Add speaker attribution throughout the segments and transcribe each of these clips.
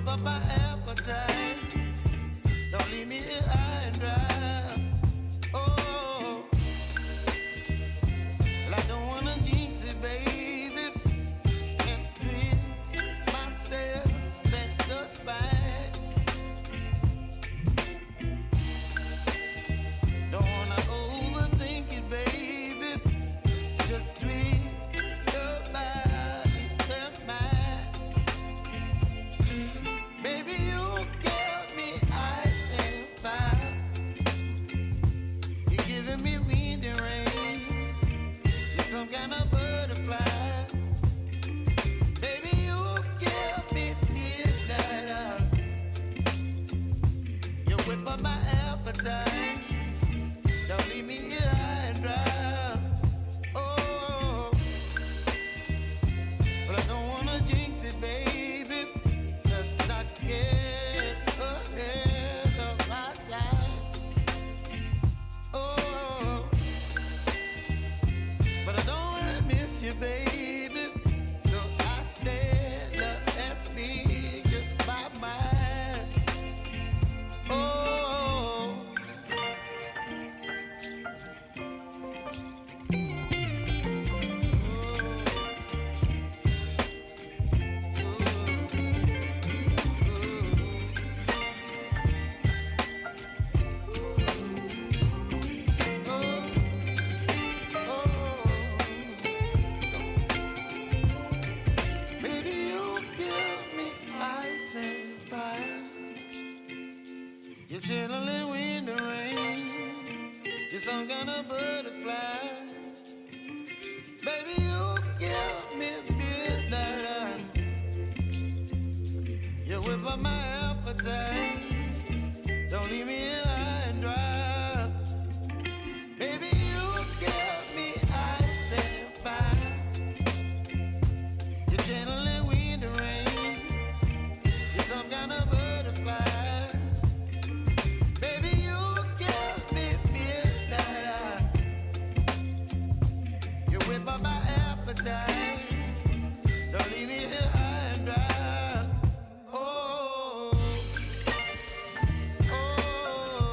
Speaker 1: up my appetite. Don't leave me here high and dry. Oh, well, I don't wanna jinx it, baby, and twist myself at the spine. Don't wanna overthink it, baby. It's just twist your body and mine. Baby, you give me ice and fire. You're giving me wind and rain. You're some kind of butterfly. Baby, you give me midnight. You whip up my appetite. Don't leave me here high and dry. Oh, but I don't wanna jinx it, baby. Let's not get ahead of my time. Oh, but I don't wanna miss you, baby. So I stand up and speak just my mind. Oh. Baby, you give me ice and fire. You're chilling wind and rain. You're some kind of butterfly. Baby, you give me midnight. You whip up my appetite. Don't leave me here high and dry. Baby, you give me ice and fire. You're channeling wind and rain. You're some kind of butterfly. Baby, you give me midnight. You whip up my appetite. Don't leave me here high and dry. Oh, oh,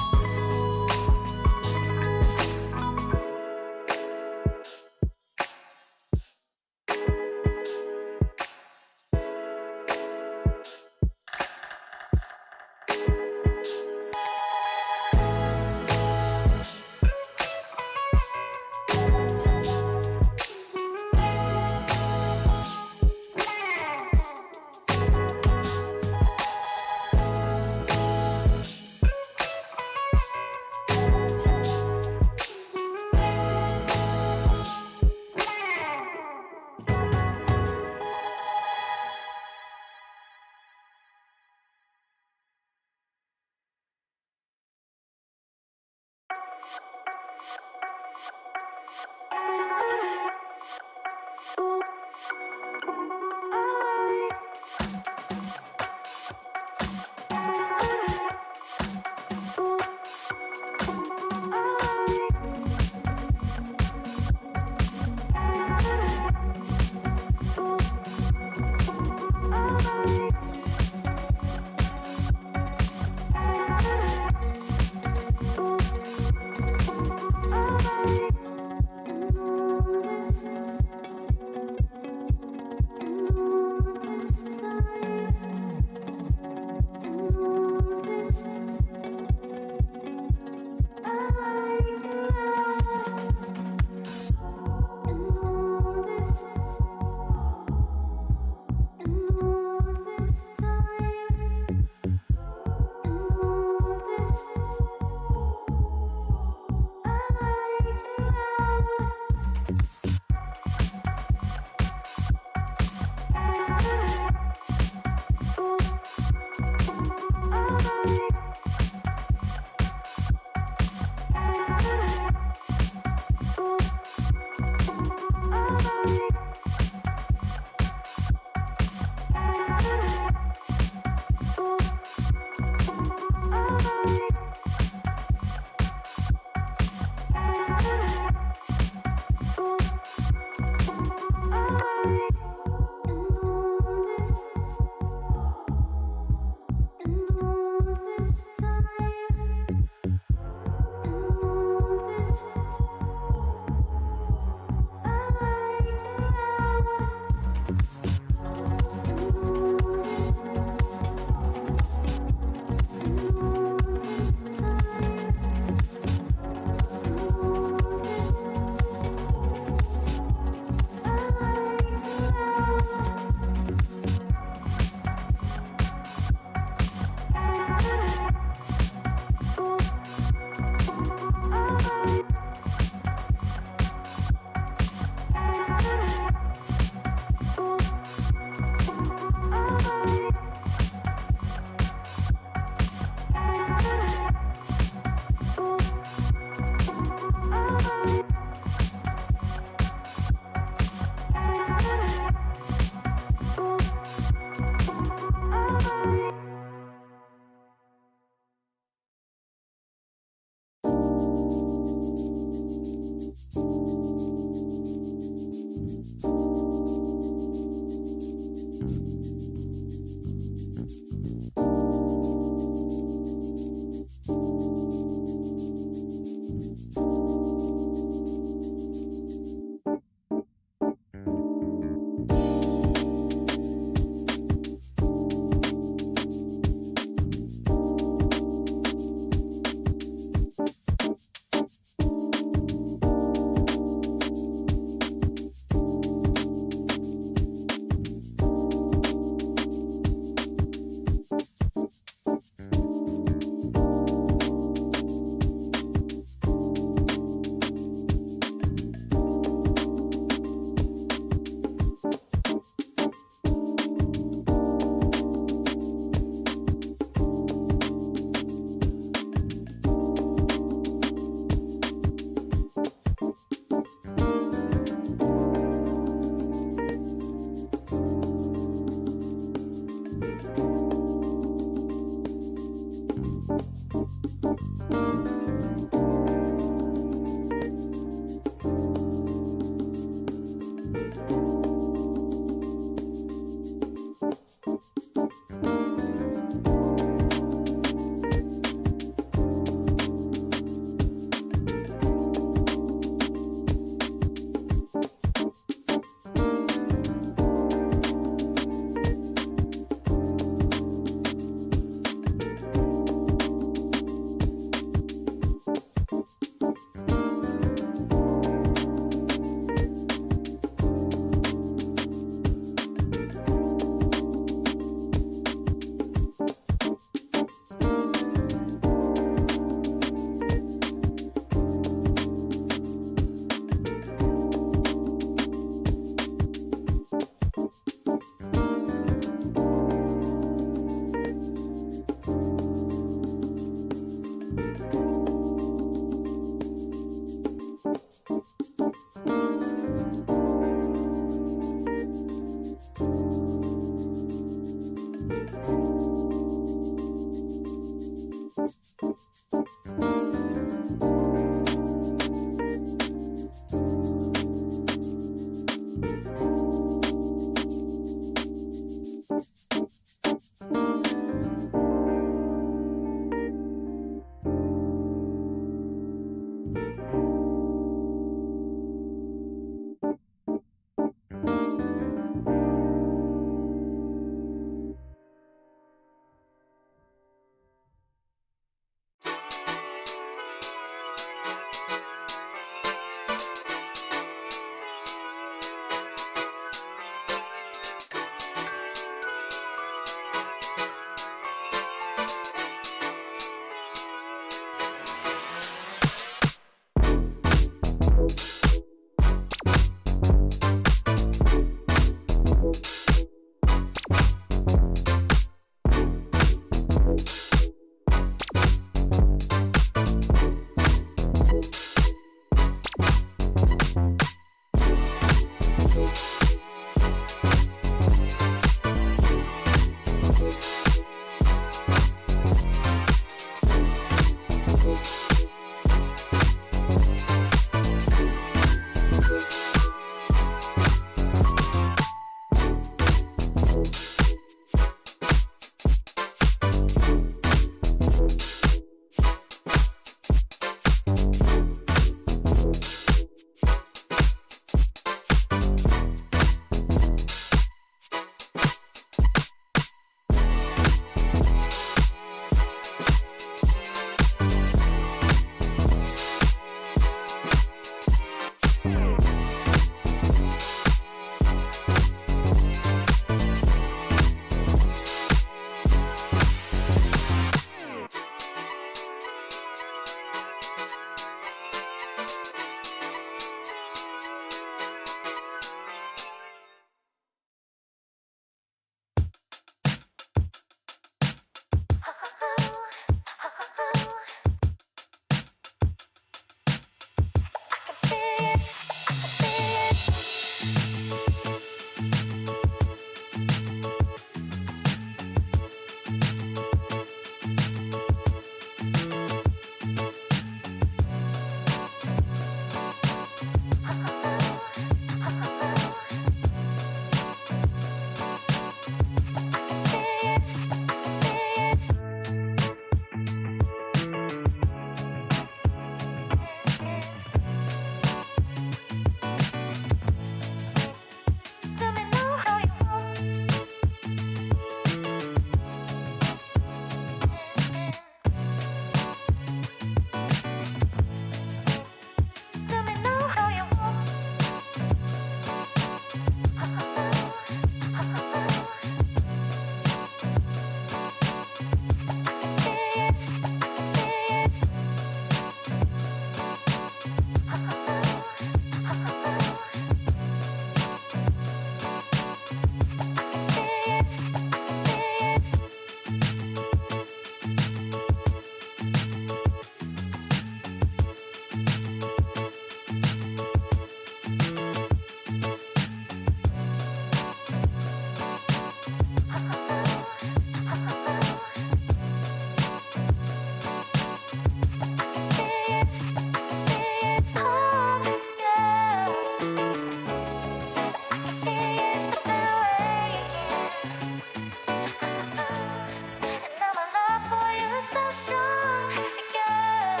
Speaker 1: so strong, girl.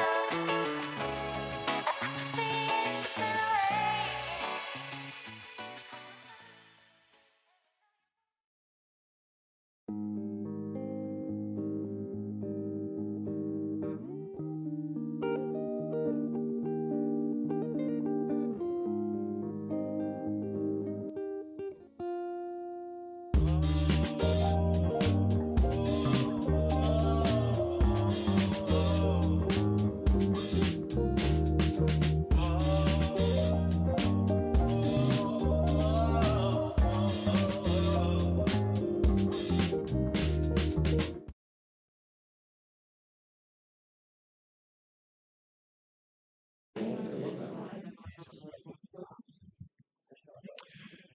Speaker 1: I face the rain.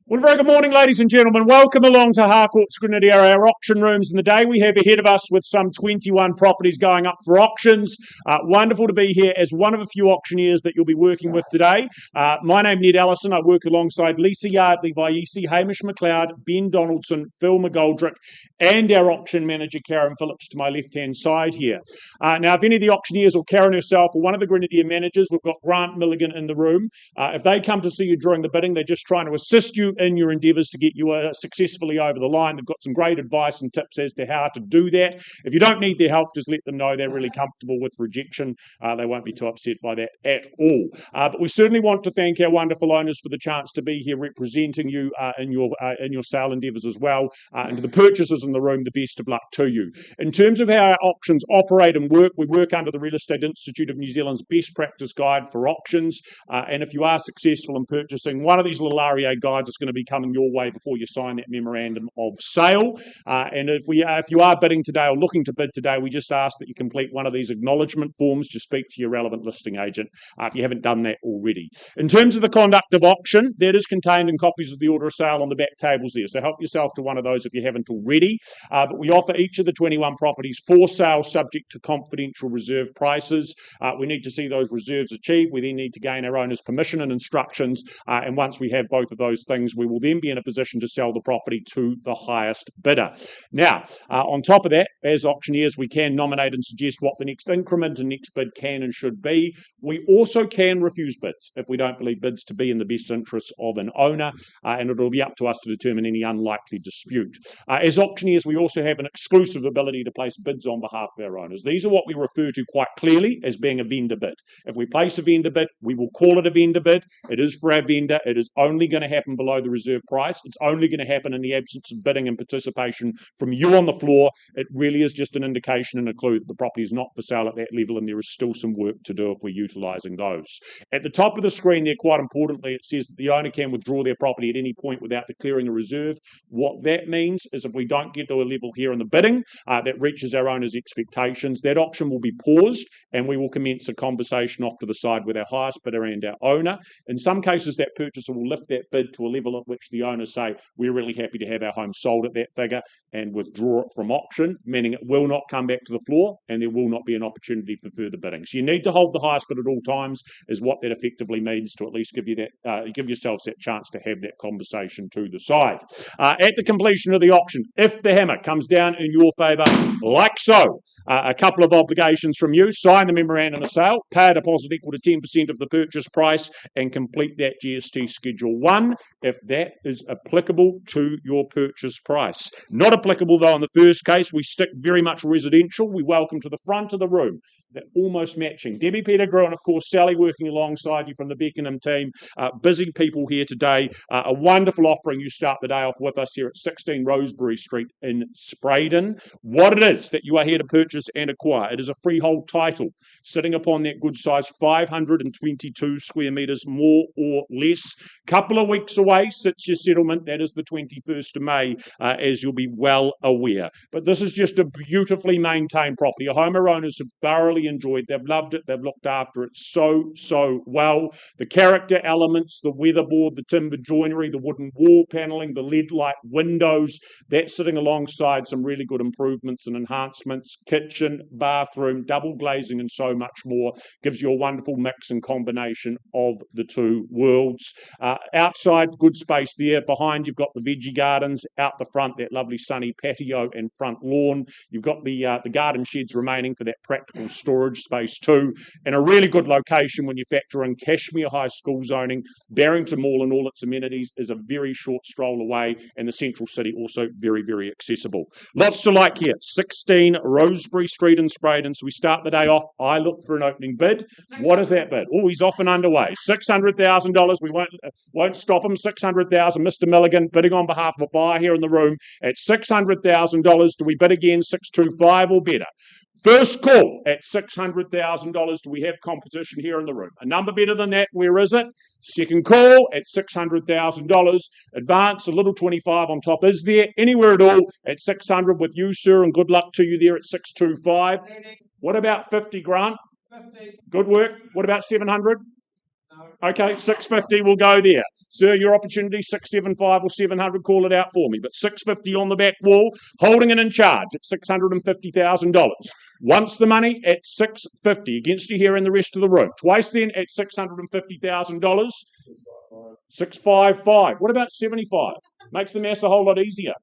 Speaker 2: Well, very good morning, ladies and gentlemen. Welcome along to Harcourt's Grenadier, our auction rooms in the day we have ahead of us with some 21 properties going up for auctions. Wonderful to be here as one of a few auctioneers that you'll be working with today. My name's Ned Allison. I work alongside Lisa Yardley, Vaisi, Hamish McLeod, Ben Donaldson, Phil McGoldrick, and our auction manager, Karen Phillips, to my left-hand side here. Now, if any of the auctioneers or Karen herself or one of the Grenadier managers, we've got Grant Milligan in the room. If they come to see you during the bidding, they're just trying to assist you in your endeavours to get you successfully over the line. They've got some great advice and tips as to how to do that. If you don't need their help, just let them know they're really comfortable with rejection. They won't be too upset by that at all. But we certainly want to thank our wonderful owners for the chance to be here representing you in your sale endeavours as well. And to the purchasers in the room, the best of luck to you. In terms of how our auctions operate and work, we work under the Real Estate Institute of New Zealand's best practice guide for auctions. And if you are successful in purchasing one of these little REA guides, it's going to be coming your way before you sign that memorandum of sale. And if you are bidding today or looking to bid today, we just ask that you complete one of these acknowledgement forms. Just speak to your relevant listing agent if you haven't done that already. In terms of the conduct of auction, that is contained in copies of the order of sale on the back tables there. So help yourself to one of those if you haven't already. But we offer each of the 21 properties for sale subject to confidential reserve prices. We need to see those reserves achieved. We then need to gain our owner's permission and instructions. And once we have both of those things, we will then be in a position to sell the property to the highest bidder. Now, on top of that, as auctioneers, we can nominate and suggest what the next increment and next bid can and should be. We also can refuse bids if we don't believe bids to be in the best interests of an owner, and it'll be up to us to determine any unlikely dispute. As auctioneers, we also have an exclusive ability to place bids on behalf of our owners. These are what we refer to quite clearly as being a vendor bid. If we place a vendor bid, we will call it a vendor bid. It is for our vendor. It is only going to happen below the reserve price. It's only going to happen in the absence of bidding and participation from you on the floor. It really is just an indication and a clue that the property is not for sale at that level, and there is still some work to do if we're utilising those. At the top of the screen there, quite importantly, it says that the owner can withdraw their property at any point without declaring a reserve. What that means is if we don't get to a level here in the bidding that reaches our owner's expectations, that auction will be paused and we will commence a conversation off to the side with our highest bidder and our owner. In some cases, that purchaser will lift that bid to a level at which the owners say, we're really happy to have our home sold at that figure, and withdraw it from auction, meaning it will not come back to the floor and there will not be an opportunity for further bidding. So you need to hold the highest bid at all times is what that effectively means, to at least give yourselves that chance to have that conversation to the side. At the completion of the auction, if the hammer comes down in your favour, like so, a couple of obligations from you: sign the memorandum of sale, pay a deposit equal to 10% of the purchase price, and complete that GST Schedule 1 if that is applicable to your purchase price. Not applicable though in the first case. We stick very much residential. We welcome to the front of the room, that almost matching Debbie Pettigrew and of course Sally working alongside you from the Beckenham team. Busy people here today. A wonderful offering you start the day off with us here at 16 Rosebery Street in Spraydon. What it is that you are here to purchase and acquire: it is a freehold title sitting upon that good size 522 square metres, more or less. Couple of weeks away sits your settlement. That is the 21st of May, as you'll be well aware. But this is just a beautifully maintained property. Our homeowners have thoroughly enjoyed. They've loved it. They've looked after it so well. The character elements, the weatherboard, the timber joinery, the wooden wall panelling, the LED light windows, that's sitting alongside some really good improvements and enhancements. Kitchen, bathroom, double glazing, and so much more. Gives you a wonderful mix and combination of the two worlds. Outside, good space there. Behind, you've got the veggie gardens. Out the front, that lovely sunny patio and front lawn. You've got the garden sheds remaining for that practical storage space too. And a really good location when you factor in Cashmere High School zoning. Barrington Mall and all its amenities is a very short stroll away, and the central city also very, very accessible. Lots to like here. 16 Rosebery Street in Spraydon. So we start the day off. I look for an opening bid. What is that bid? Oh, he's off and underway. $600,000. We won't stop him. $600,000. Mr. Milligan bidding on behalf of a buyer here in the room at $600,000. Do we bid again? 625 or better? First call at $600,000. Do we have competition here in the room? A number better than that, where is it? Second call at $600,000. Advance, a little 25 on top. Is there anywhere at all at 600 with you, sir? And good luck to you there at 625. What about 50, Grant?
Speaker 1: 50.
Speaker 2: Good work. What about 700?
Speaker 1: No.
Speaker 2: Okay, 650 will go there. Sir, your opportunity, 675 or 700, call it out for me. But 650 on the back wall, holding it in charge at $650,000. Once the money at 650 against you here in the rest of the room. Twice then at $650,000. 655. What about 75? Makes the maths a whole lot easier.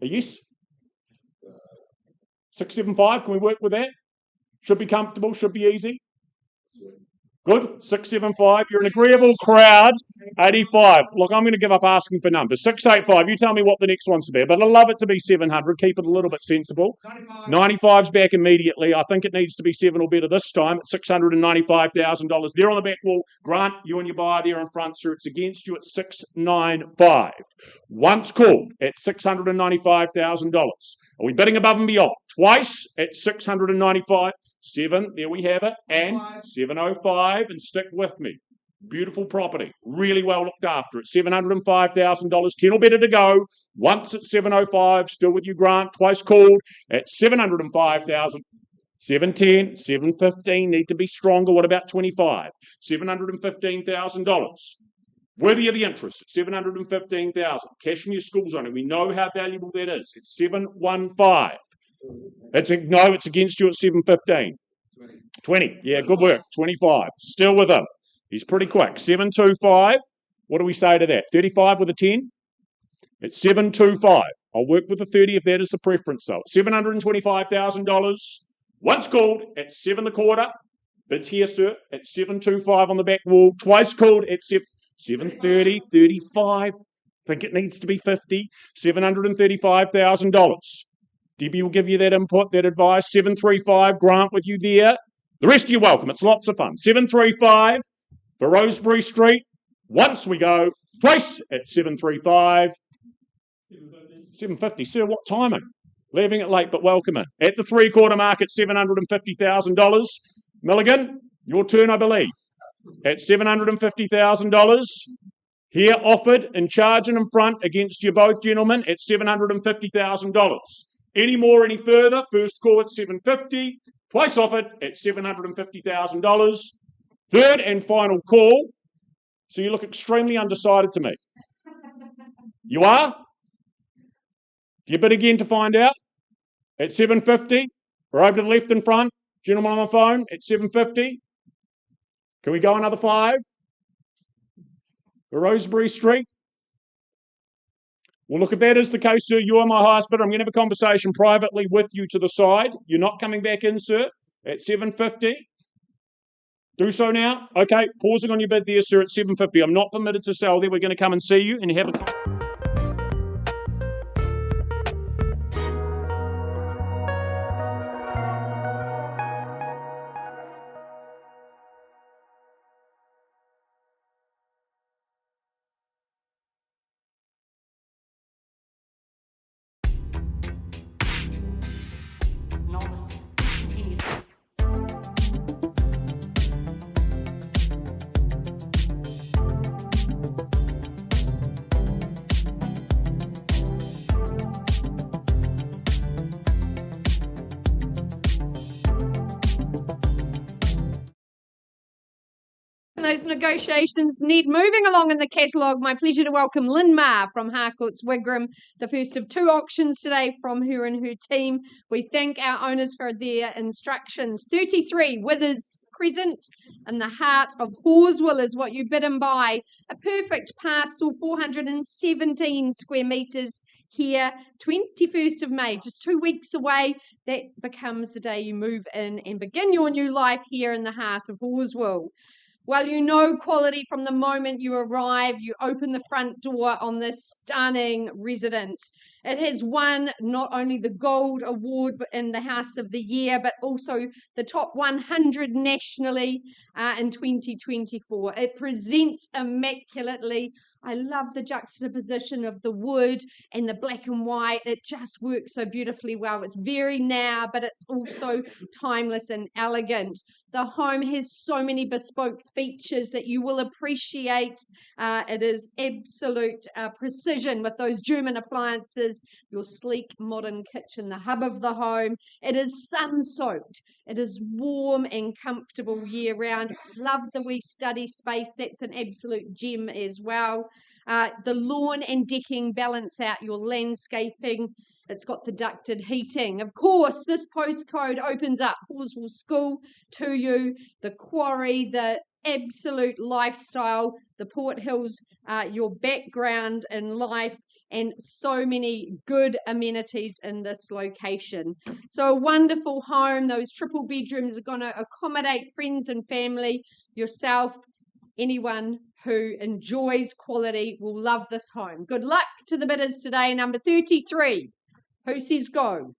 Speaker 2: A yes? 675, can we work with that? Should be comfortable, should be easy. Good. 675. You're an agreeable crowd. 85. Look, I'm going to give up asking for numbers. 685. You tell me what the next one's to be. But I'd love it to be 700. Keep it a little bit sensible. 95's back immediately. I think it needs to be 7 or better this time at $695,000. There on the back wall. Grant, you and your buyer there in front, sir. It's against you at 695. Once called at $695,000. Are we bidding above and beyond? Twice at 695. 7, there we have it, and 705, and stick with me. Beautiful property, really well looked after at $705,000, 10 or better to go. Once at 705, still with you, Grant, twice called at $705,000. 710, 715, need to be stronger. What about 25? $715,000. Worthy of the interest at $715,000. Cashmere School zoning, we know how valuable that is. It's 715. It's against you at 715. 20. Yeah, good work. 25. Still with him. He's pretty quick. 725. What do we say to that? 35 with a 10? It's 725. I'll work with a 30 if that is the preference, though. $725,000. Once called at 7 1/4. Bids here, sir, at 725 on the back wall. Twice called at 730, 35. Think it needs to be 50. $735,000. Debbie will give you that input, that advice. 735, Grant with you there. The rest of you welcome. It's lots of fun. 735 for Rosebery Street. Once we go, twice at 735. 750. Sir, what timing? Leaving it late, but welcome in. At the 3/4 mark at $750,000. Milligan, your turn, I believe. At $750,000. Here offered, in charge and in front against you both, gentlemen, at $750,000. Any more, any further? First call at 750. Twice offered at $750,000. Third and final call. So you look extremely undecided to me. You are? Do you bid again to find out? At 750. We're over to the left in front. Gentleman on the phone at 750. Can we go another 5? For Rosebery Street. Well, look, if that is the case, sir, you are my highest bidder. I'm going to have a conversation privately with you to the side. You're not coming back in, sir, at 750. Do so now. Okay, pausing on your bid there, sir, at 750. I'm not permitted to sell there. We're going to come and see you and have a...
Speaker 3: those negotiations need moving along in the catalogue. My pleasure to welcome Lynn Ma from Harcourts Wigram, the first of 2 auctions today from her and her team. We thank our owners for their instructions. 33 Withers Crescent in the heart of Horswell is what you bid and buy. A perfect parcel, 417 square metres here, 21st of May, just 2 weeks away. That becomes the day you move in and begin your new life here in the heart of Horswell. Well, you know quality from the moment you arrive. You open the front door on this stunning residence. It has won not only the Gold Award in the House of the Year, but also the top 100 nationally in 2024. It presents immaculately. I love the juxtaposition of the wood and the black and white. It just works so beautifully well. It's very now, but it's also timeless and elegant. The home has so many bespoke features that you will appreciate. It is absolute precision with those German appliances, your sleek modern kitchen, the hub of the home. It is sun-soaked. It is warm and comfortable year-round. Love the wee study space. That's an absolute gem as well. The lawn and decking balance out your landscaping. It's got the ducted heating. Of course, this postcode opens up Horswell School to you, the quarry, the absolute lifestyle, the Port Hills, your background in life, and so many good amenities in this location. So a wonderful home. Those triple bedrooms are going to accommodate friends and family, yourself, anyone who enjoys quality will love this home. Good luck to the bidders today. Number 33. Who says go?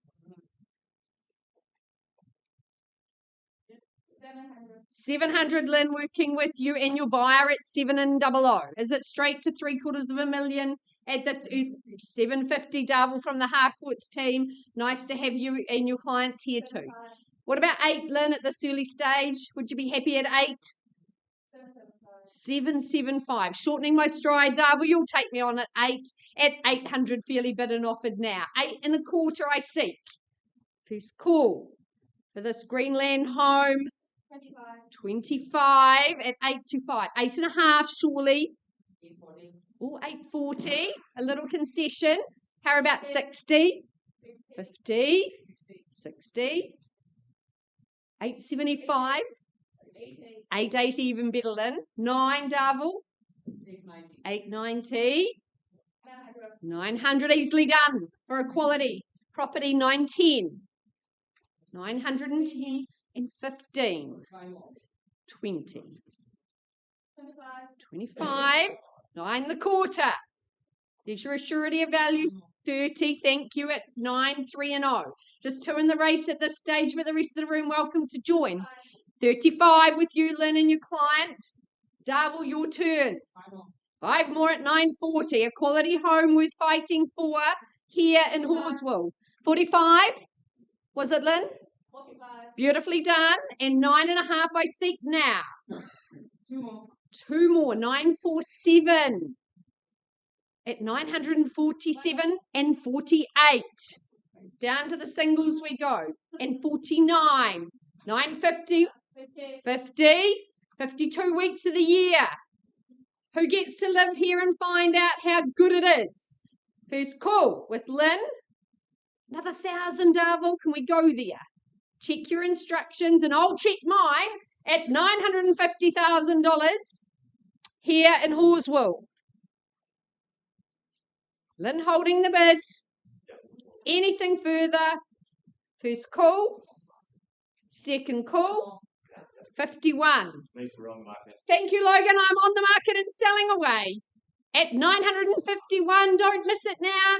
Speaker 3: 700, Lynn, working with you and your buyer at 700. Is it straight to 750,000 at this 750, Darvel from the Harcourts team? Nice to have you and your clients here too. What about 8, Lynn, at this early stage? Would you be happy at 8? 775. Shortening my stride, Darvel. You'll take me on at 8. At 800, fairly bid and offered now. 8 1/4 I seek. First call for this Greenland home. 25 at 825. 8 1/2, surely. 840. A little concession. How about 60? 50. 60. 875. 880 even better, Lynn. 9, Darvel. 890. 900 easily done for a quality property. 910. 910 and 15. 20. 25. 9 1/4. There's your surety of value. 30. Thank you at 9 3 and 0. Just 2 in the race at this stage, but the rest of the room welcome to join. 35 with you, Lynn, and your client. Darvel, your turn. 5 more at 940. A quality home worth fighting for here in Horswell. 45. Was it, Lynn? 45. Beautifully done. And 9 1/2 I seek now. 2 more. 947. At 947 and 48. Down to the singles we go. And 49. 950. 50. 52 weeks of the year. Who gets to live here and find out how good it is? First call with Lynn. Another 1,000, Darvel. Can we go there? Check your instructions and I'll check mine at $950,000 here in Horswell. Lynn holding the bid. Anything further? First call. Second call. 51. Thank you, Logan. I'm on the market and selling away at 951. Don't miss it now.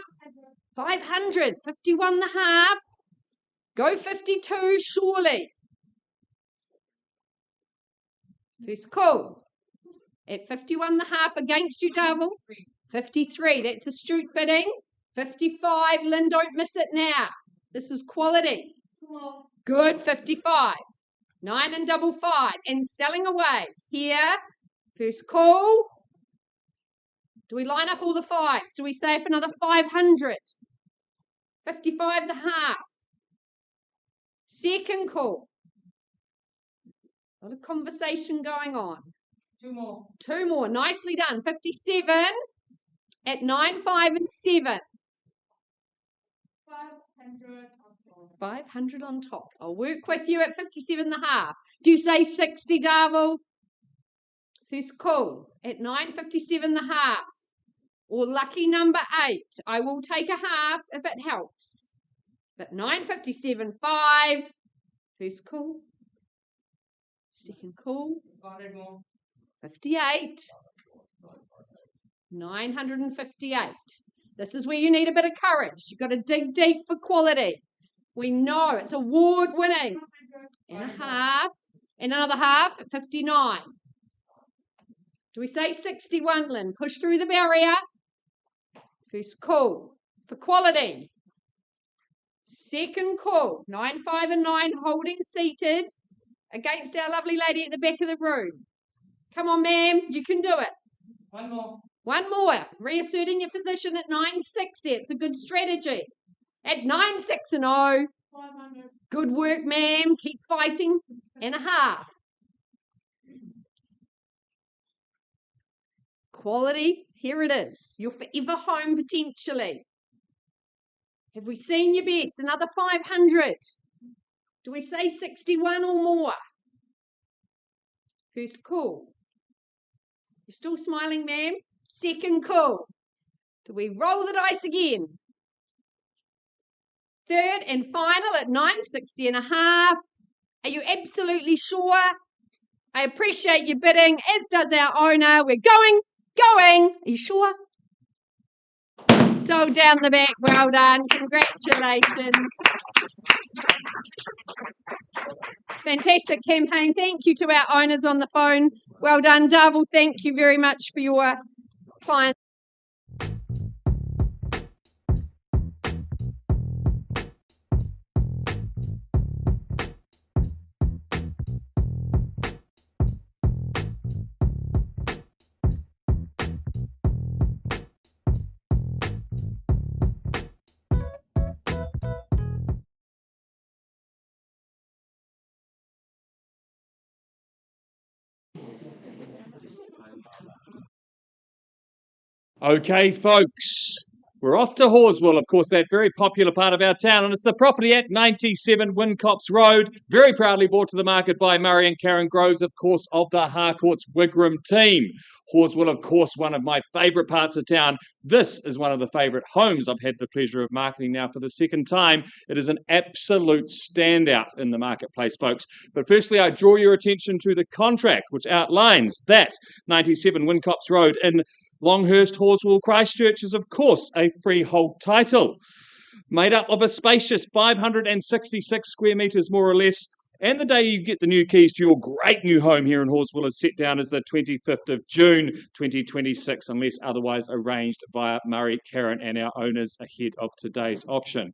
Speaker 3: 500. 51 1/2. Go 52, surely. First call at 51 1/2 against you, Darvel. 53. That's astute bidding. 55. Lynn, don't miss it now. This is quality. Good. 55. 9 and 55 and selling away here. First call. Do we line up all the 5s? Do we say for another 500? 55 1/2. Second call. A lot of conversation going on. Two more. Nicely done. 57 at 9, 5 and 7. 500 on top. I'll work with you at 57.5. Do you say 60, Darvel? First call at 9.57.5. Or lucky number 8. I will take a half if it helps. But 9.57.5. First call. Second call. 58. 958. This is where you need a bit of courage. You've got to dig deep for quality. We know it's award-winning. And a half. And another half at 59. Do we say 61, Lynn? Push through the barrier. First call for quality. Second call. 9, 5 and 9 holding seated against our lovely lady at the back of the room. Come on, ma'am. You can do it. One more. Reasserting your position at 960. It's a good strategy. At 9, 6 and 0. 500. Good work, ma'am. Keep fighting. And a half. Quality. Here it is. You're forever home potentially. Have we seen your best? Another 500. Do we say 61 or more? First call. You're still smiling, ma'am? Second call. Do we roll the dice again? Third and final at 960.5. Are you absolutely sure? I appreciate your bidding, as does our owner. We're going. Are you sure? So down the back, well done. Congratulations. Fantastic campaign. Thank you to our owners on the phone. Well done, Darvel. Thank you very much for your client.
Speaker 2: Okay, folks, we're off to Horswell, of course, that very popular part of our town, and it's the property at 97 Wincops Road, very proudly brought to the market by Murray and Karen Groves, of course, of the Harcourts Wigram team. Horswell, of course, one of my favourite parts of town. This is one of the favourite homes I've had the pleasure of marketing now for the second time. It is an absolute standout in the marketplace, folks. But firstly, I draw your attention to the contract, which outlines that 97 Wincops Road in Longhurst, Horswell, Christchurch is, of course, a freehold title, made up of a spacious 566 square metres, more or less. And the day you get the new keys to your great new home here in Horswell is set down as the 25th of June 2026, unless otherwise arranged via Murray, Karen and our owners ahead of today's auction.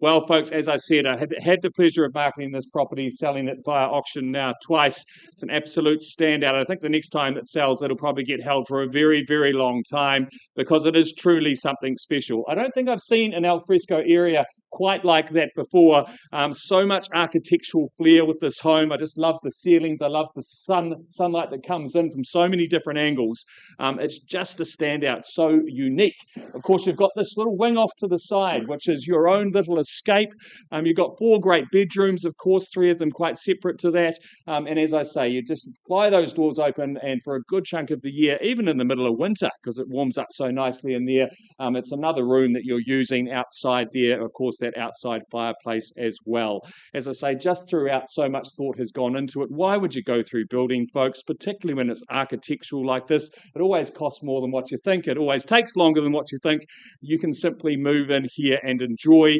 Speaker 2: Well, folks, as I said, I have had the pleasure of marketing this property, selling it via auction now twice. It's an absolute standout. I think the next time it sells, it'll probably get held for a very, very long time because it is truly something special. I don't think I've seen an alfresco area quite like that before. So much architectural flair with this home. I just love the ceilings. I love the sunlight that comes in from so many different angles. It's just a standout, so unique. Of course, you've got this little wing off to the side, which is your own little escape. You've got 4 great bedrooms, of course, 3 of them quite separate to that. And as I say, you just fly those doors open, and for a good chunk of the year, even in the middle of winter, because it warms up so nicely in there, it's another room that you're using outside there, of course, that outside fireplace as well. As I say, just throughout, so much thought has gone into it. Why would you go through building, folks, particularly when it's architectural like this? It always costs more than what you think. It always takes longer than what you think. You can simply move in here and enjoy.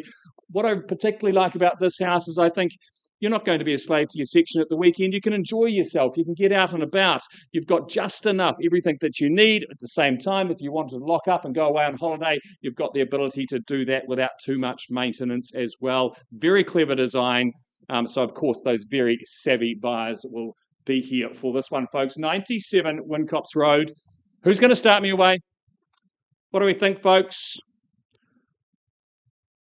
Speaker 2: What I particularly like about this house is I think you're not going to be a slave to your section at the weekend. You can enjoy yourself. You can get out and about. You've got just enough, everything that you need. At the same time, if you want to lock up and go away on holiday, you've got the ability to do that without too much maintenance as well. Very clever design. So, of course, those very savvy buyers will be here for this one, folks. 97 Wincops Road. Who's going to start me away? What do we think, folks?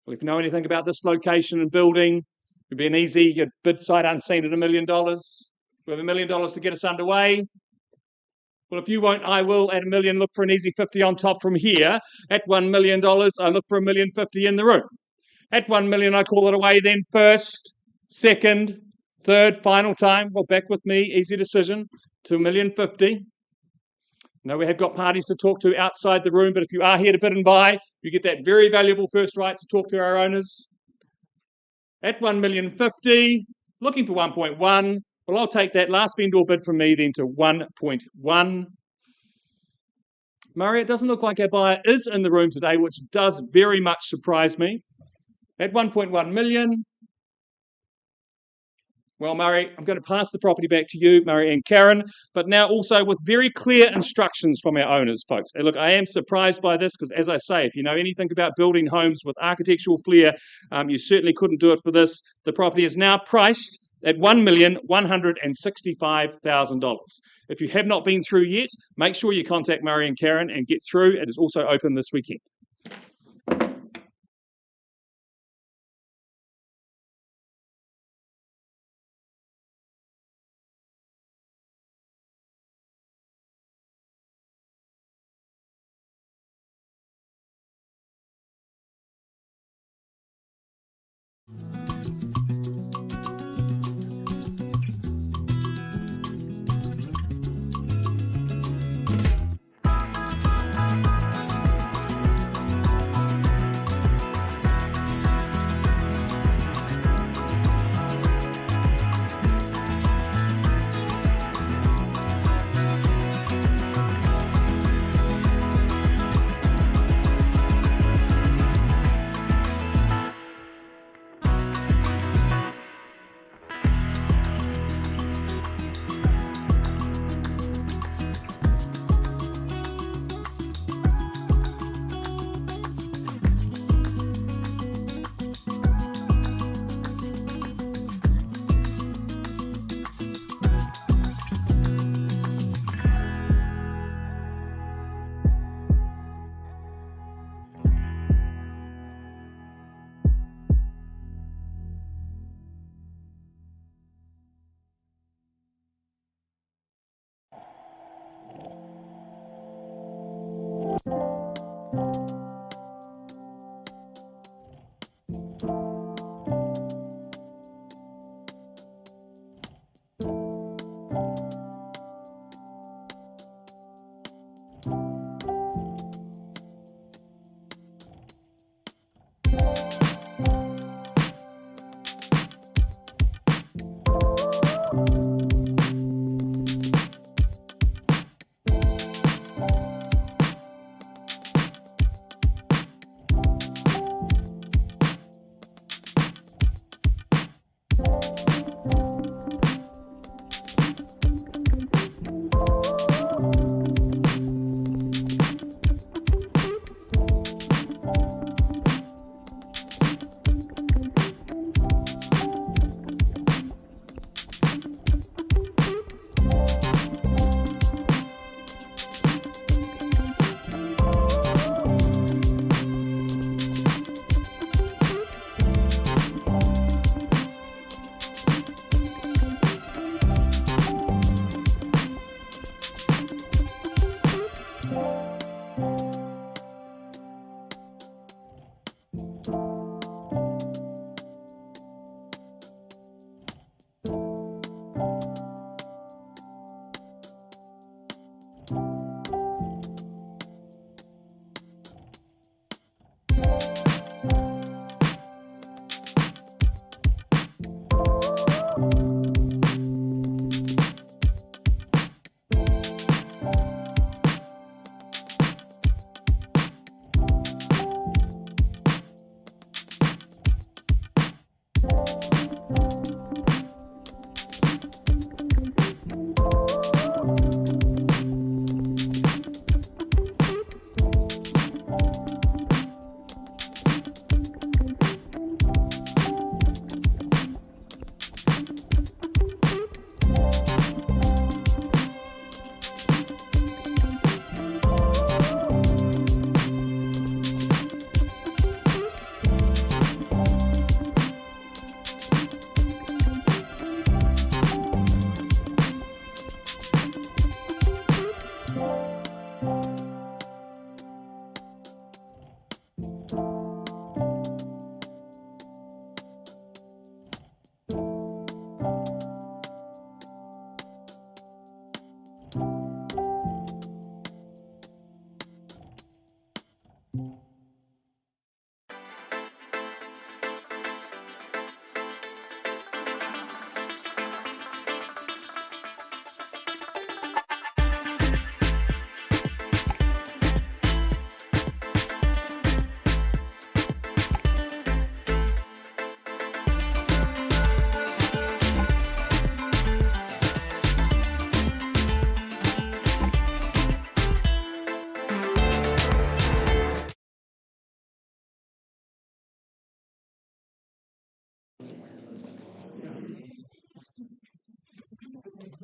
Speaker 2: Well, if you know anything about this location and building, it'd be an easy bid sight unseen at $1 million. We have $1 million to get us underway. Well, if you won't, I will. At $1 million, look for an easy 50 on top from here. At $1 million, I look for $1,050,000 in the room. At $1 million, I call it away then first, second, third, final time. Well, back with me, easy decision, to $1,050,000. Now, we have got parties to talk to outside the room, but if you are here to bid and buy, you get that very valuable first right to talk to our owners. At $1,050,000, looking for 1.1. Well, I'll take that last vendor bid from me then to 1.1. Murray, it doesn't look like our buyer is in the room today, which does very much surprise me. At 1.1 million. Well, Murray, I'm going to pass the property back to you, Murray and Karen, but now also with very clear instructions from our owners, folks. And look, I am surprised by this because, as I say, if you know anything about building homes with architectural flair, you certainly couldn't do it for this. The property is now priced at $1,165,000. If you have not been through yet, make sure you contact Murray and Karen and get through. It is also open this weekend.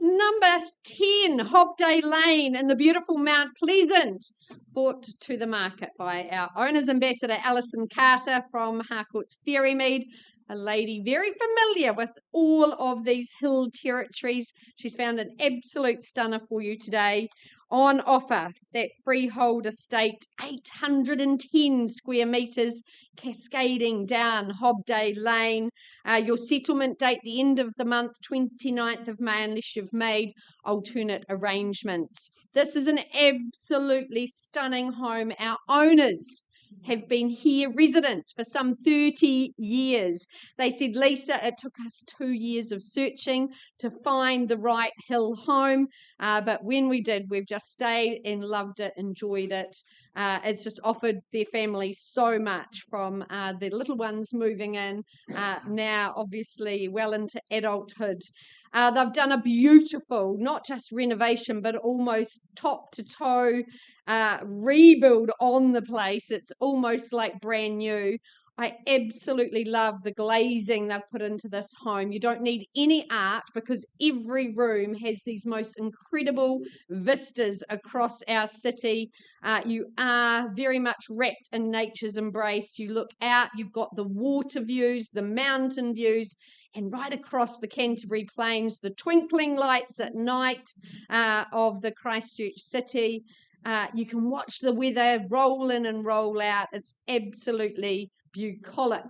Speaker 3: Number 10, Hobday Lane in the beautiful Mount Pleasant, brought to the market by our owner's ambassador, Alison Carter from Harcourt's Ferrymead, a lady very familiar with all of these hill territories. She's found an absolute stunner for you today. On offer, that freehold estate, 810 square metres, cascading down Hobday Lane. Your settlement date, the end of the month, 29th of May, unless you've made alternate arrangements. This is an absolutely stunning home. Our owners have been here resident for some 30 years. They said, Lisa, it took us 2 years of searching to find the right hill home, but when we did, we've just stayed and loved it, enjoyed it. It's just offered their family so much, from the little ones moving in, now obviously well into adulthood. They've done a beautiful, not just renovation, but almost top to toe rebuild on the place. It's almost like brand new. I absolutely love the glazing they've put into this home. You don't need any art because every room has these most incredible vistas across our city. You are very much wrapped in nature's embrace. You look out, you've got the water views, the mountain views, and right across the Canterbury Plains, the twinkling lights at night of the Christchurch city. You can watch the weather roll in and roll out. It's absolutely bucolic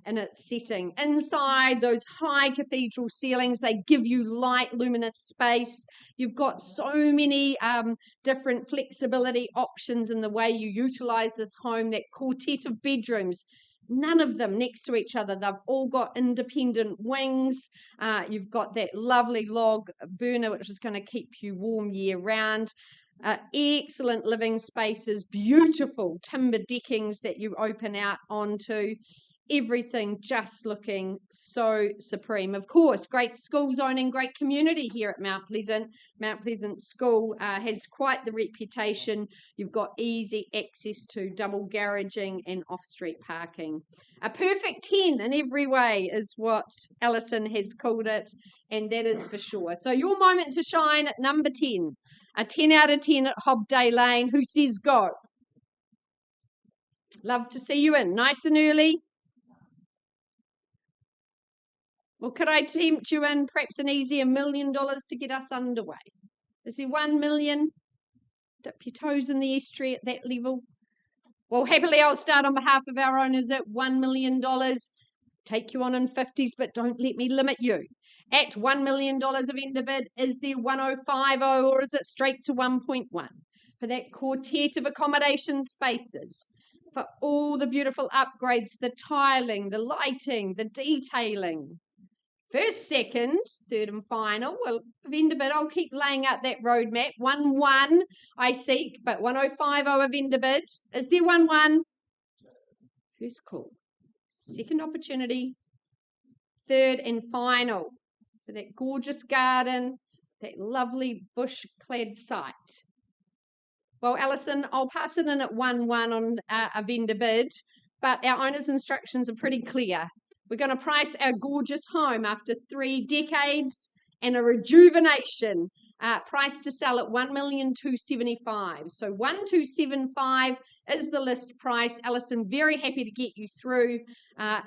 Speaker 3: in its setting. Inside, those high cathedral ceilings, they give you light, luminous space. You've got so many different flexibility options in the way you utilise this home. That quartet of bedrooms, none of them next to each other. They've all got independent wings. You've got that lovely log burner, which is going to keep you warm year round. Excellent living spaces, beautiful timber deckings that you open out onto. Everything just looking so supreme. Of course, great school zoning, great community here at Mount Pleasant. Mount Pleasant School has quite the reputation. You've got easy access to double garaging and off-street parking. A perfect 10 in every way is what Alison has called it, and that is for sure. So your moment to shine at number 10. A 10 out of 10 at Hobday Lane. Who says go? Love to see you in. Nice and early. Well, could I tempt you in perhaps an easy $1 million to get us underway? Is there 1 million? Dip your toes in the estuary at that level. Well, happily I'll start on behalf of our owners at $1 million. Take you on in 50s, but don't let me limit you. At $1 million of vendor bid, is there 1,050 or is it straight to 1.1? For that quartet of accommodation spaces, for all the beautiful upgrades, the tiling, the lighting, the detailing. First, second, third and final. Well, vendor bid, I'll keep laying out that roadmap. 1-1 I seek, but 1,050 a vendor bid. Is there 1-1? First call. Second opportunity. Third and final. For that gorgeous garden, that lovely bush-clad site. Well, Alison, I'll pass it in at 1-1 on a vendor bid, but our owner's instructions are pretty clear. We're going to price our gorgeous home after 3 decades and a rejuvenation, price to sell at $1,275,000. So 1,275 is the list price. Alison, very happy to get you through.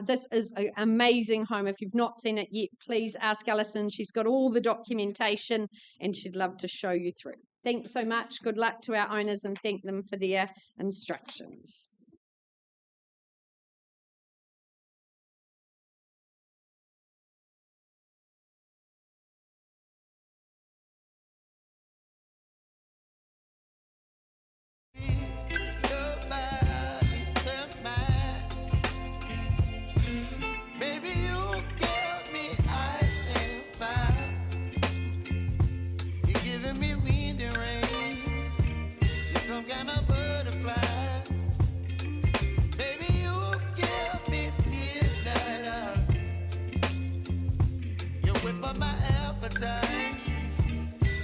Speaker 3: This is an amazing home. If you've not seen it yet, please ask Alison. She's got all the documentation and she'd love to show you through. Thanks so much. Good luck to our owners and thank them for their instructions.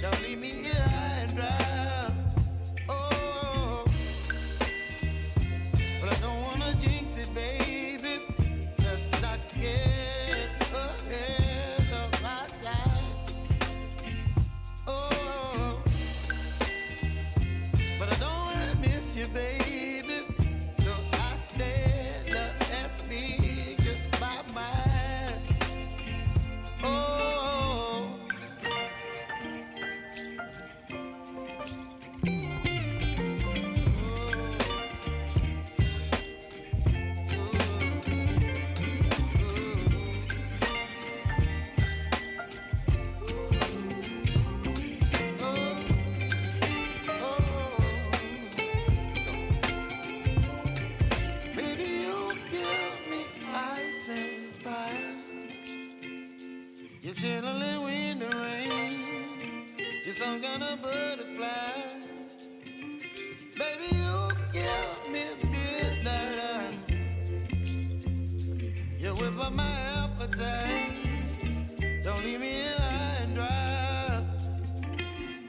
Speaker 1: Don't leave me here high and dry. Oh, but I don't wanna jinx it, baby. Let's not get ahead of my time. You're chilling in the rain. You're some kind of butterfly. Baby, you give me midnight. You whip up my appetite. Don't leave me high and dry.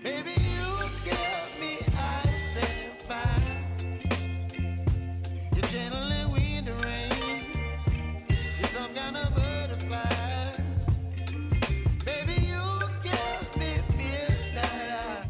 Speaker 1: Baby, you give me ice and fire. You're channeling wind and rain. You're some kind of butterfly. Baby, you give me midnight.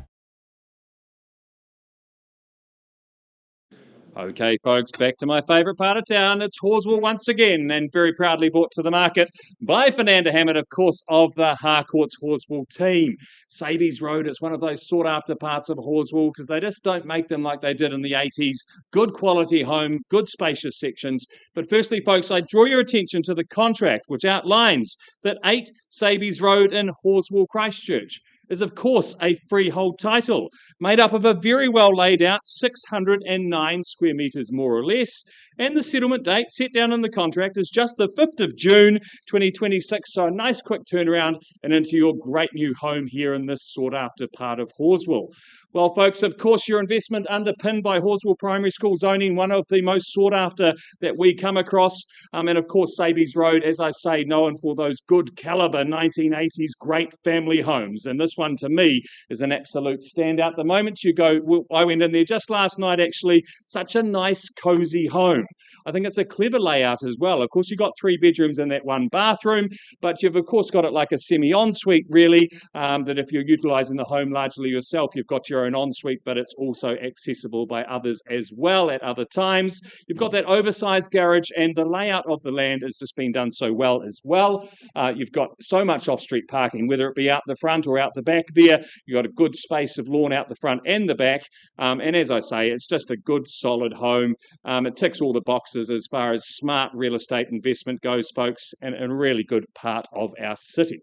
Speaker 2: Okay, folks, back to my favourite part of town. It's Horswell once again, and very proudly brought to the market by Fernanda Hammond, of course, of the Harcourts Horswell team. Sabies Road is one of those sought-after parts of Horswell because they just don't make them like they did in the 80s. Good quality home, good spacious sections. But firstly, folks, I draw your attention to the contract, which outlines that 8 Sabies Road in Horswell, Christchurch, is of course a freehold title made up of a very well laid out 609 square metres more or less, and the settlement date set down in the contract is just the 5th of June 2026, so a nice quick turnaround and into your great new home here in this sought after part of Horswell. Well, folks, of course, your investment underpinned by Horswell Primary School zoning, one of the most sought after that we come across. And of course, Sabies Road, as I say, known for those good caliber 1980s great family homes. And this one to me is an absolute standout. The moment you go, I went in there just last night actually, such a nice cozy home. I think it's a clever layout as well. Of course, you've got 3 bedrooms and that 1 bathroom, but you've of course got it like a semi-ensuite really, that if you're utilising the home largely yourself, you've got your own ensuite, but it's also accessible by others as well at other times. You've got that oversized garage, and the layout of the land has just been done so well as well. You've got so much off-street parking, whether it be out the front or out the back there. You've got a good space of lawn out the front and the back. And as I say, it's just a good, solid home. It ticks all the boxes as far as smart real estate investment goes, folks, and a really good part of our city.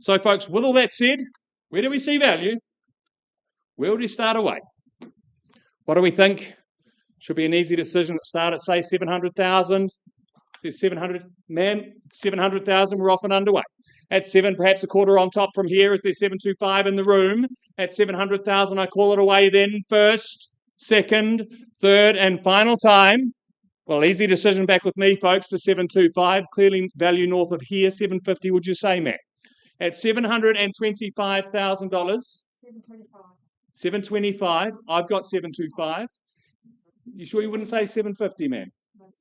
Speaker 2: So, folks, with all that said, where do we see value? Where would we start away? What do we think? Should be an easy decision. Start at, say, 700,000. Says 700, ma'am, 700,000, we're off and underway. At 7, perhaps a quarter on top from here. Is there 725 in the room? At 700,000, I call it away then. First, second, third, and final time. Well, easy decision back with me, folks, to 725. Clearly value north of here. 750, would you say, ma'am? At $725,000.
Speaker 3: 725.
Speaker 2: 725. I've got 725. You sure you wouldn't say 750, ma'am?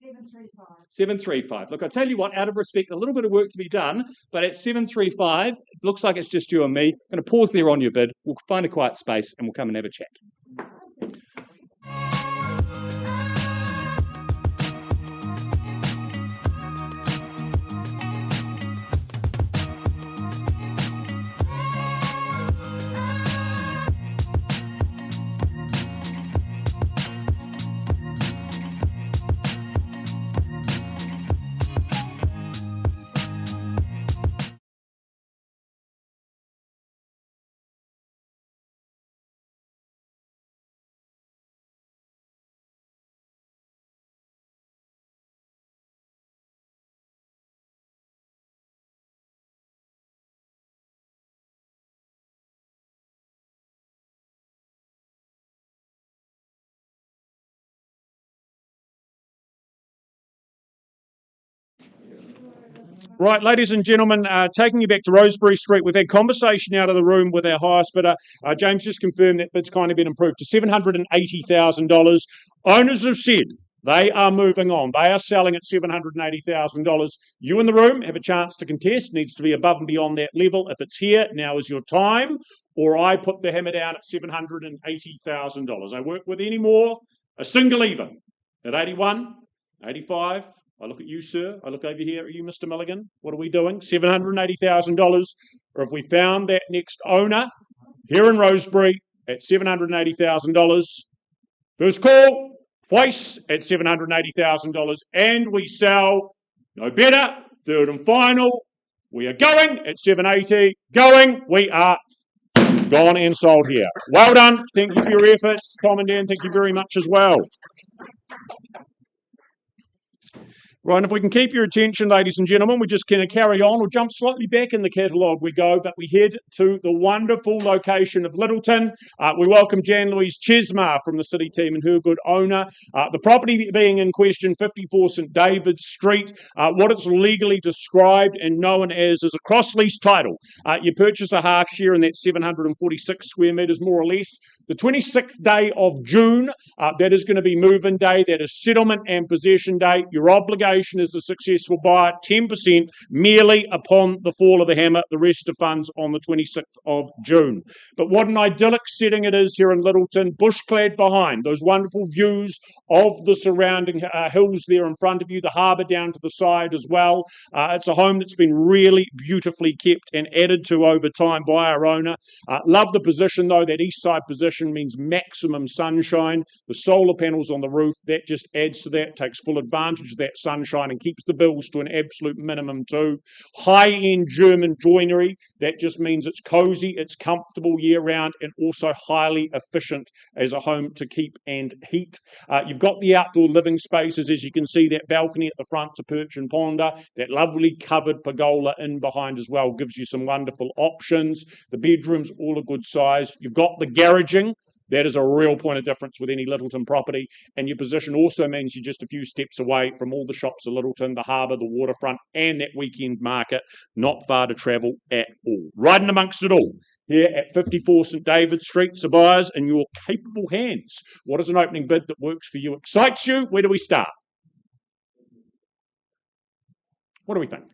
Speaker 3: 735.
Speaker 2: 735. Look, I tell you what, out of respect, a little bit of work to be done, but at 735, it looks like it's just you and me. I'm going to pause there on your bid. We'll find a quiet space and we'll come and have a chat. Right, ladies and gentlemen, taking you back to Rosebery Street, we've had conversation out of the room with our highest bidder. James just confirmed that bid's kindly been improved to $780,000. Owners have said they are moving on. They are selling at $780,000. You in the room have a chance to contest. Needs to be above and beyond that level. If it's here, now is your time. Or I put the hammer down at $780,000. I work with any more. A single even at 81, 85. I look at you, sir. I look over here at you, Mr. Milligan. What are we doing? $780,000. Or if we found that next owner here in Rosebery at $780,000. First call, twice at $780,000. And we sell no better. Third and final. We are going at 780. Going. We are gone and sold here. Well done. Thank you for your efforts. Tom and Dan, thank you very much as well. Right, and if we can keep your attention, ladies and gentlemen, we're just going to carry on. We'll jump slightly back in the catalogue we go, but we head to the wonderful location of Littleton. We welcome Jan-Louise Chesmar from the City team and her good owner. The property being in question, 54 St David's Street, what it's legally described and known as is a cross-lease title. You purchase a half share in that 746 square metres, more or less. The 26th day of June, that is going to be move-in day. That is settlement and possession day. Your obligation as a successful buyer, 10% merely upon the fall of the hammer, the rest of funds on the 26th of June. But what an idyllic setting it is here in Littleton, bush-clad behind, those wonderful views of the surrounding hills there in front of you, the harbour down to the side as well. It's a home that's been really beautifully kept and added to over time by our owner. Love the position though, that east side position means maximum sunshine. The solar panels on the roof, that just adds to that, takes full advantage of that sunshine and keeps the bills to an absolute minimum too. High-end German joinery, that just means it's cosy, it's comfortable year-round and also highly efficient as a home to keep and heat. You've got the outdoor living spaces, as you can see, that balcony at the front to perch and ponder, that lovely covered pergola in behind as well, gives you some wonderful options. The bedrooms, all a good size. You've got the garaging. That is a real point of difference with any Littleton property, and your position also means you're just a few steps away from all the shops of Littleton, the harbour, the waterfront, and that weekend market. Not far to travel at all. Right in amongst it all, here at 54 St David's Street, so buyers in your capable hands. What is an opening bid that works for you, excites you? Where do we start? What do we think?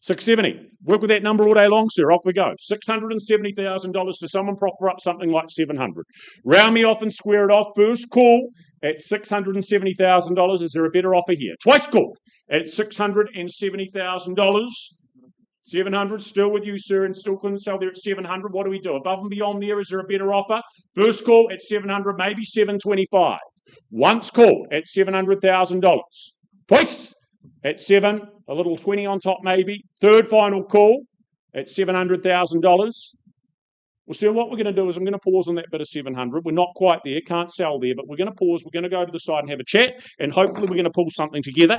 Speaker 2: 670. Work with that number all day long, sir. Off we go. $670,000 to someone proffer up something like 700. Round me off and square it off. First call at $670,000. Is there a better offer here? Twice called at $670,000. 700, still with you, sir, and still couldn't sell there at 700. What do we do? Above and beyond there, is there a better offer? First call at 700, maybe 725. Once called at $700,000. Twice at 7, a little 20 on top maybe. Third final call at $700,000. Well, sir, what we're going to do is I'm going to pause on that bit of 700. We're not quite there, can't sell there, but we're going to pause. We're going to go to the side and have a chat, and hopefully we're going to pull something together.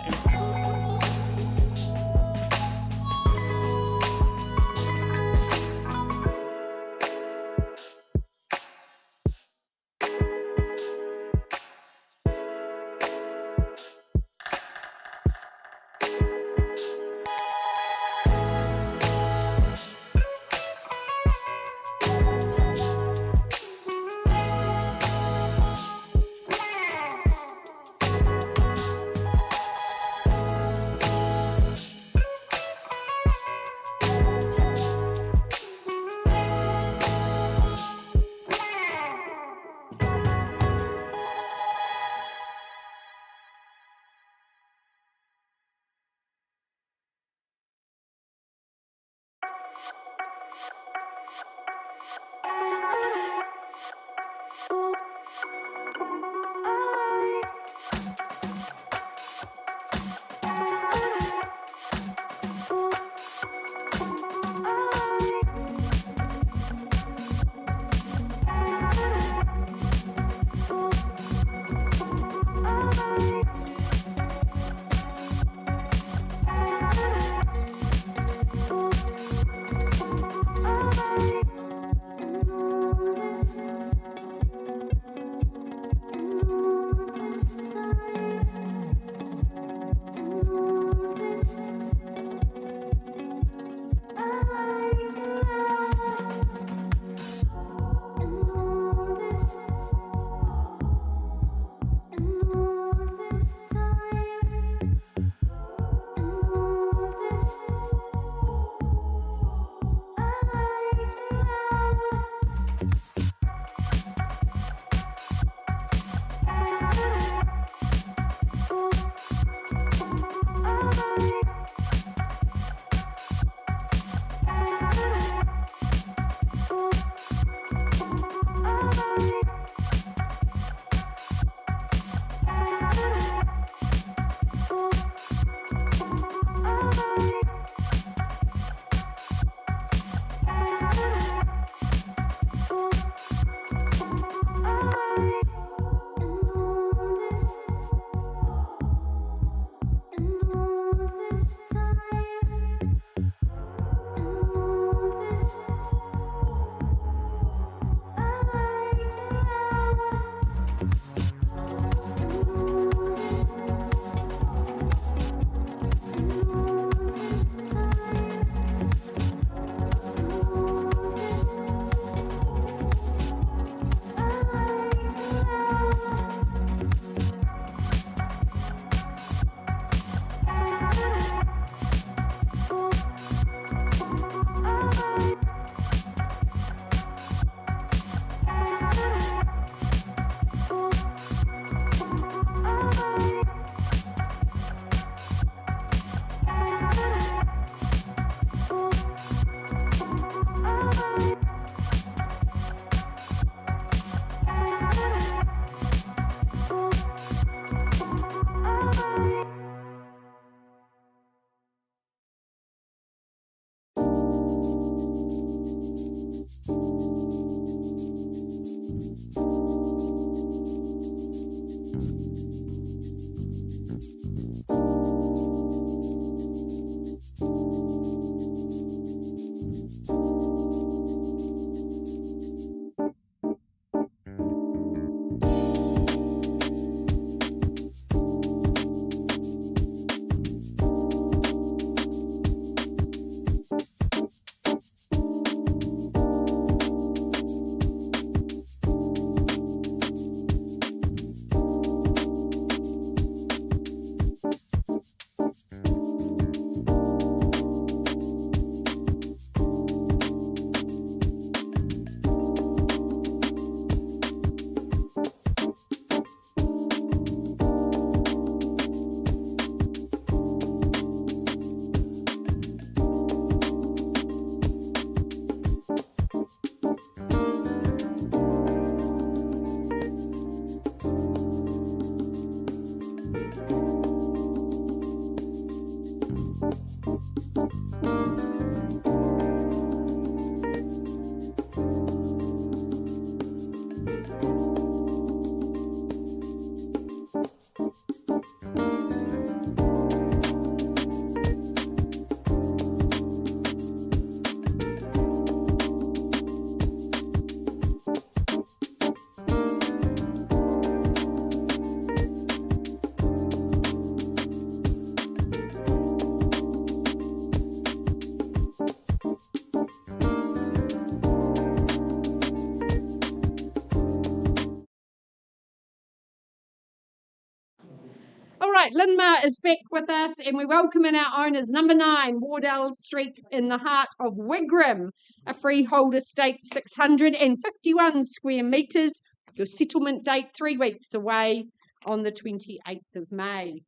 Speaker 3: All right, Linmar is back with us, and we welcome in our owners, number 9, Wardell Street in the heart of Wigram, a freehold estate, 651 square metres. Your settlement date 3 weeks away on the 28th of May.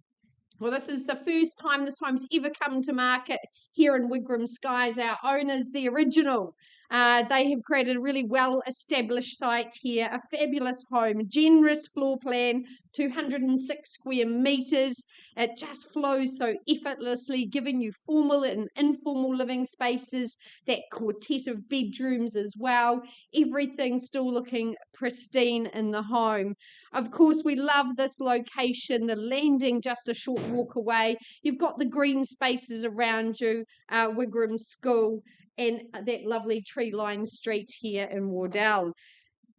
Speaker 3: Well, this is the first time this home's ever come to market here in Wigram Skies. Our owners, the original, they have created a really well-established site here, a fabulous home, generous floor plan, 206 square metres. It just flows so effortlessly, giving you formal and informal living spaces, that quartet of bedrooms as well. Everything still looking pristine in the home. Of course, we love this location, the landing just a short walk away. You've got the green spaces around you, Wigram School, and that lovely tree-lined street here in Wardell.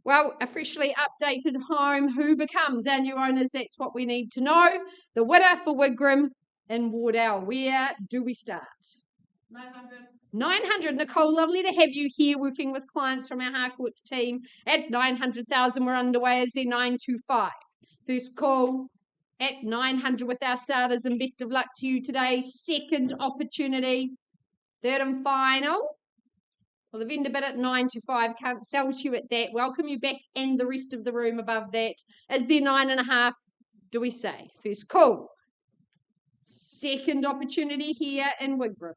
Speaker 3: Well, a freshly updated home. Who becomes our new owners? That's what we need to know. The winner for Wigram in Wardell. Where do we start? 900. 900. Nicole, lovely to have you here working with clients from our Harcourts team. At 900,000, we're underway as their 925. First call at 900 with our starters, and best of luck to you today. Second opportunity. Third and final. Well, the vendor bid at 925, can't sell to you at that. Welcome you back and the rest of the room above that. Is there 9.5, do we say? First call. Second opportunity here in Wigram.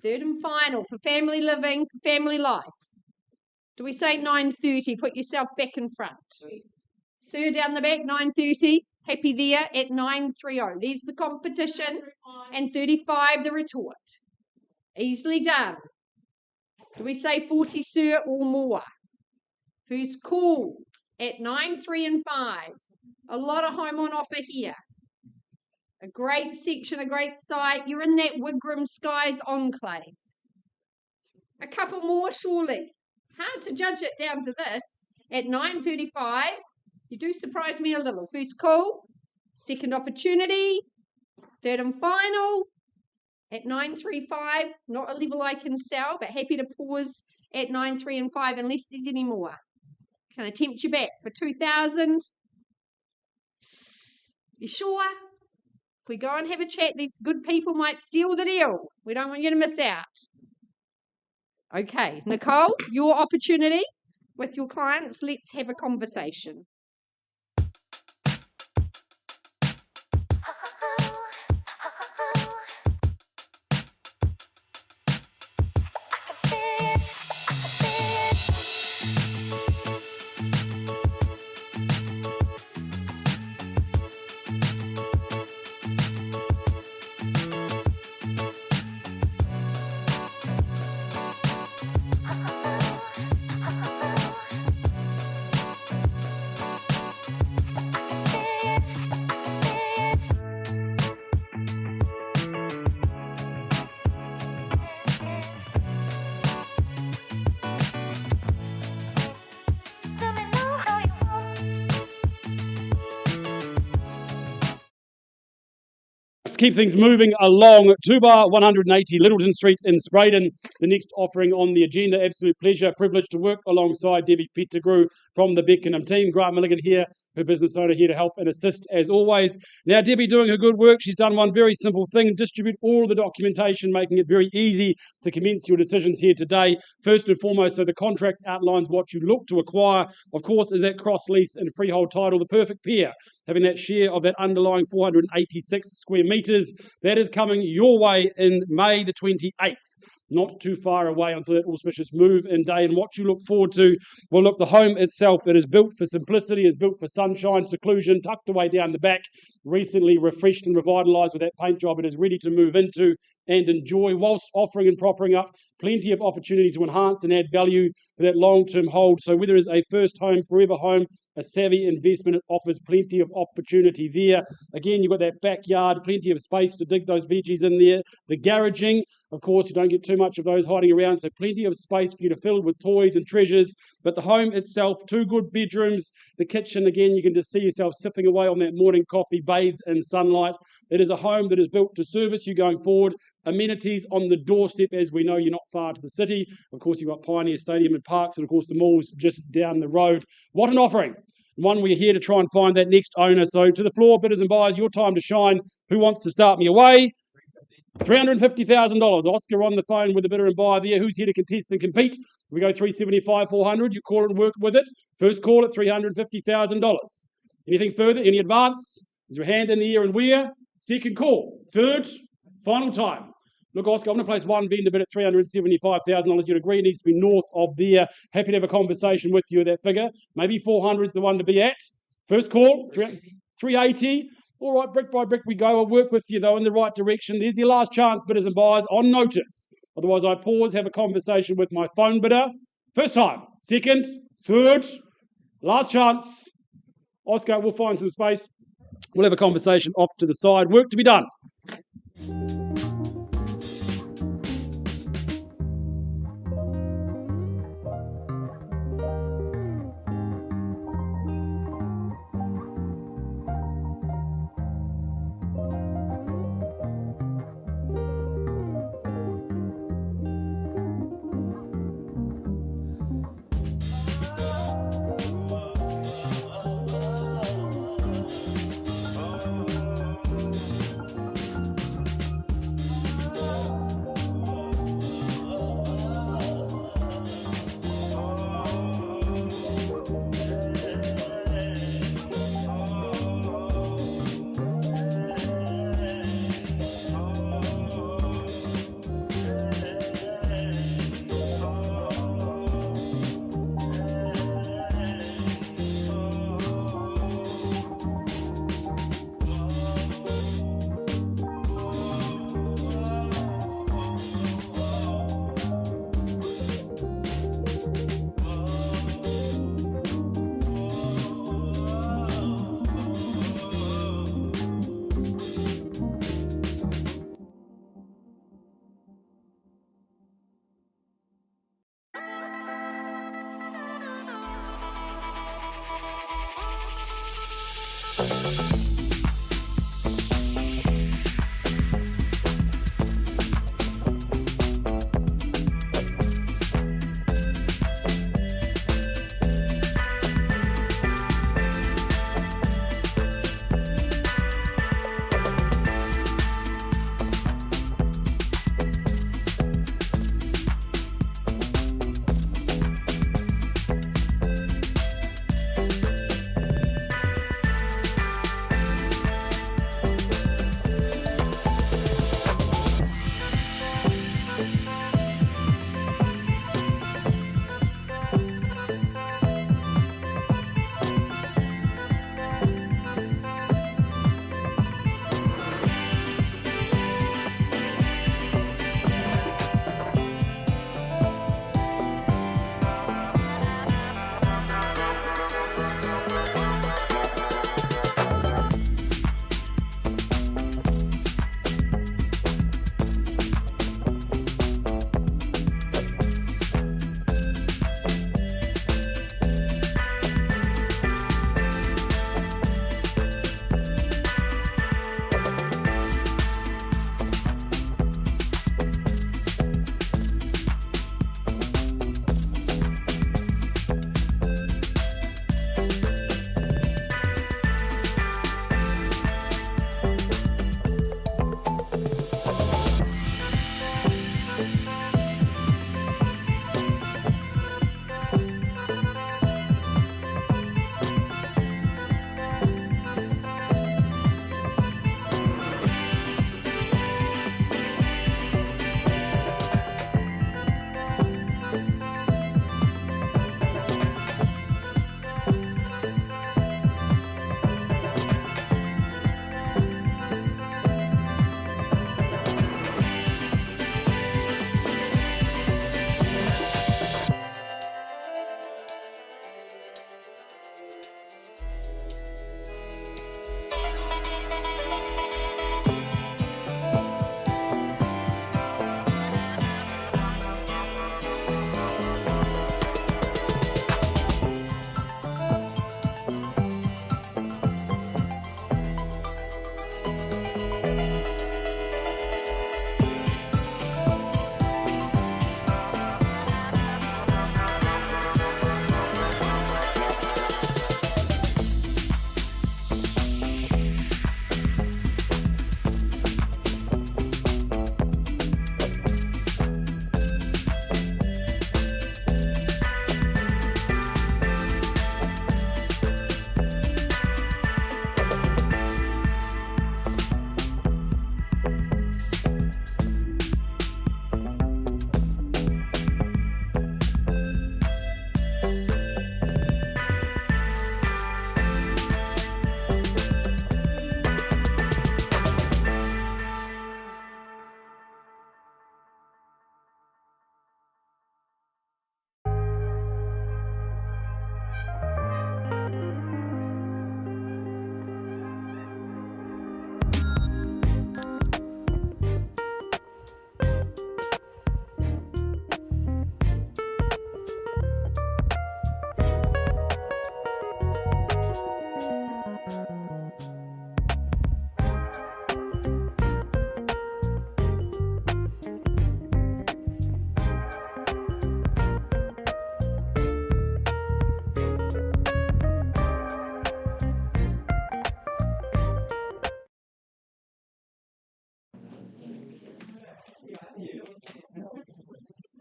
Speaker 3: Third and final for family living, for family life. Do we say 930? Put yourself back in front. Sir down the back, 930. Happy there at 930. There's the competition. And 35 the retort. Easily done. Do we say 40, sir, or more? First call at 9, 3 and 5. A lot of home on offer here. A great section, a great site. You're in that Wigram Skies enclave. A couple more, surely. Hard to judge it down to this. At 9:35, you do surprise me a little. First call, second opportunity, third and final. At 9:35, not a level I can sell, but happy to pause at 9, 3 and 5 unless there's any more. Can I tempt you back for 2,000? You sure? If we go and have a chat, these good people might seal the deal. We don't want you to miss out. Okay, Nicole, your opportunity with your clients. Let's have a conversation.
Speaker 2: Keep things moving along. 2-bar 180 Littleton Street in Spraydon. The next offering on the agenda. Absolute pleasure, privilege to work alongside Debbie Pettigrew from the Beckenham team. Grant Milligan here, her business owner, here to help and assist as always. Now, Debbie doing her good work. She's done one very simple thing: distribute all of the documentation, making it very easy to commence your decisions here today. First and foremost, so the contract outlines what you look to acquire. Of course, is that cross lease and freehold title, the perfect pair, having that share of that underlying 486 square metres. That is coming your way in May the 28th.
Speaker 4: not too far away until that auspicious move-in day. And what you look forward to, well, look, the home itself, it is built for simplicity, is built for sunshine, seclusion, tucked away down the back, recently refreshed and revitalised with that paint job. It is ready to move into and enjoy, whilst offering and propping up plenty of opportunity to enhance and add value for that long-term hold. So whether it's a first home, forever home, a savvy investment, it offers plenty of opportunity there. Again, you've got that backyard, plenty of space to dig those veggies in there. The garaging, of course, you don't get too much of those hiding around, so plenty of space for you to fill with toys and treasures. But the home itself, 2 good bedrooms. The kitchen, again, you can just see yourself sipping away on that morning coffee, bathed in sunlight. It is a home that is built to service you going forward. Amenities on the doorstep, as we know, you're not far to the city. Of course, you've got Pioneer Stadium and Parks, and of course, the mall's just down the road. What an offering! One, we're here to try and find that next owner. So to the floor, bidders and buyers, your time to shine. Who wants to start me away? $350,000. Oscar on the phone with the bidder and buyer there. Who's here to contest and compete? We go 375, 400. You call it and work with it. First call at $350,000. Anything further? Any advance? Is your hand in the air and where? Second call. Third. Final time. Look, Oscar, I'm going to place one vendor bid at $375,000. You'd agree it needs to be north of there. Happy to have a conversation with you at that figure. Maybe 400 is the one to be at. First call, 380. All right, brick by brick we go. I'll work with you, though, in the right direction. There's your last chance, bidders and buyers, on notice. Otherwise, I pause, have a conversation with my phone bidder. First time. Second. Third. Last chance. Oscar, we'll find some space. We'll have a conversation off to the side. Work to be done.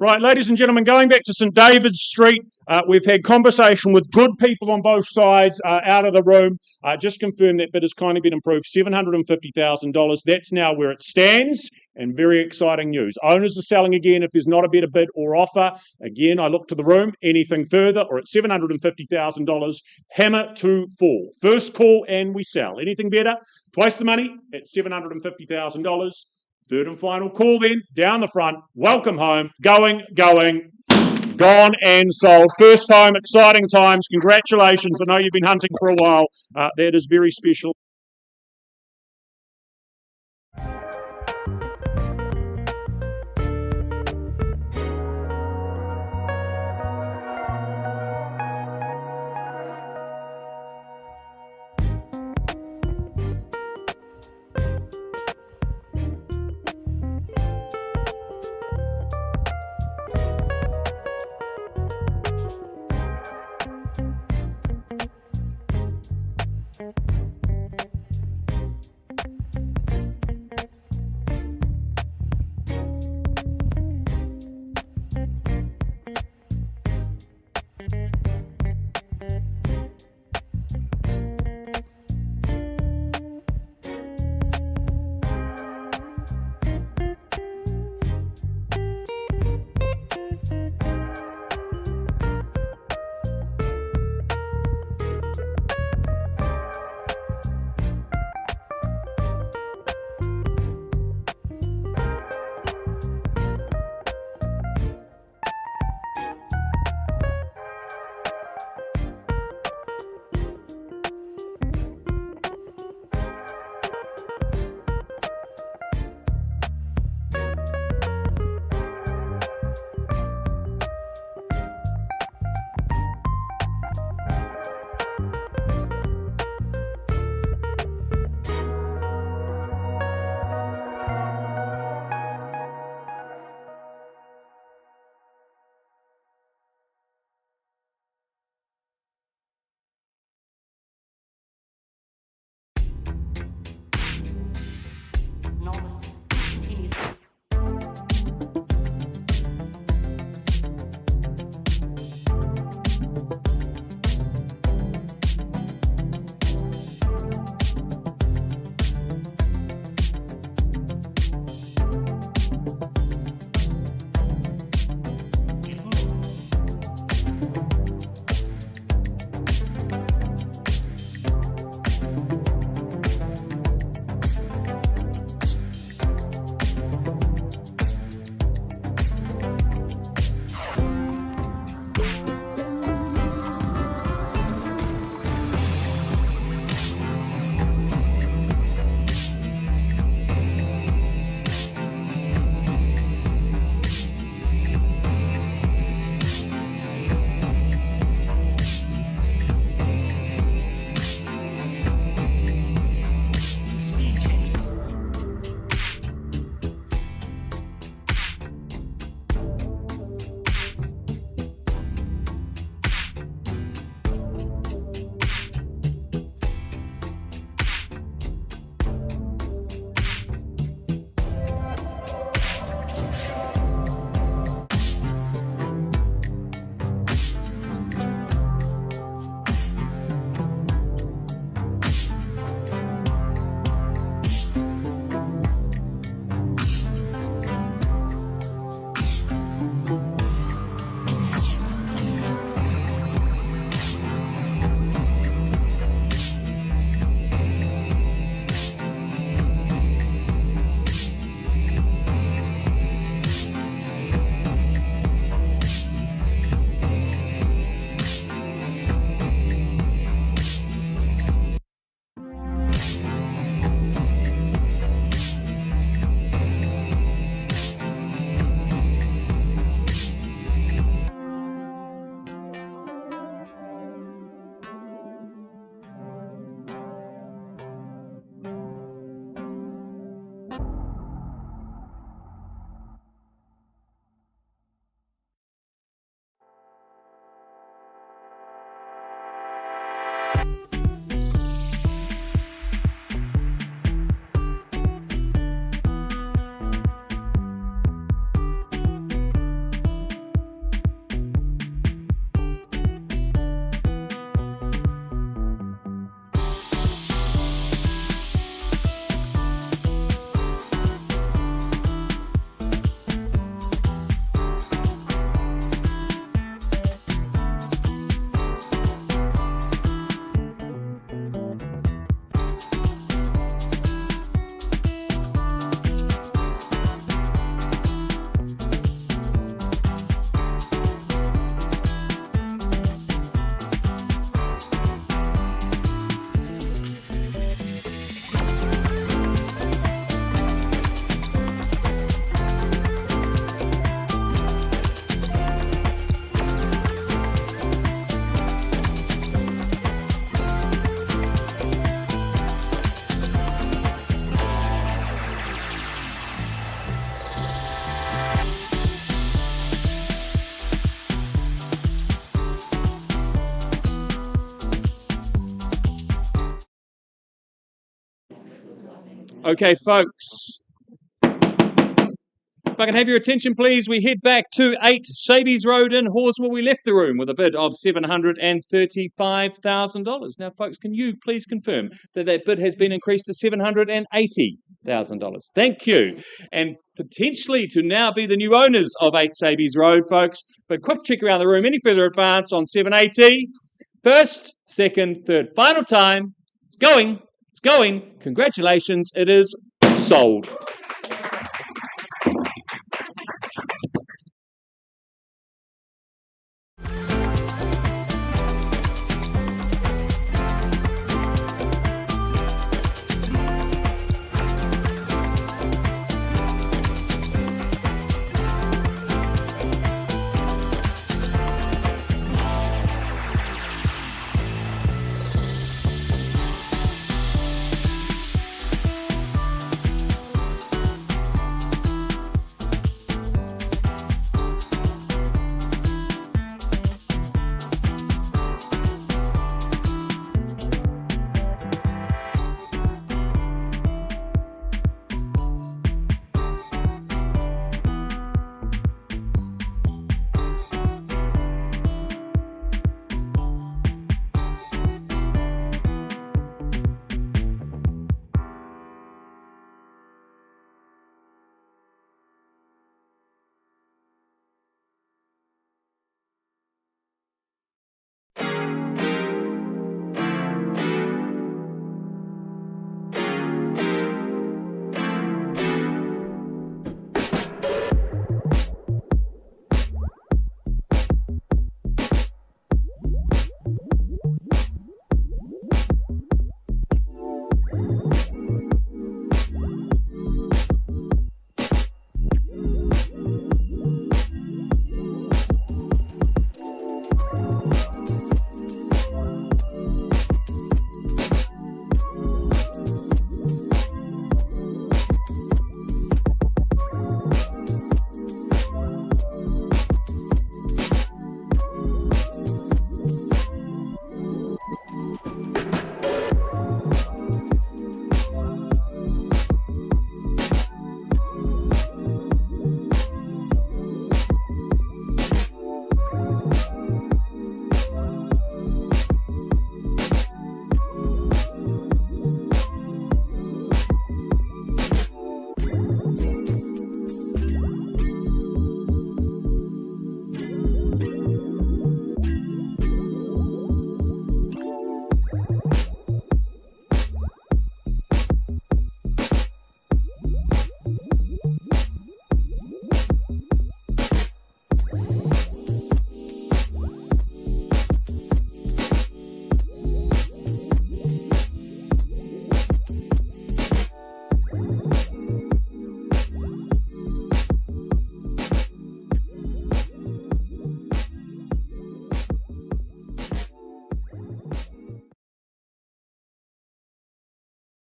Speaker 2: Right, ladies and gentlemen, going back to St David's Street, we've had conversation with good people on both sides out of the room. Just confirmed that bid has kindly been improved, $750,000. That's now where it stands, and very exciting news. Owners are selling again if there's not a better bid or offer. Again, I look to the room, anything further or at $750,000, hammer to fall. First call and we sell. Anything better, twice the money at $750,000. Third and final call then, down the front, welcome home, going, gone and sold. First time, exciting times, congratulations. I know you've been hunting for a while. That is very special.
Speaker 5: Okay, folks. If I can have your attention, please, we head back to 8 Shabies Road in Horswell. We left the room with a bid of $735,000. Now, folks, can you please confirm that that bid has been increased to $780,000? Thank you. And potentially to now be the new owners of 8 Shabies Road, folks. But quick check around the room. Any further advance on 780? First, second, third, final time. It's going. It's going. Congratulations. It is sold.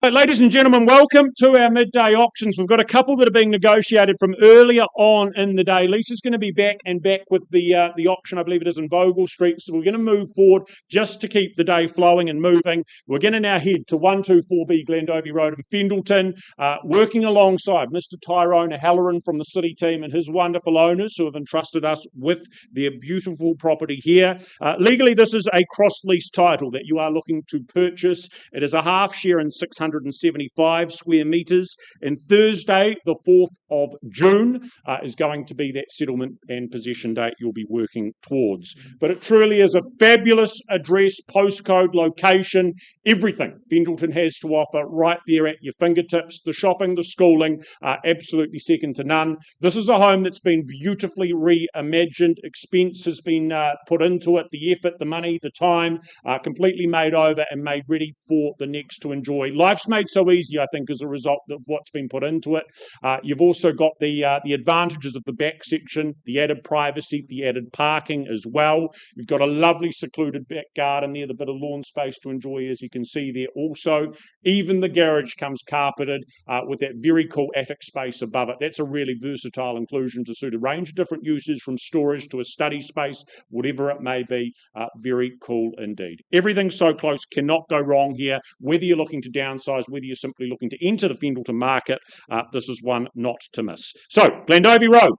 Speaker 2: Right, ladies and gentlemen, welcome to our midday auctions. We've got a couple that are being negotiated from earlier on in the day. Lisa's going to be back with the auction, I believe it is in Vogel Street. So we're going to move forward just to keep the day flowing and moving. We're going to now head to 124B Glendovie Road in Fendalton, working alongside Mr. Tyrone Halloran from the City team and his wonderful owners who have entrusted us with their beautiful property here. Legally, this is a cross-lease title that you are looking to purchase. It is a half share in 675 square metres, and Thursday the 4th of June is going to be that settlement and possession date you'll be working towards. But it truly is a fabulous address, postcode, location, everything Fendalton has to offer right there at your fingertips. The shopping, the schooling, absolutely second to none. This is a home that's been beautifully reimagined. Expense has been put into it, the effort, the money, the time, completely made over and made ready for the next to enjoy. Life's made so easy, I think, as a result of what's been put into it. You've also got the advantages of the back section, the added privacy, the added parking as well. You've got a lovely secluded back garden there, the bit of lawn space to enjoy, as you can see there also. Even the garage comes carpeted with that very cool attic space above it. That's a really versatile inclusion to suit a range of different uses, from storage to a study space, whatever it may be. Very cool indeed. Everything's so close, cannot go wrong here. Whether you're looking to downsize emphasise whether you're simply looking to enter the Fendalton market, this is one not to miss. So, Glandovey Road,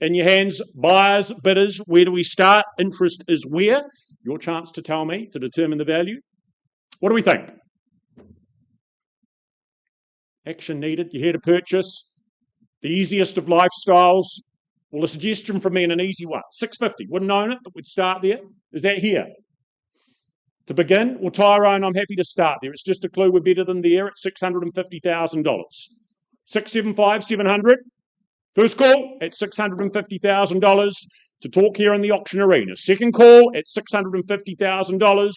Speaker 2: in your hands, buyers, bidders, where do we start? Interest is where? Your chance to tell me, to determine the value. What do we think? Action needed. You're here to purchase. The easiest of lifestyles. Well, a suggestion from me and an easy one. 650. Wouldn't own it, but we'd start there. Is that here? To begin, well, Tyrone, I'm happy to start there. It's just a clue we're better than there at $650,000. 675, 700. First call at $650,000 to talk here in the auction arena. Second call at $650,000.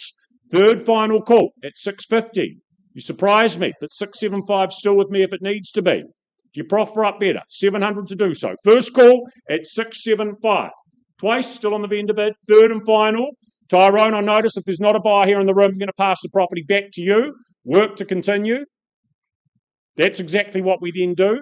Speaker 2: Third final call at $650,000. You surprised me, but 675 still with me if it needs to be. Do you proffer up better? 700 to do so. First call at 675. Twice still on the vendor bid. Third and final. Tyrone, I notice if there's not a buyer here in the room, I'm going to pass the property back to you. Work to continue. That's exactly what we then do.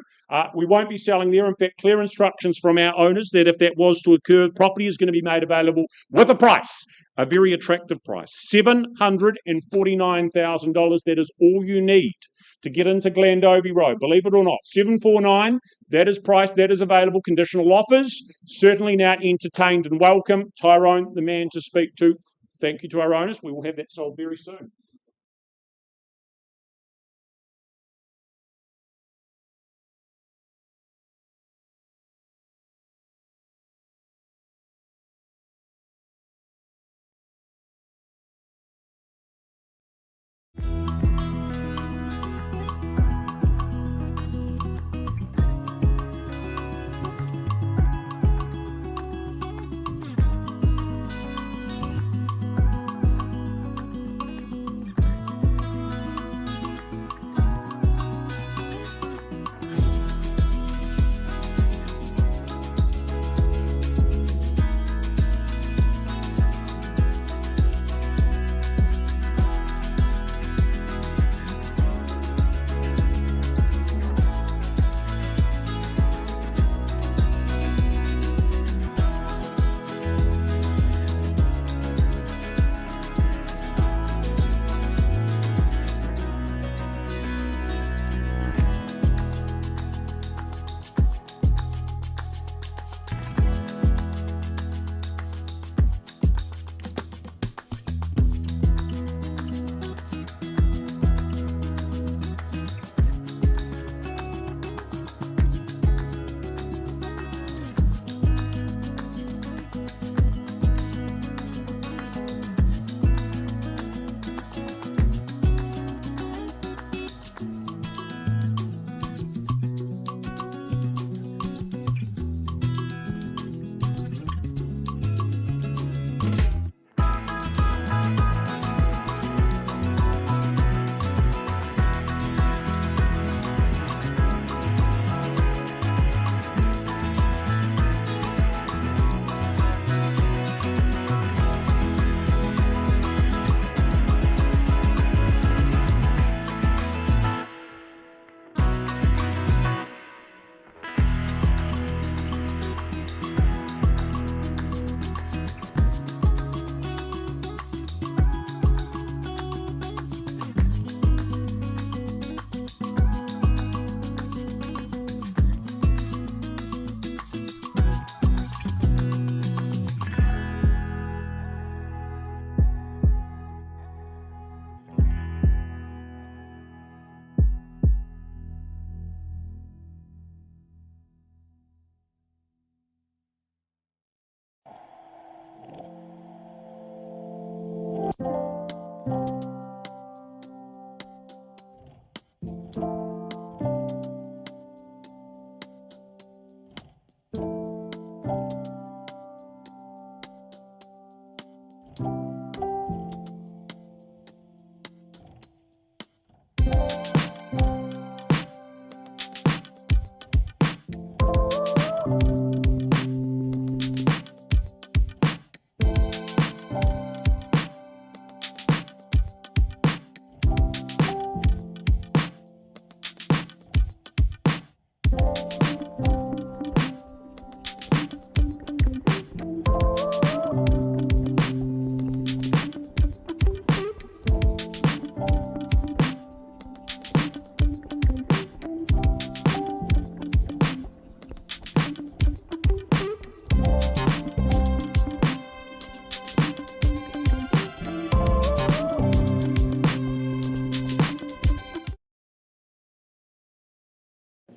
Speaker 2: We won't be selling there. In fact, clear instructions from our owners that if that was to occur, property is going to be made available with a price, a very attractive price, $749,000. That is all you need to get into Glandovey Road. Believe it or not, 749. That is price. That is available. Conditional offers certainly now entertained and welcome. Tyrone, the man to speak to. Thank you to our owners. We will have that sold very soon.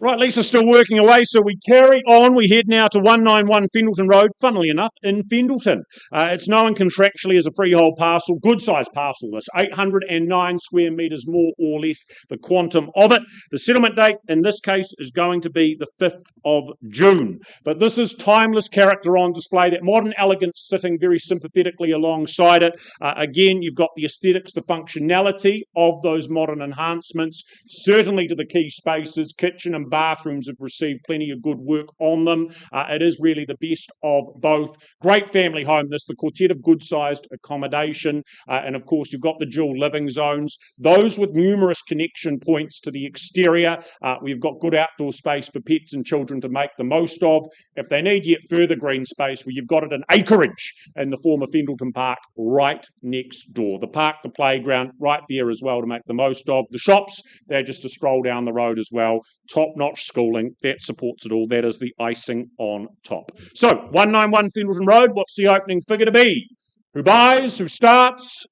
Speaker 2: Right, Lisa's still working away, so we carry on. We head now to 191 Fendleton Road, funnily enough, in Fendleton. It's known contractually as a freehold parcel, good-sized parcel this, 809 square metres more or less, the quantum of it. The settlement date in this case is going to be the 5th of June. But this is timeless character on display, that modern elegance sitting very sympathetically alongside it. Again, you've got the aesthetics, the functionality of those modern enhancements, certainly to the key spaces, kitchen and bathrooms have received plenty of good work on them. It is really the best of both. Great family home, this, the quartet of good-sized accommodation. And of course, you've got the dual living zones, those with numerous connection points to the exterior. We've got good outdoor space for pets and children to make the most of. If they need yet further green space, well, you've got it in acreage in the former Fendleton Park right next door. The park, the playground, right there as well to make the most of. The shops, they're just a stroll down the road as well. Top-notch schooling, that supports it all. That is the icing on top. So, 191 Fendleton Road, what's the opening figure to be? Who buys? Who starts?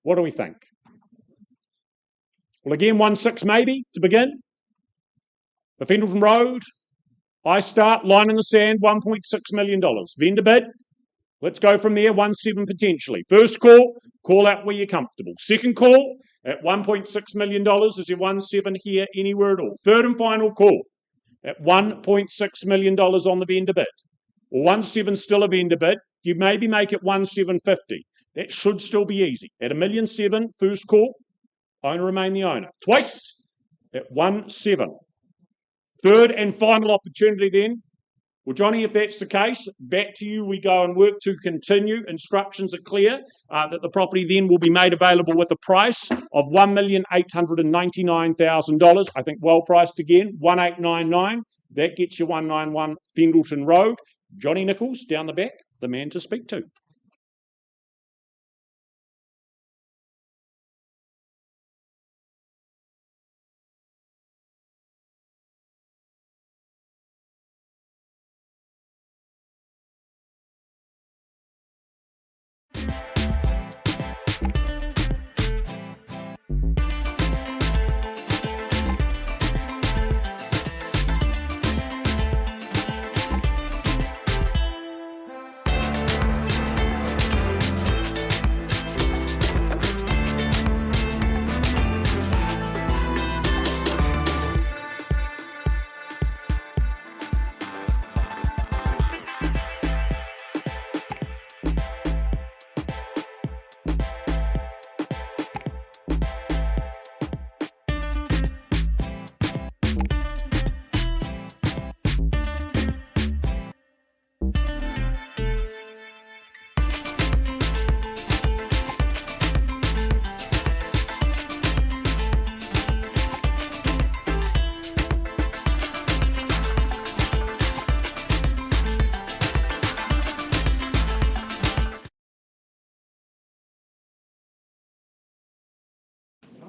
Speaker 2: What do we think? Well, again, 1.6 maybe to begin. The Fendleton Road, I start, line in the sand, $1.6 million. Vendor bid, let's go from there, 1.7 potentially. First call out where you're comfortable. Second call, at $1.6 million, is your 1.7 here anywhere at all? Third and final call, at $1.6 million on the vendor bid. Or 1.7 still a vendor bid, you maybe make it 1.750. That should still be easy. At $1.7 million, first call, owner remain the owner. Twice, at 1.7. Third and final opportunity then. Well, Johnny, if that's the case, back to you we go and work to continue. Instructions are clear that the property then will be made available with a price of $1,899,000. I think well priced again, 1,899. That gets you 191 Fendleton Road. Johnny Nichols down the back, the man to speak to.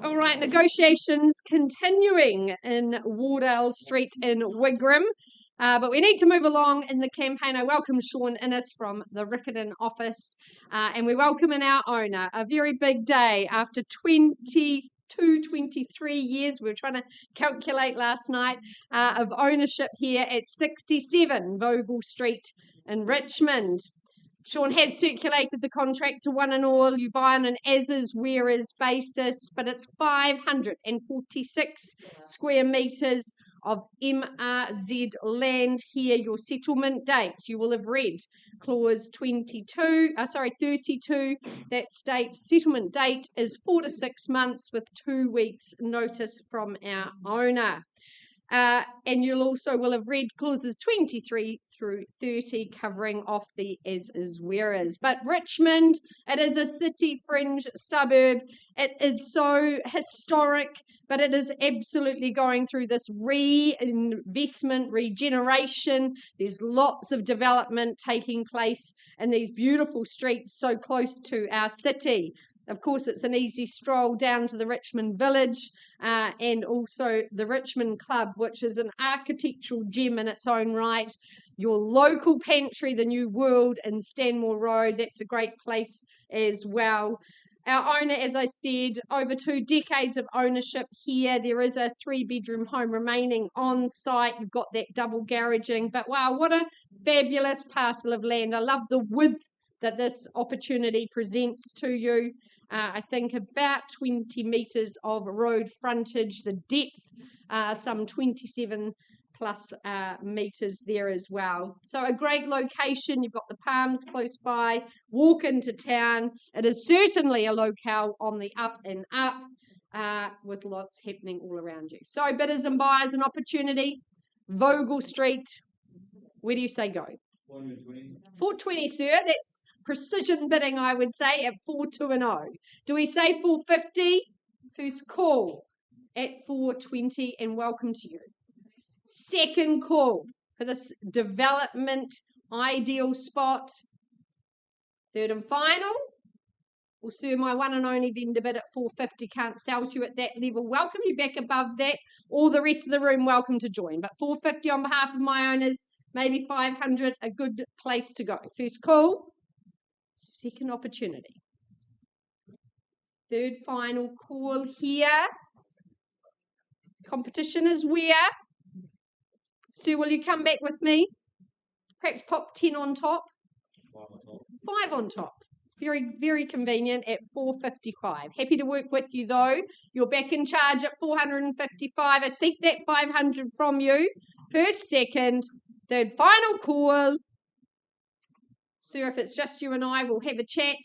Speaker 3: All right, negotiations continuing in Wardell Street in Wigram. But we need to move along in the campaign. I welcome Sean Innes from the Riccarton office, and we welcome in our owner. A very big day after 23 years, we were trying to calculate last night, of ownership here at 67 Vogel Street in Richmond. Sean has circulated the contract to one and all. You buy on an as-is, where-is basis, but it's 546 square metres of MRZ land here. Your settlement date, you will have read clause 32, that states settlement date is 4 to 6 months with 2 weeks notice from our owner. And you'll also will have read clauses 23 through 30 covering off the as-is, where-is. But Richmond, it is a city fringe suburb. It is so historic, but it is absolutely going through this reinvestment, regeneration. There's lots of development taking place in these beautiful streets so close to our city. Of course, it's an easy stroll down to the Richmond Village and also the Richmond Club, which is an architectural gem in its own right. Your local pantry, the New World in Stanmore Road, that's a great place as well. Our owner, as I said, over 2 decades of ownership here. There is a 3-bedroom home remaining on site. You've got that double garaging. But wow, what a fabulous parcel of land. I love the width that this opportunity presents to you. I think about 20 metres of road frontage, the depth, some 27 plus metres there as well. So a great location. You've got the Palms close by, walk into town. It is certainly a locale on the up and up, with lots happening all around you. So bidders and buyers, an opportunity. Vogel Street, where do you say go? 420, sir. That's precision bidding, I would say, at 420. Do we say 450? First call at 420, and welcome to you. Second call for this development ideal spot. Third and final. Well, sir, my one and only vendor bid at 450 can't sell to you at that level. Welcome you back above that. All the rest of the room, welcome to join. But 450 on behalf of my owners, maybe 500, a good place to go. First call. Second opportunity. Third final call here. Competition is where? Sue, will you come back with me? Perhaps pop 10 on top. 5 on top. Very, very convenient at 455. Happy to work with you though. You're back in charge at 455. I seek that 500 from you. First, second, third, final call. Sir, if it's just you and I, we'll have a chat.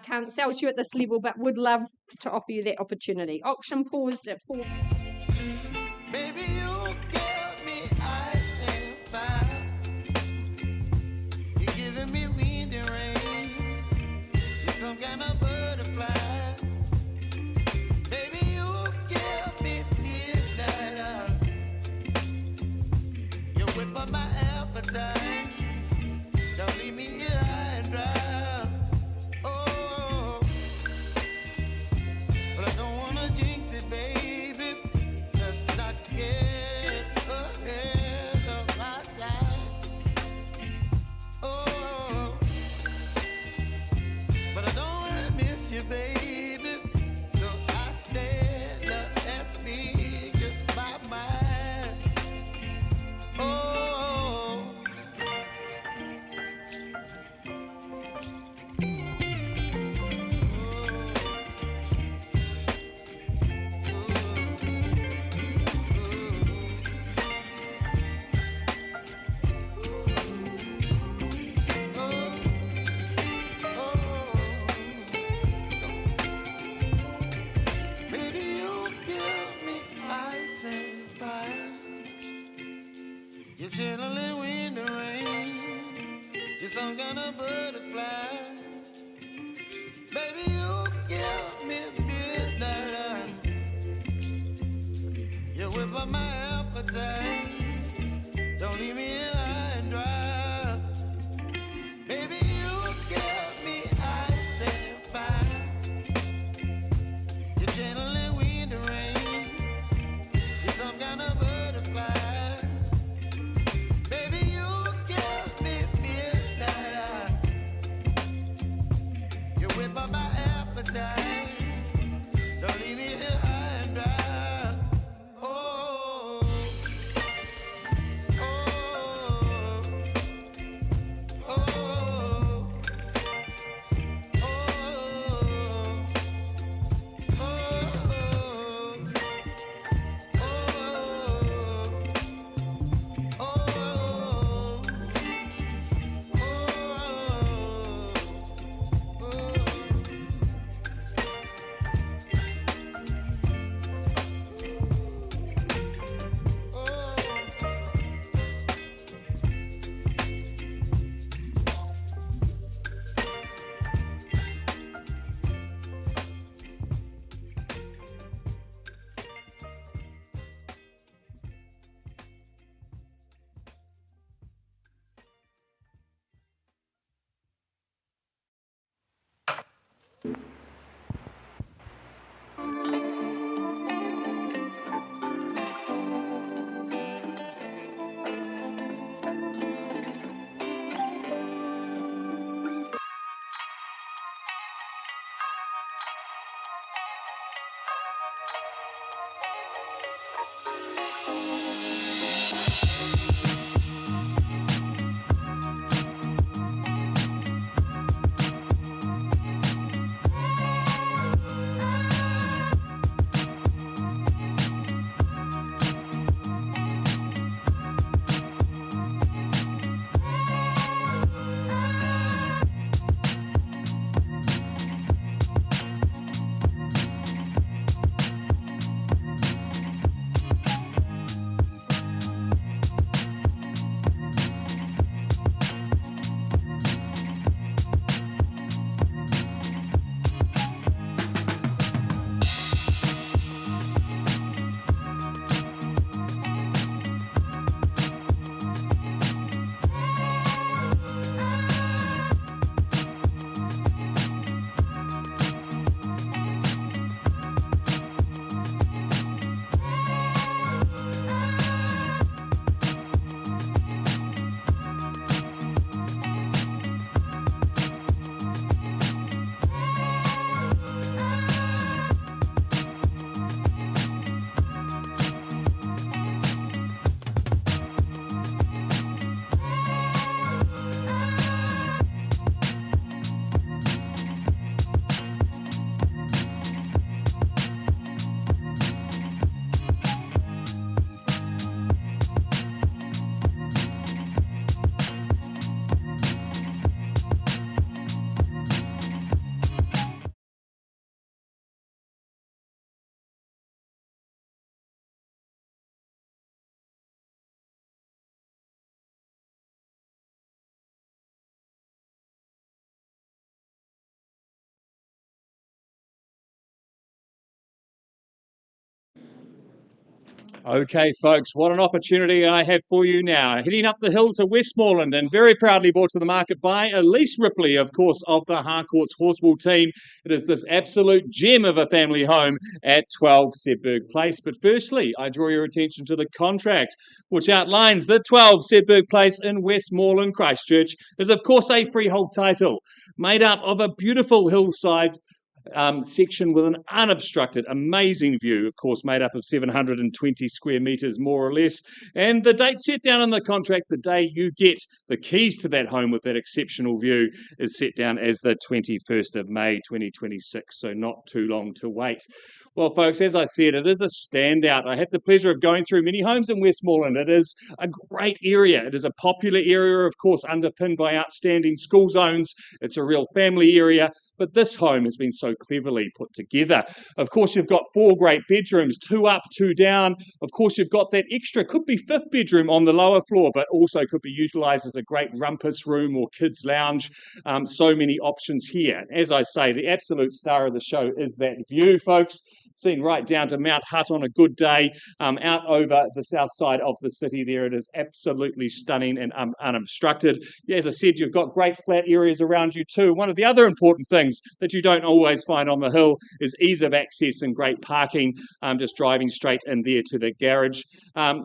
Speaker 3: Can't sell to you at this level, but would love to offer you that opportunity. Auction paused at 4.
Speaker 1: Baby, you give me ice and fire. You're giving me wind and rain. You're some kind of butterfly. Baby, you give me midnight. You whip up my appetite. Don't leave me here high and dry. Oh, but I don't wanna jinx it, baby. Let's not get ahead of my time. Oh, but I don't wanna miss you, baby. So I stand up and speak my mind. Oh. Baby, you give me ice and fire. You're chilling wind and rain. You're some kind of butterfly. Baby, you give me midnight. You whip up my appetite. Don't leave me here high and dry. Baby, you give me ice and fire. You're channeling wind and rain. You're some kind of butterfly. Baby, you give me midnight. You whip up my appetite. Don't leave me here high and dry. Oh, oh, oh, oh,
Speaker 5: Okay, folks, what an opportunity I have for you now. Heading up the hill to Westmoreland and very proudly brought to the market by Elise Ripley, of course, of the Harcourts Horseball team. It is this absolute gem of a family home at 12 Sedberg Place. But firstly, I draw your attention to the contract, which outlines the 12 Sedberg Place in Westmoreland, Christchurch, is of course a freehold title made up of a beautiful hillside section with an unobstructed, amazing view, of course, made up of 720 square metres, more or less. And the date set down in the contract, the day you get the keys to that home with that exceptional view, is set down as the 21st of May 2026, so not too long to wait. Well, folks, as I said, it is a standout. I had the pleasure of going through many homes in Westmoreland. It is a great area. It is a popular area, of course, underpinned by outstanding school zones. It's a real family area, but this home has been so cleverly put together. Of course, you've got 4 great bedrooms, 2 up, 2 down. Of course, you've got that extra, could be 5th bedroom on the lower floor, but also could be utilised as a great rumpus room or kids' lounge. So many options here. As I say, the absolute star of the show is that view, folks. Seen right down to Mount Hutt on a good day, out over the south side of the city there. It is absolutely stunning and unobstructed. As I said, you've got great flat areas around you too. One of the other important things that you don't always find on the hill is ease of access and great parking, just driving straight in there to the garage.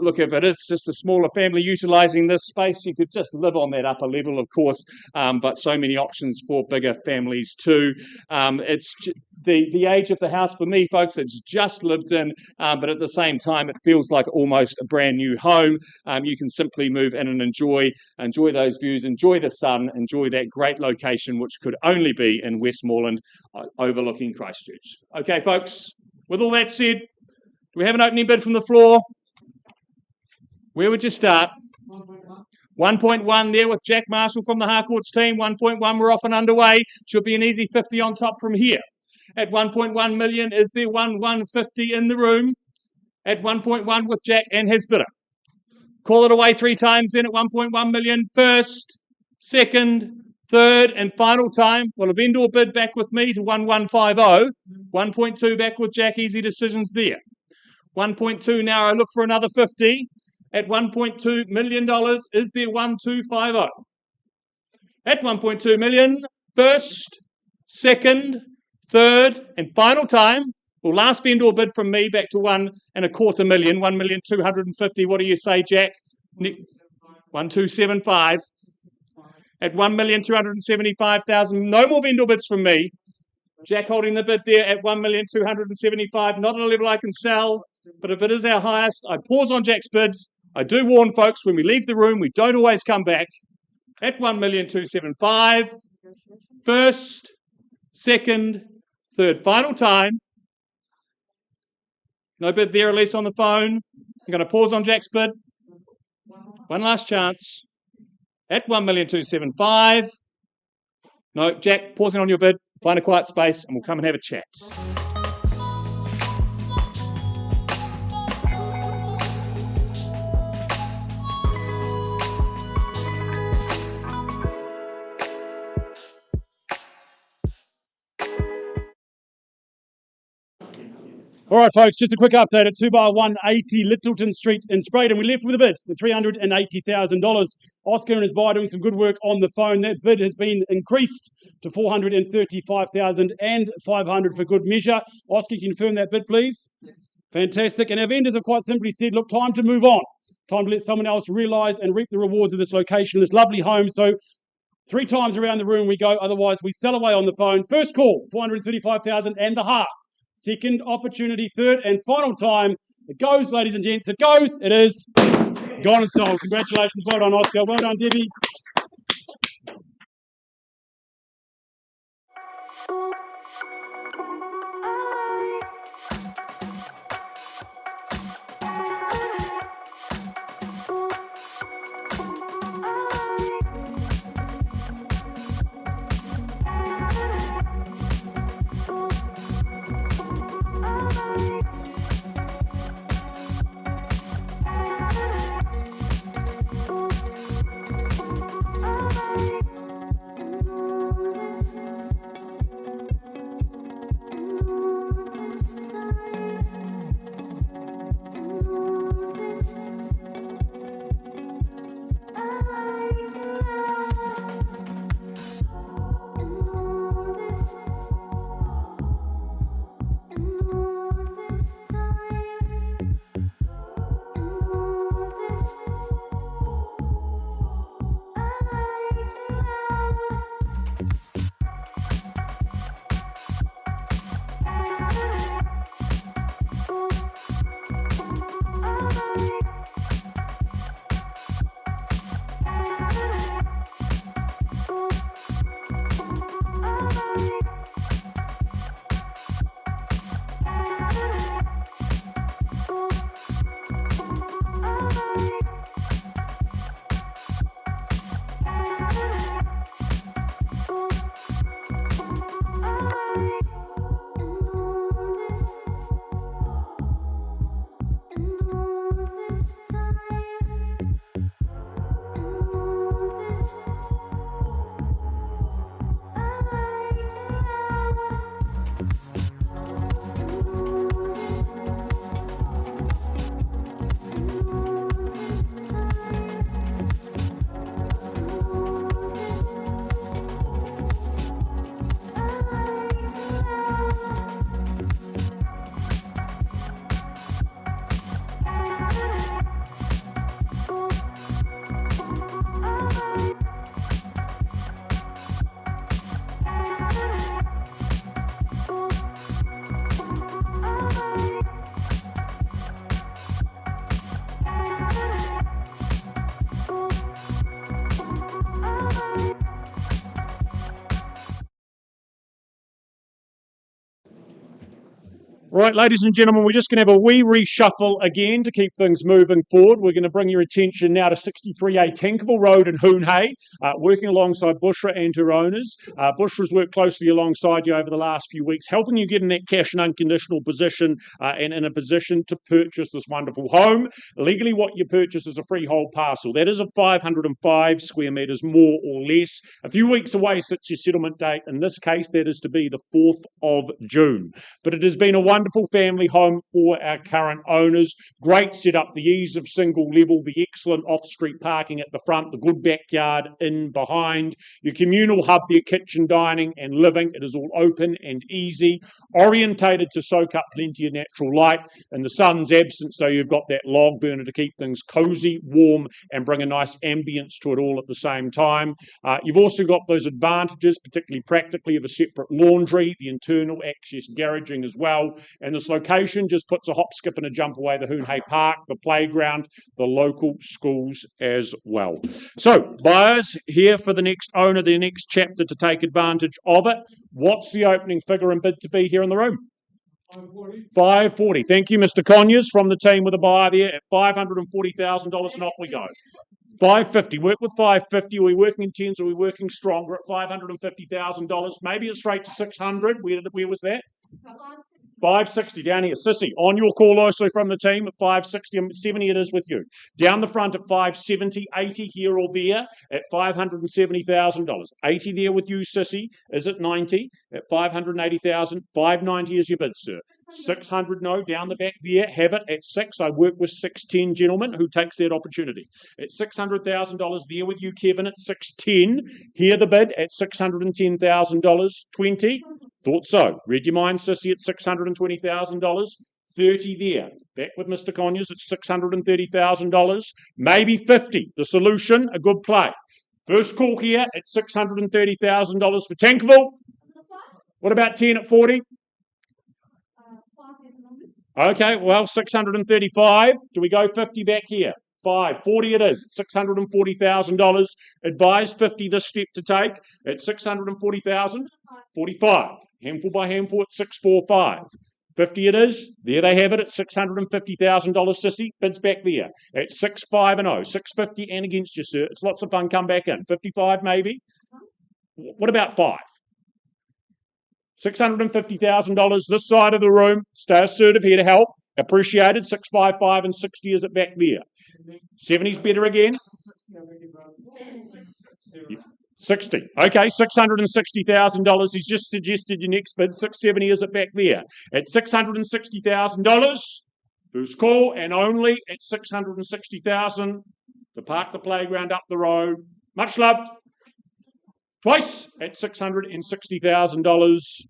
Speaker 5: Look, if it is just a smaller family utilising this space, you could just live on that upper level, of course, but so many options for bigger families too. It's the age of the house for me, folks, it's just lived in, but at the same time, it feels like almost a brand new home. You can simply move in and enjoy those views, enjoy the sun, enjoy that great location, which could only be in Westmoreland, overlooking Christchurch. Okay, folks, with all that said, do we have an opening bid from the floor? Where would you start? 1.1 there with Jack Marshall from the Harcourts team. 1.1, we're off and underway. Should be an easy 50 on top from here. At 1.1 million, is there 150 in the room? At 1.1 with Jack and his bidder. Call it away 3 times then at 1.1 million. First, second, third, and final time. Well, a vendor bid back with me to 1150. 1.2 back with Jack. Easy decisions there. 1.2 now. I look for another 50. At $1.2 million, is there 1250? At 1.2 million, first, second, third, and final time. Well, last vendor bid from me back to 1.25 million, 1,250,000. What do you say, Jack? 1275. At 1,275,000. No more vendor bids from me. Jack holding the bid there at 1,275,000. Not at a level I can sell, but if it is our highest, I pause on Jack's bids. I do warn folks, when we leave the room, we don't always come back. At 1,275,000. First, second, third, final time. No bid there, Elise on the phone. I'm going to pause on Jack's bid. One last chance. At 1,275,000. No, Jack, pausing on your bid. Find a quiet space and we'll come and have a chat.
Speaker 4: All right, folks, just a quick update at 2 180 Littleton Street in Sprayton. We left with a bid for $380,000. Oscar and his buyer doing some good work on the phone. That bid has been increased to $435,500 for good measure. Oscar, can you confirm that bid, please? Yes. Fantastic. And our vendors have quite simply said, look, time to move on. Time to let someone else realise and reap the rewards of this location, this lovely home. So 3 times around the room we go. Otherwise, we sell away on the phone. First call, $435,000 and a half. Second opportunity, third and final time. It goes, ladies and gents. It goes. It is gone and sold. Congratulations. Well done, Oscar. Well done, Debbie.
Speaker 2: Right, ladies and gentlemen, we're just going to have a wee reshuffle again to keep things moving forward. We're going to bring your attention now to 63A Tankerville Road in Hoonhay, working alongside Bushra and her owners. Bushra's worked closely alongside you over the last few weeks, helping you get in that cash and unconditional position and in a position to purchase this wonderful home. Legally, what you purchase is a freehold parcel. That is a 505 square metres, more or less. A few weeks away since your settlement date. In this case, that is to be the 4th of June. But it has been a wonderful family home for our current owners. Great setup, the ease of single level, the excellent off-street parking at the front, the good backyard in behind, your communal hub there, kitchen, dining and living. It is all open and easy, orientated to soak up plenty of natural light in the sun's absence, so you've got that log burner to keep things cosy, warm and bring a nice ambience to it all at the same time. You've also got those advantages, particularly practically, of a separate laundry, the internal access garaging as well. And this location just puts a hop, skip and a jump away the Hoonhay Park, the playground, the local schools as well. So, buyers here for the next owner, the next chapter to take advantage of it. What's the opening figure and bid to be here in the room? 540. Thank you, Mr. Conyers from the team with a buyer there at $540,000 and off we go. 550. Work with 550. Are we working in tens? Are we working stronger at $550,000? Maybe it's straight to 600. Where was that? 560 down here. Sissy, on your call also from the team at 560. 70 it is with you. Down the front at 570, 80 here or there at $570,000. 80 there with you, Sissy, is at 90 at 580,000. 590 is your bid, sir. 600, no, down the back there, have it at 6. I work with 610 gentlemen who takes that opportunity. At $600,000 there with you, Kevin, at 610. Here the bid at $610,000. 20. Thought so. Read your mind, Sissy, at $620,000. 30 there. Back with Mr. Conyers at $630,000. Maybe 50. The solution, a good play. First call here at $630,000 for Tankerville. What about 10 at 40? Okay, well, 635. Do we go 50 back here? 40 it is. $640,000. Advise 50 this step to take at 640,000. 45. Handful by handful at 645. 50 it is. There they have it at $650,000, Sissy. Bids back there at 650. 650 and against you, sir. It's lots of fun. Come back in. 55 maybe. What about 5? $650,000 this side of the room. Stay assertive here to help. Appreciated. 655 and 60 is it back there. 70's better again. 60. Okay, $660,000. He's just suggested your next bid. 670 is it back there. At $660,000. First call and only at $660,000 to park the playground up the road. Much loved. Twice at $660,000.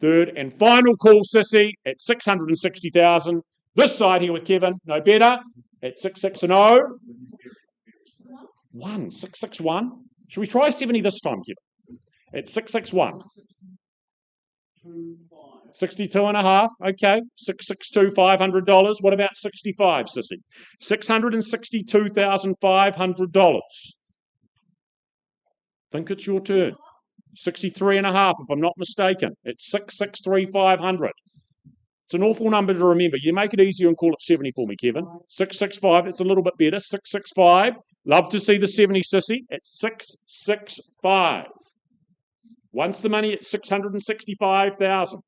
Speaker 2: Third and final call, Sissy, at $660,000. This side here with Kevin, no better, at 660. 661. Should we try 70 this time, Kevin? At 661. 62 and a half. Okay. 662, $500. What about 65, Sissy? $662,500. Think it's your turn. 63 and a half, if I'm not mistaken. It's 663,500. It's an awful number to remember. You make it easier and call it 70 for me, Kevin. 665, it's a little bit better. 665. Love to see the 70, Sissy. At 665. Once the money at 665,000.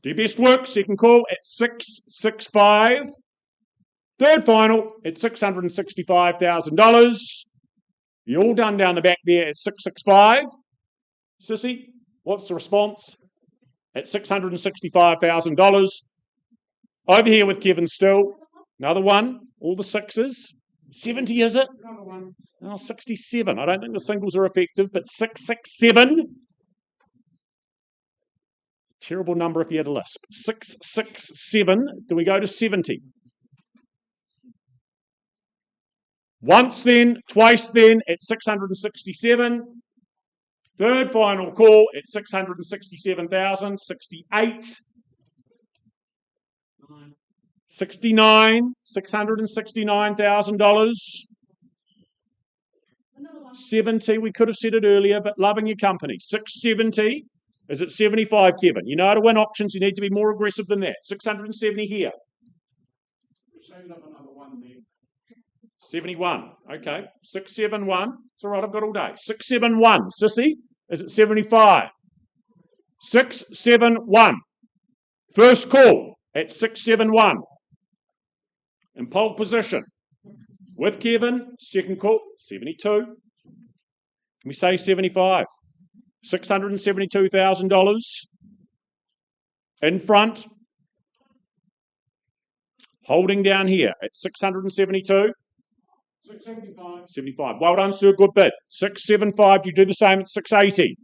Speaker 2: Do your best work. Second call at 665. Third final at $665,000. You're all done down the back there at 665. Sissy, what's the response? At $665,000. Over here with Kevin still. Another one. All the sixes. 70, is it? Another one. Oh, 67. I don't think the singles are effective, but 667. Terrible number if you had a lisp. 667. Do we go to 70? Once then, twice then at 667. Third final call at 667,000. 68. 69. $669,000. 70. We could have said it earlier, but loving your company. 670. Is it 75, Kevin? You know how to win auctions. You need to be more aggressive than that. 670 here. 71. Okay. 671. It's all right. I've got all day. 671. Sissy, is it 75? 671. First call at 671. In pole position. With Kevin, second call, 72. Can we say 75? $672,000. In front. Holding down here at 672. 75. Well done, sir. Good bid. 675. Do you do the same at 680?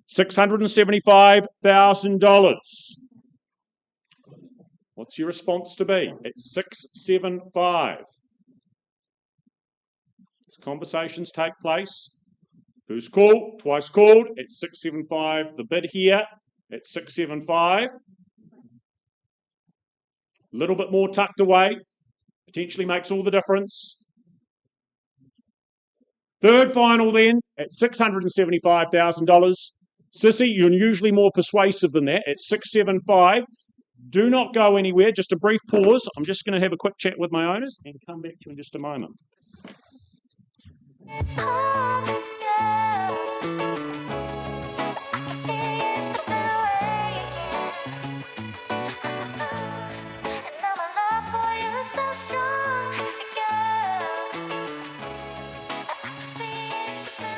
Speaker 2: $675,000. What's your response to be at 675? As conversations take place. First call, twice called at 675. The bid here at 675. A little bit more tucked away. Potentially makes all the difference. Third final then at $675,000. Sissy, you're usually more persuasive than that at 675. Do not go anywhere. Just a brief pause. I'm just going to have a quick chat with my owners and come back to you in just a moment.
Speaker 6: It's hard, girl. I can feel you slipping away. And now my love for you is so strong, girl. I can feel you slipping away.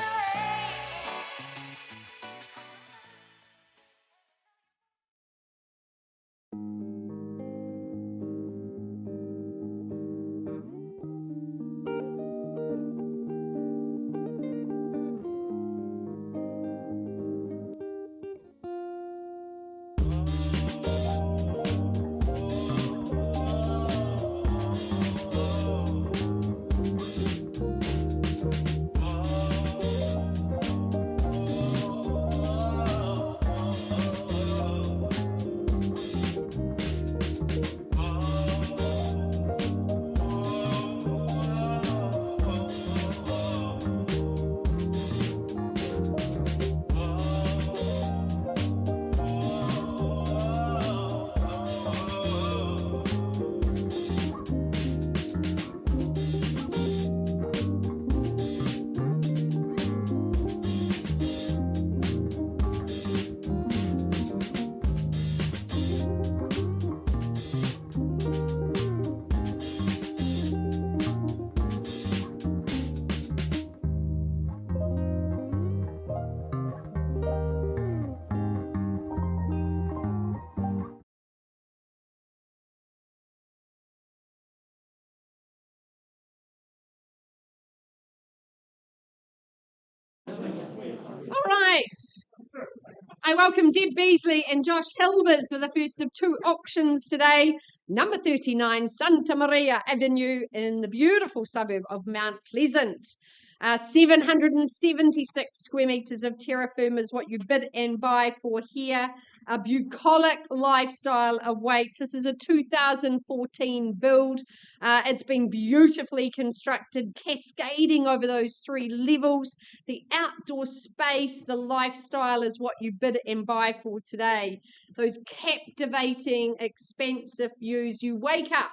Speaker 3: All right. I welcome Deb Beasley and Josh Hilbers for the first of two auctions today. Number 39, Santa Maria Avenue in the beautiful suburb of Mount Pleasant. 776 square metres of terra firma is what you bid and buy for here. A bucolic lifestyle awaits. This is a 2014 build. It's been beautifully constructed, cascading over those three levels. The outdoor space, the lifestyle is what you bid and buy for today. Those captivating, expansive views. You wake up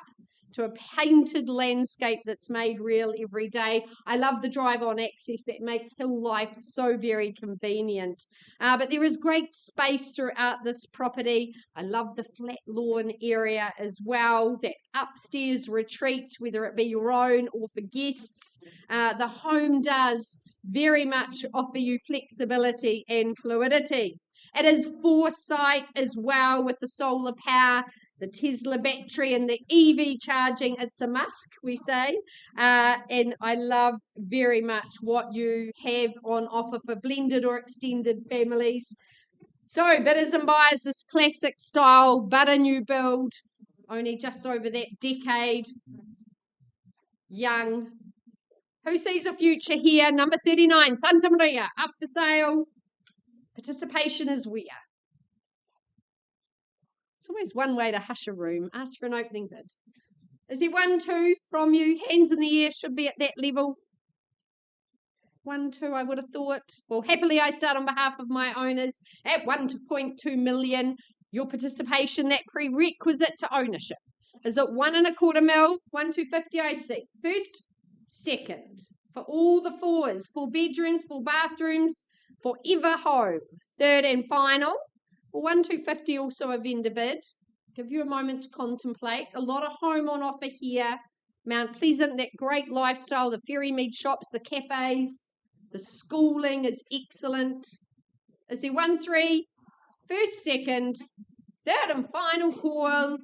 Speaker 3: to a painted landscape that's made real every day. I love the drive-on access that makes hill life so very convenient. But there is great space throughout this property. I love the flat lawn area as well. That upstairs retreat, whether it be your own or for guests. The home does very much offer you flexibility and fluidity. It is foresight as well with the solar power, the Tesla battery and the EV charging. It's a must, we say. And I love very much what you have on offer for blended or extended families. So bidders and buyers, this classic style, but a new build, only just over that decade. Young. Who sees a future here? Number 39, Santa Maria, up for sale. Participation is where? It's always one way to hush a room. Ask for an opening bid. Is there 1, 2 from you? Hands in the air should be at that level. 1.2, I would have thought. Well, happily I start on behalf of my owners at 1.2 million. Your participation, that prerequisite to ownership. Is it 1.25 mil? 1,250 I see. First, second. For all the fours, 4 bedrooms, 4 bathrooms, forever home. Third and final. For 1,250 also a vendor bid. Give you a moment to contemplate. A lot of home on offer here. Mount Pleasant, that great lifestyle, the Ferrymead shops, the cafes, the schooling is excellent. Is there 1.3? First, second, third and final call.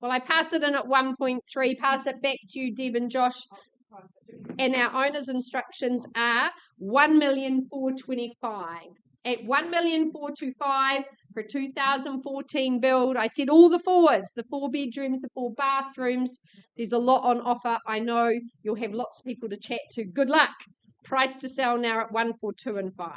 Speaker 3: Well, I pass it in at 1.3, pass it back to you, Deb and Josh. And our owner's instructions are 1,425,000. At 1,425,000 for a 2014 build. I said all the fours, the 4 bedrooms, the 4 bathrooms. There's a lot on offer. I know you'll have lots of people to chat to. Good luck. Price to sell now at 142,500.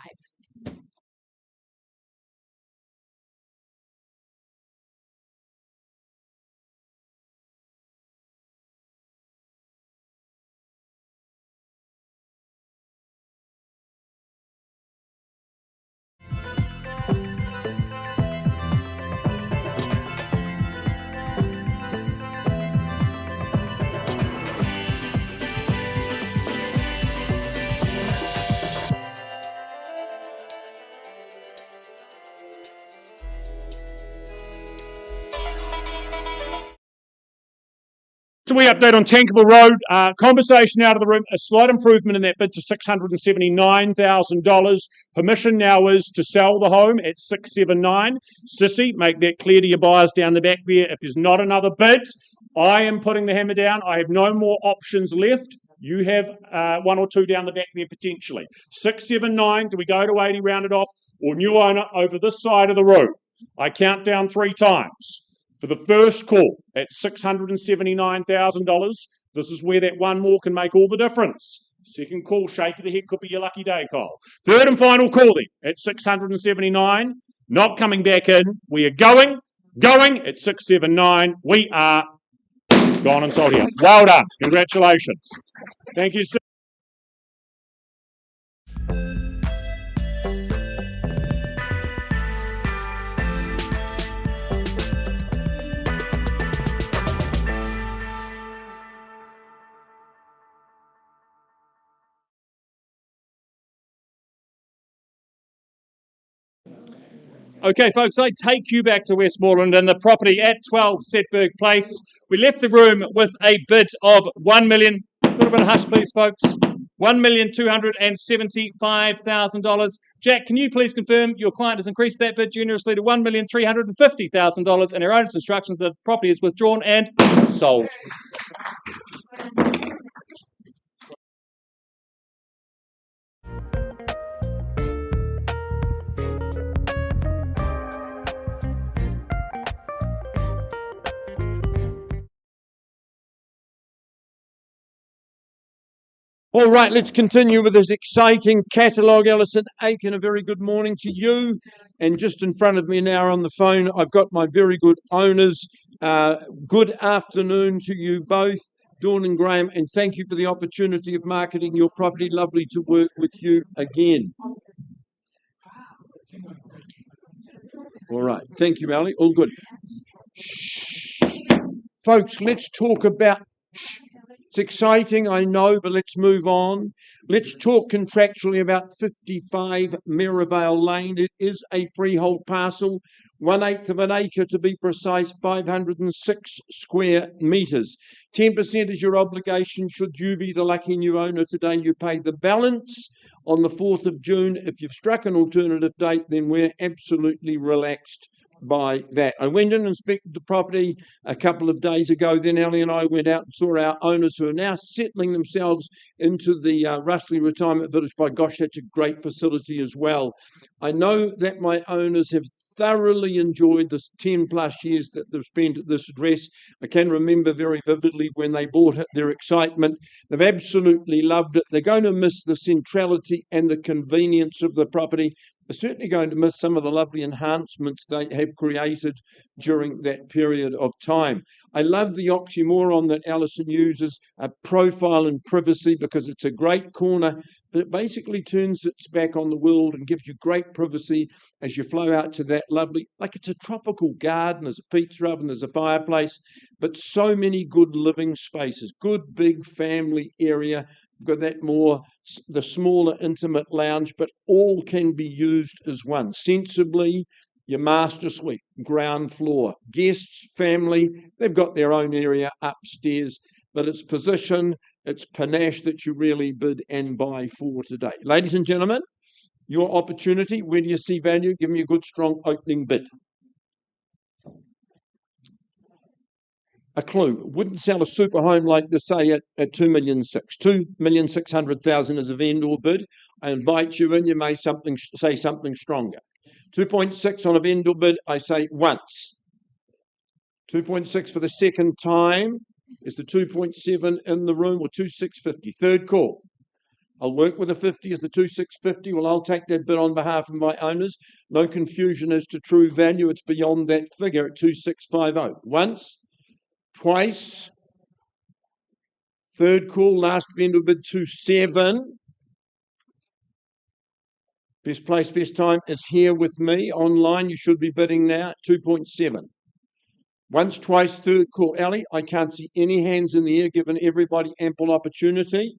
Speaker 2: So we update on Tankable Road. Conversation out of the room. A slight improvement in that bid to $679,000. Permission now is to sell the home at $679,000. Sissy, make that clear to your buyers down the back there. If there's not another bid, I am putting the hammer down. I have no more options left. You have 1 or 2 down the back there potentially. 679. Do we go to 80, round it off, or new owner over this side of the room? I count down 3 times. For the first call at $679,000, this is where that one more can make all the difference. Second call, shake of the head, could be your lucky day, Kyle. Third and final call then at $679,000, not coming back in. We are going at $679,000. We are gone and sold here. Well done. Congratulations. Thank you, sir.
Speaker 5: Okay, folks, I take you back to Westmoreland and the property at 12 Setberg Place. We left the room with a bid of $1 million. A little bit of hush, please, folks. $1,275,000. Jack, can you please confirm your client has increased that bid generously to $1,350,000, and our owner's instructions that the property is withdrawn and sold.
Speaker 7: All right, let's continue with this exciting catalogue. Alison Aiken, a very good morning to you. And just in front of me now on the phone, I've got my very good owners. Good afternoon to you both, Dawn and Graham, and thank you for the opportunity of marketing your property. Lovely to work with you again. All right, thank you, Ali. All good. Shh. Folks, let's talk about... It's exciting, I know, but let's move on. Let's talk contractually about 55 Merivale Lane. It is a freehold parcel, 1/8 of an acre to be precise, 506 square metres. 10% is your obligation. Should you be the lucky new owner today, you pay the balance on the 4th of June. If you've struck an alternative date, then we're absolutely relaxed by that. I went in and inspected the property a couple of days ago. Then Ellie and I went out and saw our owners who are now settling themselves into the Russley Retirement Village. By gosh, that's a great facility as well. I know that my owners have thoroughly enjoyed this 10 plus years that they've spent at this address. I can remember very vividly when they bought it, their excitement. They've absolutely loved it. They're going to miss the centrality and the convenience of the property. are certainly going to miss some of the lovely enhancements they have created during that period of time. I love the oxymoron that Alison uses, profile and privacy, because it's a great corner, but it basically turns its back on the world and gives you great privacy as you flow out to that lovely, like it's a tropical garden, there's a pizza oven, there's a fireplace, but so many good living spaces, good big family area. You've got that more, the smaller intimate lounge, but all can be used as one. Sensibly, your master suite, ground floor, guests, family, they've got their own area upstairs, but it's position, it's panache that you really bid and buy for today. Ladies and gentlemen, your opportunity, where do you see value? Give me a good strong opening bid. A clue. Wouldn't sell a super home like this, say, at 2,600,000. 2,600,000 is a vendor bid. I invite you in, you may say something stronger. 2.6 on a vendor bid, I say once. 2.6 for the second time. Is the 2.7 in the room, or 2,650? Third call. I'll work with a 50 as the 2,650. Well, I'll take that bid on behalf of my owners. No confusion as to true value. It's beyond that figure at 2,650. Once. Twice. Third call, last vendor bid 2.7. Best place, best time is here with me. Online, you should be bidding now at 2.7. Once, twice, third call. Ali, I can't see any hands in the air, given everybody ample opportunity.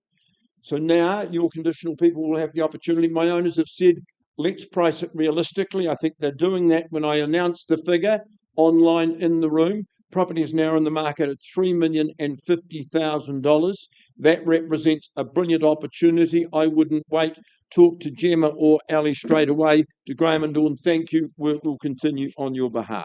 Speaker 7: So now your conditional people will have the opportunity. My owners have said, let's price it realistically. I think they're doing that when I announce the figure online in the room. Property is now in the market at $3,050,000. That represents a brilliant opportunity. I wouldn't wait. Talk to Gemma or Ali straight away. To Graham and Dawn, thank you. Work will continue on your behalf.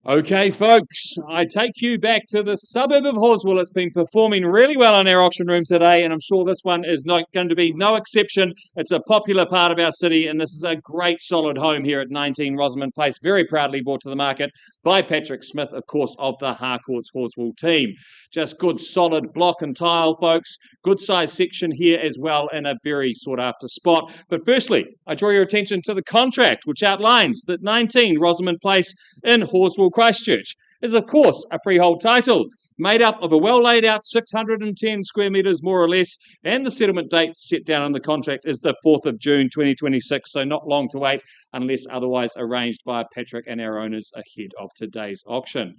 Speaker 5: Okay, folks, I take you back to the suburb of Horswell. It's been performing really well in our auction room today, and I'm sure this one is not going to be no exception. It's a popular part of our city, and this is a great solid home here at 19 Rosamond Place, very proudly brought to the market by Patrick Smith, of course, of the Harcourts Horswell team. Just good solid block and tile, folks. Good size section here as well, in a very sought after spot. But firstly, I draw your attention to the contract, which outlines that 19 Rosamond Place in Horswell, Christchurch, is of course a freehold title made up of a well laid out 610 square metres more or less, and the settlement date set down in the contract is the 4th of June 2026, so not long to wait unless otherwise arranged by Patrick and our owners ahead of today's auction.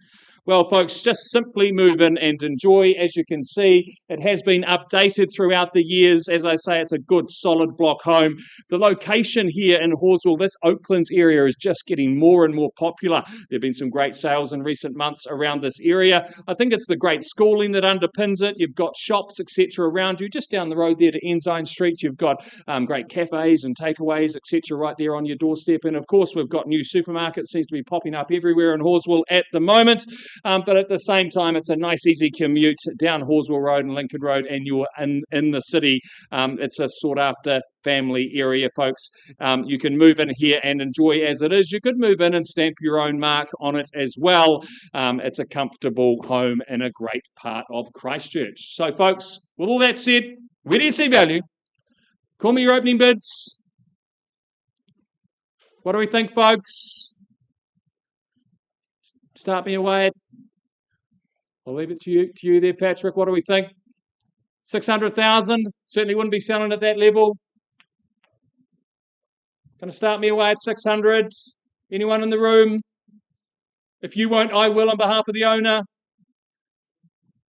Speaker 5: Well, folks, just simply move in and enjoy. As you can see, it has been updated throughout the years. As I say, it's a good, solid block home. The location here in Horswell, this Oaklands area, is just getting more and more popular. There have been some great sales in recent months around this area. I think it's the great schooling that underpins it. You've got shops, etc. around you. Just down the road there to Ensign Street, you've got great cafes and takeaways, etc. right there on your doorstep. And of course, we've got new supermarkets, seems to be popping up everywhere in Horswell at the moment. But at the same time, it's a nice, easy commute down Horswell Road and Lincoln Road, and you're in the city. It's a sought-after family area, folks. You can move in here and enjoy as it is. You could move in and stamp your own mark on it as well. It's a comfortable home in a great part of Christchurch. So, folks, with all that said, where do you see value? Call me your opening bids. What do we think, folks? Start me away. I'll leave it to you there, Patrick. What do we think? 600,000. Certainly wouldn't be selling at that level. Going to start me away at 600. Anyone in the room? If you won't, I will on behalf of the owner.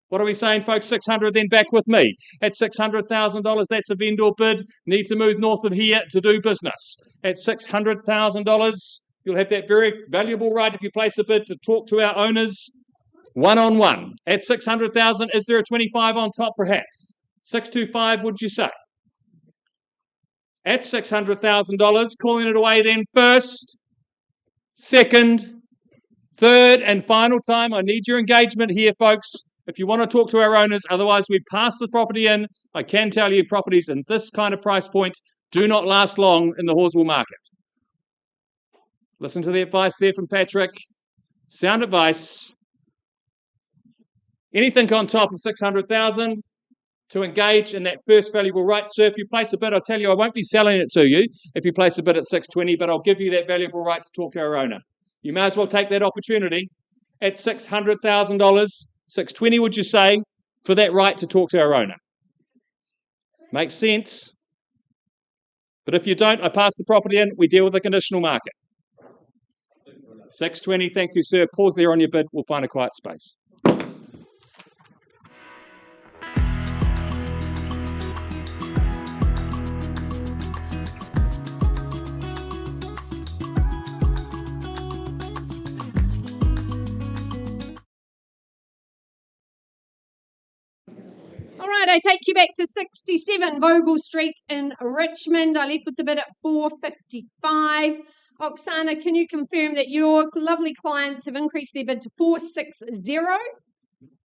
Speaker 5: What are we saying, folks? 600, then back with me. At $600,000, that's a vendor bid. Need to move north of here to do business. At $600,000, you'll have that very valuable right, if you place a bid, to talk to our owners one-on-one. At 600,000, is there a 25 on top, perhaps? 625, would you say? At $600,000, calling it away then first, second, third, and final time. I need your engagement here, folks. If you want to talk to our owners, otherwise we pass the property in. I can tell you properties in this kind of price point do not last long in the Horswell market. Listen to the advice there from Patrick. Sound advice. Anything on top of 600,000 to engage in that first valuable right. So if you place a bid, I'll tell you I won't be selling it to you if you place a bid at 620, but I'll give you that valuable right to talk to our owner. You may as well take that opportunity. At $600,000, 620 would you say, for that right to talk to our owner? Makes sense. But if you don't, I pass the property in, we deal with the conditional market. 620, thank you, sir. Pause there on your bid. We'll find a quiet space.
Speaker 3: All right, I take you back to 67 Vogel Street in Richmond. I left with the bid at $455. Oksana, can you confirm that your lovely clients have increased their bid to $460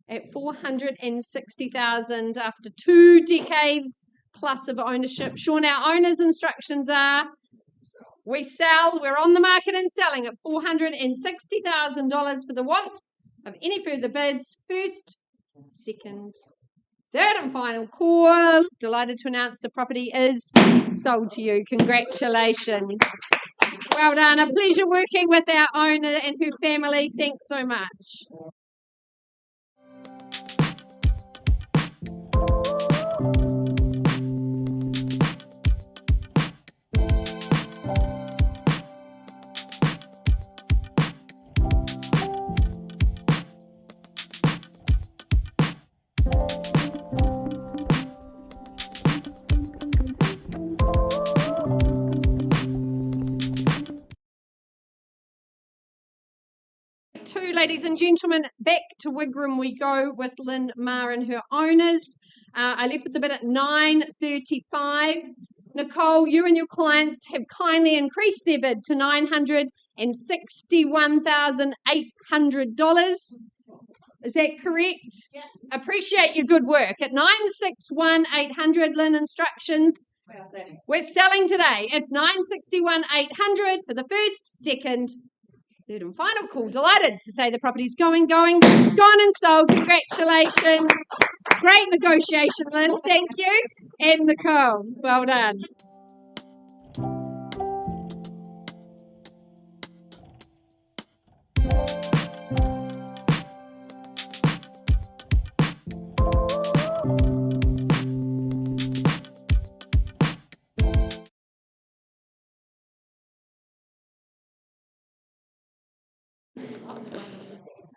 Speaker 3: at $460,000 after 2 decades plus of ownership? Sean, our owner's instructions are we sell, we're on the market and selling at $460,000 for the want of any further bids. First, second, third and final call. Delighted to announce the property is sold to you. Congratulations. Well done. A pleasure working with our owner and her family. Thanks so much. Ladies and gentlemen, back to Wigram we go with Lynn Ma and her owners. I left with the bid at $935. Nicole, you and your clients have kindly increased their bid to $960. $961,800. Is that correct? Yeah. Appreciate your good work. At 961,800, Lynn, instructions. We're selling today at 961,800 for the first, second, third and final call. Delighted to say the property's gone and sold. Congratulations. Great negotiation, Lynn. Thank you. And Nicole, well done.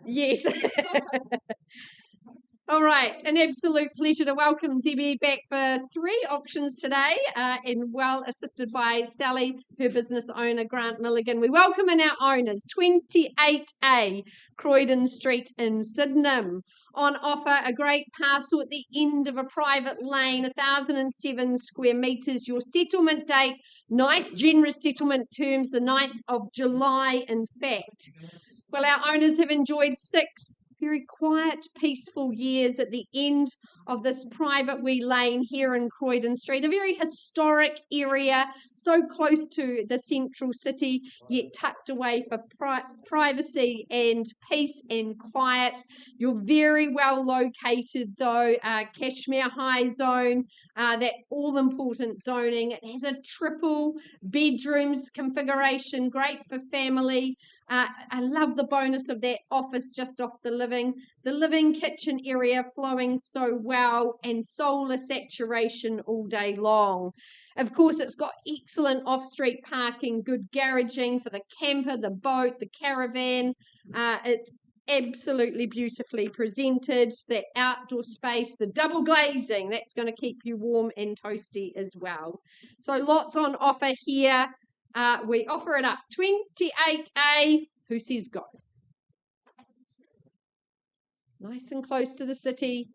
Speaker 3: Yes. All right, an absolute pleasure to welcome Debbie back for 3 auctions today, and well assisted by Sally, her business owner, Grant Milligan. We welcome in our owners, 28A Croydon Street in Sydenham. On offer, a great parcel at the end of a private lane, 1,007 square metres. Your settlement date, nice generous settlement terms, the 9th of July, in fact. Well, our owners have enjoyed 6 very quiet, peaceful years at the end of this private wee lane here in Croydon Street, a very historic area, so close to the central city, yet tucked away for privacy and peace and quiet. You're very well located though, Cashmere High Zone, that all-important zoning. It has a triple bedrooms configuration, great for family. I love the bonus of that office just off the living kitchen area flowing so well, and solar saturation all day long. Of course, it's got excellent off-street parking, good garaging for the camper, the boat, the caravan. It's absolutely beautifully presented. That outdoor space, the double glazing, that's going to keep you warm and toasty as well. So lots on offer here. We offer it up. 28A, who says go? Nice and close to the city.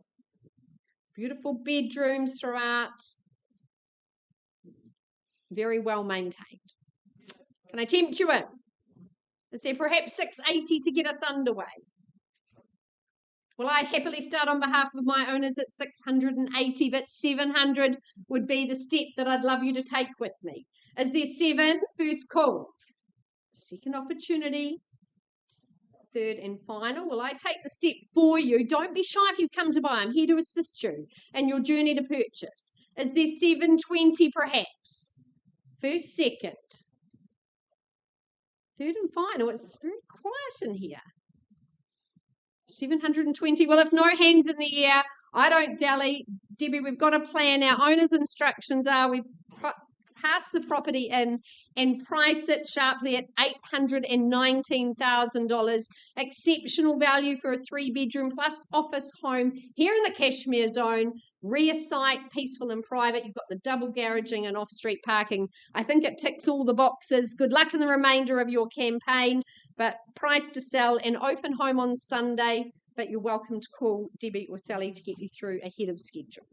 Speaker 3: Beautiful bedrooms throughout. Very well maintained. Can I tempt you in? Is there perhaps 680 to get us underway? Well, I happily start on behalf of my owners at 680, but 700 would be the step that I'd love you to take with me. Is there 7? First call. Second opportunity. Third and final. Well, I take the step for you. Don't be shy if you've come to buy. I'm here to assist you in your journey to purchase. Is there 720 perhaps? First, second. Third and final. It's very quiet in here. 720. Well, if no hands in the air, I don't dally. Debbie, we've got a plan. Our owner's instructions are we pass the property in and price it sharply at $819,000. Exceptional value for a 3-bedroom plus office home here in the Cashmere Zone. Rear site, peaceful and private. You've got the double garaging and off-street parking. I think it ticks all the boxes. Good luck in the remainder of your campaign. But price to sell, an open home on Sunday. But you're welcome to call Debbie or Sally to get you through ahead of schedule.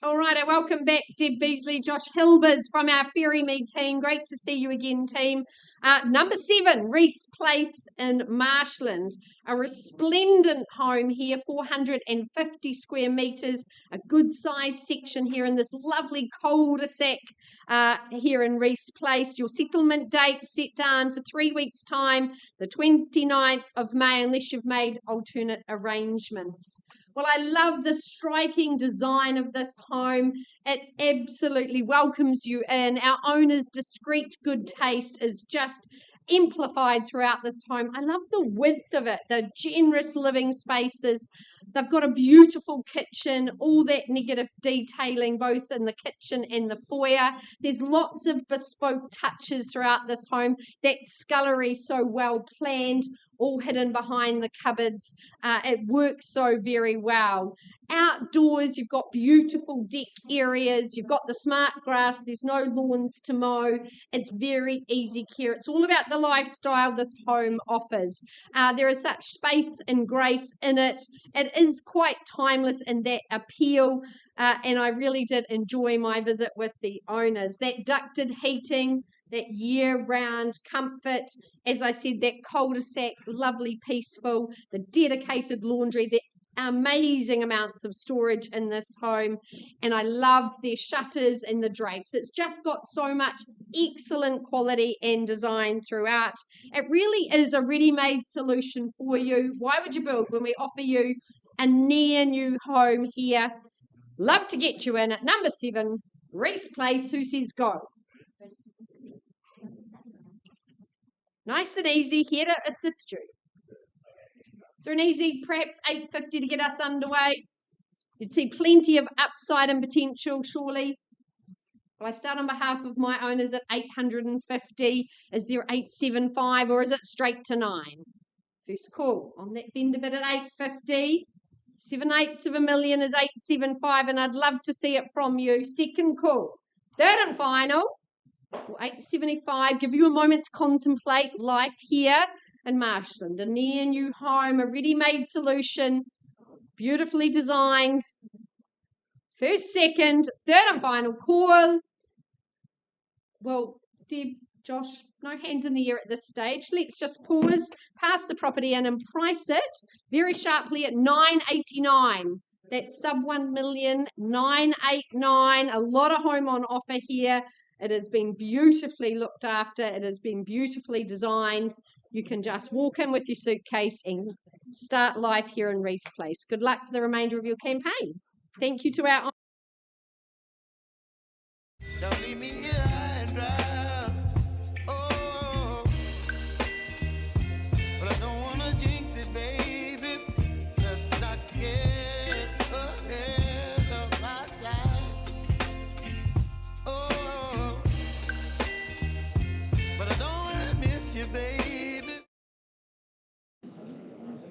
Speaker 3: All right, I welcome back Deb Beasley, Josh Hilbers from our Ferrymead team. Great to see you again, team. Number 7, Reese Place in Marshland. A resplendent home here, 450 square metres, a good size section here in this lovely cul-de-sac here in Reese Place. Your settlement date set down for 3 weeks' time, the 29th of May, unless you've made alternate arrangements. Well, I love the striking design of this home. It absolutely welcomes you in. Our owner's discreet good taste is just amplified throughout this home. I love the width of it, the generous living spaces, They've got a beautiful kitchen, all that negative detailing both in the kitchen and the foyer. There's lots of bespoke touches throughout this home. That scullery so well planned, all hidden behind the cupboards. It works so very well. Outdoors, you've got beautiful deck areas. You've got the smart grass. There's no lawns to mow. It's very easy care. It's all about the lifestyle this home offers. There is such space and grace in it. It is quite timeless in that appeal. And I really did enjoy my visit with the owners. That ducted heating, that year-round comfort, as I said, that cul-de-sac, lovely, peaceful, the dedicated laundry, the amazing amounts of storage in this home, and I love their shutters and the drapes. It's just got so much excellent quality and design throughout. It really is a ready-made solution for you. Why would you build when we offer you a near new home here? Love to get you in at number 7, Reese Place. Who says go? Nice and easy, here to assist you. So an easy, perhaps $850 to get us underway. You'd see plenty of upside and potential, surely. Well, I start on behalf of my owners at $850. Is there $875 or is it straight to 9? First call on that vendor bid at $850. 7/8 of a million is $875, and I'd love to see it from you. Second call. Third and final. $875. Give you a moment to contemplate life here in Marshland. A near new home, a ready-made solution, beautifully designed. First, second, third and final call. Well, Deb, Josh, no hands in the air at this stage. Let's just pause, pass the property in and price it very sharply at $989. That's sub 1 million, $989. A lot of home on offer here. It has been beautifully looked after. It has been beautifully designed. You can just walk in with your suitcase and start life here in Reese Place. Good luck for the remainder of your campaign. Thank you to our...
Speaker 1: Don't leave me here high and dry. Oh, but I don't wanna jinx it, baby. Just not get ahead of my time. Oh, but I don't wanna miss you, baby.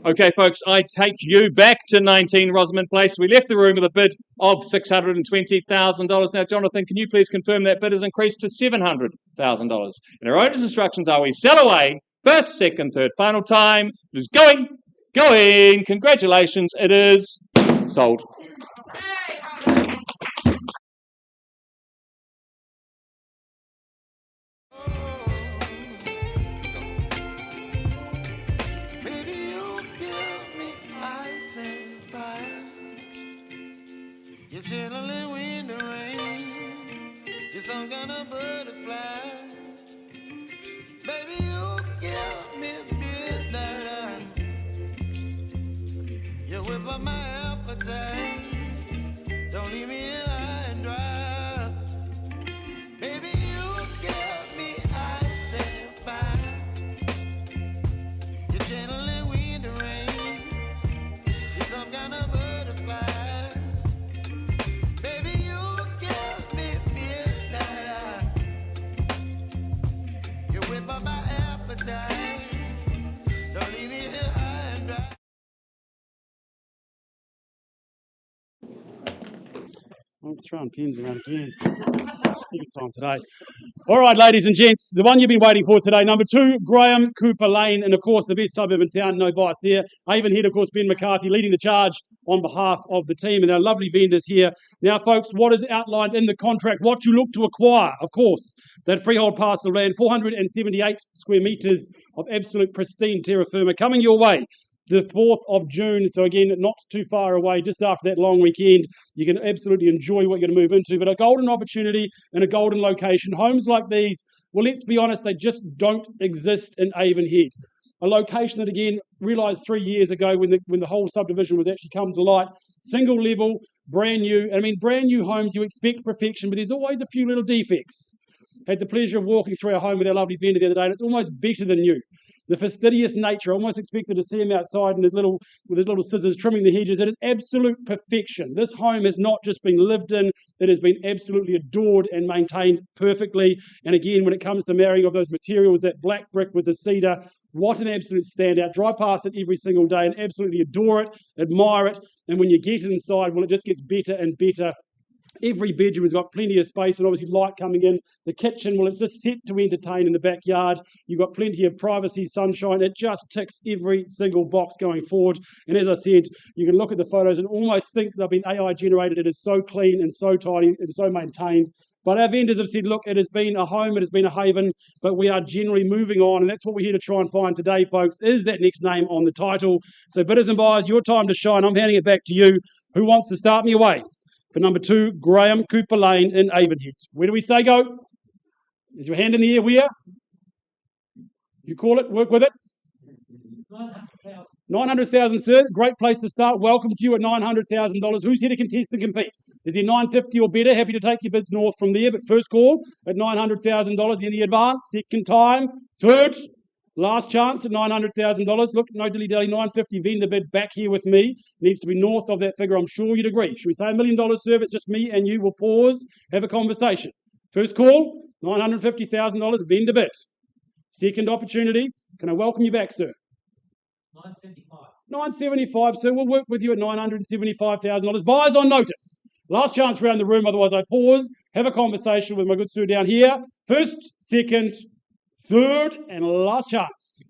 Speaker 5: Okay, folks, I take you back to 19 Rosamond Place. We left the room with a bid of $620,000. Now, Jonathan, can you please confirm that bid has increased to $700,000? And our owner's instructions are we sell away first, second, third, final time. It is going. Congratulations, it is sold.
Speaker 1: Baby, you give me ice and fire. You're chilling when the rain. You're some kind of butterfly. Baby, you give me midnight. You whip up my appetite. Don't leave me here high and dry. Baby, you give me ice and fire. You're channeling wind and rain. You're some kind of butterfly. Baby, you give me midnight. You whip up my appetite. Don't leave me here high and dry.
Speaker 4: I'm throwing pins around again. Second time today. All right, ladies and gents, the one you've been waiting for today, number 2, Graham Cooper Lane, and of course the best suburb in town, no bias there. Avon Head, of course, Ben McCarthy leading the charge on behalf of the team and our lovely vendors here. Now, folks, what is outlined in the contract, what you look to acquire, of course, that freehold parcel of land, 478 square metres of absolute pristine terra firma coming your way. The 4th of June, so again, not too far away, just after that long weekend. You can absolutely enjoy what you're going to move into, but a golden opportunity in a golden location. Homes like these, well, let's be honest, they just don't exist in Avon Head. A location that, again, realised 3 years ago when the whole subdivision was actually come to light. Single level, brand new. I mean, brand new homes, you expect perfection, but there's always a few little defects. Had the pleasure of walking through our home with our lovely vendor the other day, and it's almost better than new. the fastidious nature. I almost expected to see him outside with his little scissors trimming the hedges. It is absolute perfection. This home has not just been lived in, it has been absolutely adored and maintained perfectly. And again, when it comes to marrying of those materials, that black brick with the cedar, what an absolute standout. Drive past it every single day and absolutely adore it, admire it. And when you get inside, well, it just gets better and better. Every bedroom has got plenty of space and obviously light coming in. The kitchen, well, it's just set to entertain in the backyard. You've got plenty of privacy, sunshine. It just ticks every single box going forward. And as I said, you can look at the photos and almost think they've been AI generated. It is so clean and so tidy and so maintained. But our vendors have said, look, it has been a home, it has been a haven, but we are generally moving on. And that's what we're here to try and find today, folks, is that next name on the title. So bidders and buyers, your time to shine. I'm handing it back to you. Who wants to start me away? For number 2, Graham Cooper Lane in Avonhead. Where do we say go? Is your hand in the air? Where? You call it, work with it. 900,000, sir. Great place to start. Welcome to you at $900,000. Who's here to contest and compete? Is there 950 or better? Happy to take your bids north from there. But first call at $900,000. Any advance? Second time. Third. Last chance at $900,000. Look, no dilly-dally, 950 vendor bid back here with me. Needs to be north of that figure. I'm sure you'd agree. Should we say $1 million, sir? It's just me and you. We'll pause, have a conversation. First call, $950,000 vendor bid. Second opportunity. Can I welcome you back, sir? 975, sir. We'll work with you at $975,000. Buyers on notice. Last chance around the room, otherwise I pause, have a conversation with my good sir down here. First, second, third, and last chance.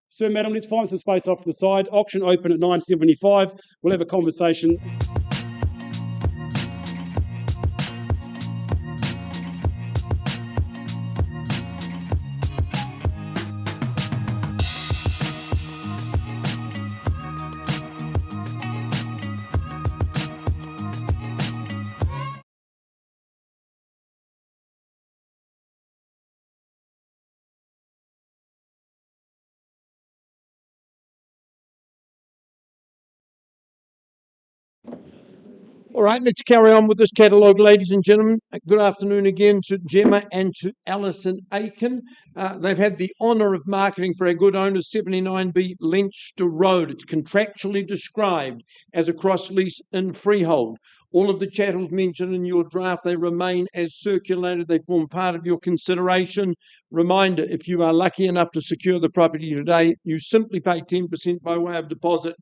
Speaker 4: Sir, madam, let's find some space off to the side. Auction open at 975. We'll have a conversation.
Speaker 7: All right, let's carry on with this catalogue, ladies and gentlemen. Good afternoon again to Gemma and to Alison Aiken. They've had the honour of marketing for our good owners 79B Leinster Road. It's contractually described as a cross-lease in freehold. All of the chattels mentioned in your draft, they remain as circulated. They form part of your consideration. Reminder, if you are lucky enough to secure the property today, you simply pay 10% by way of deposit,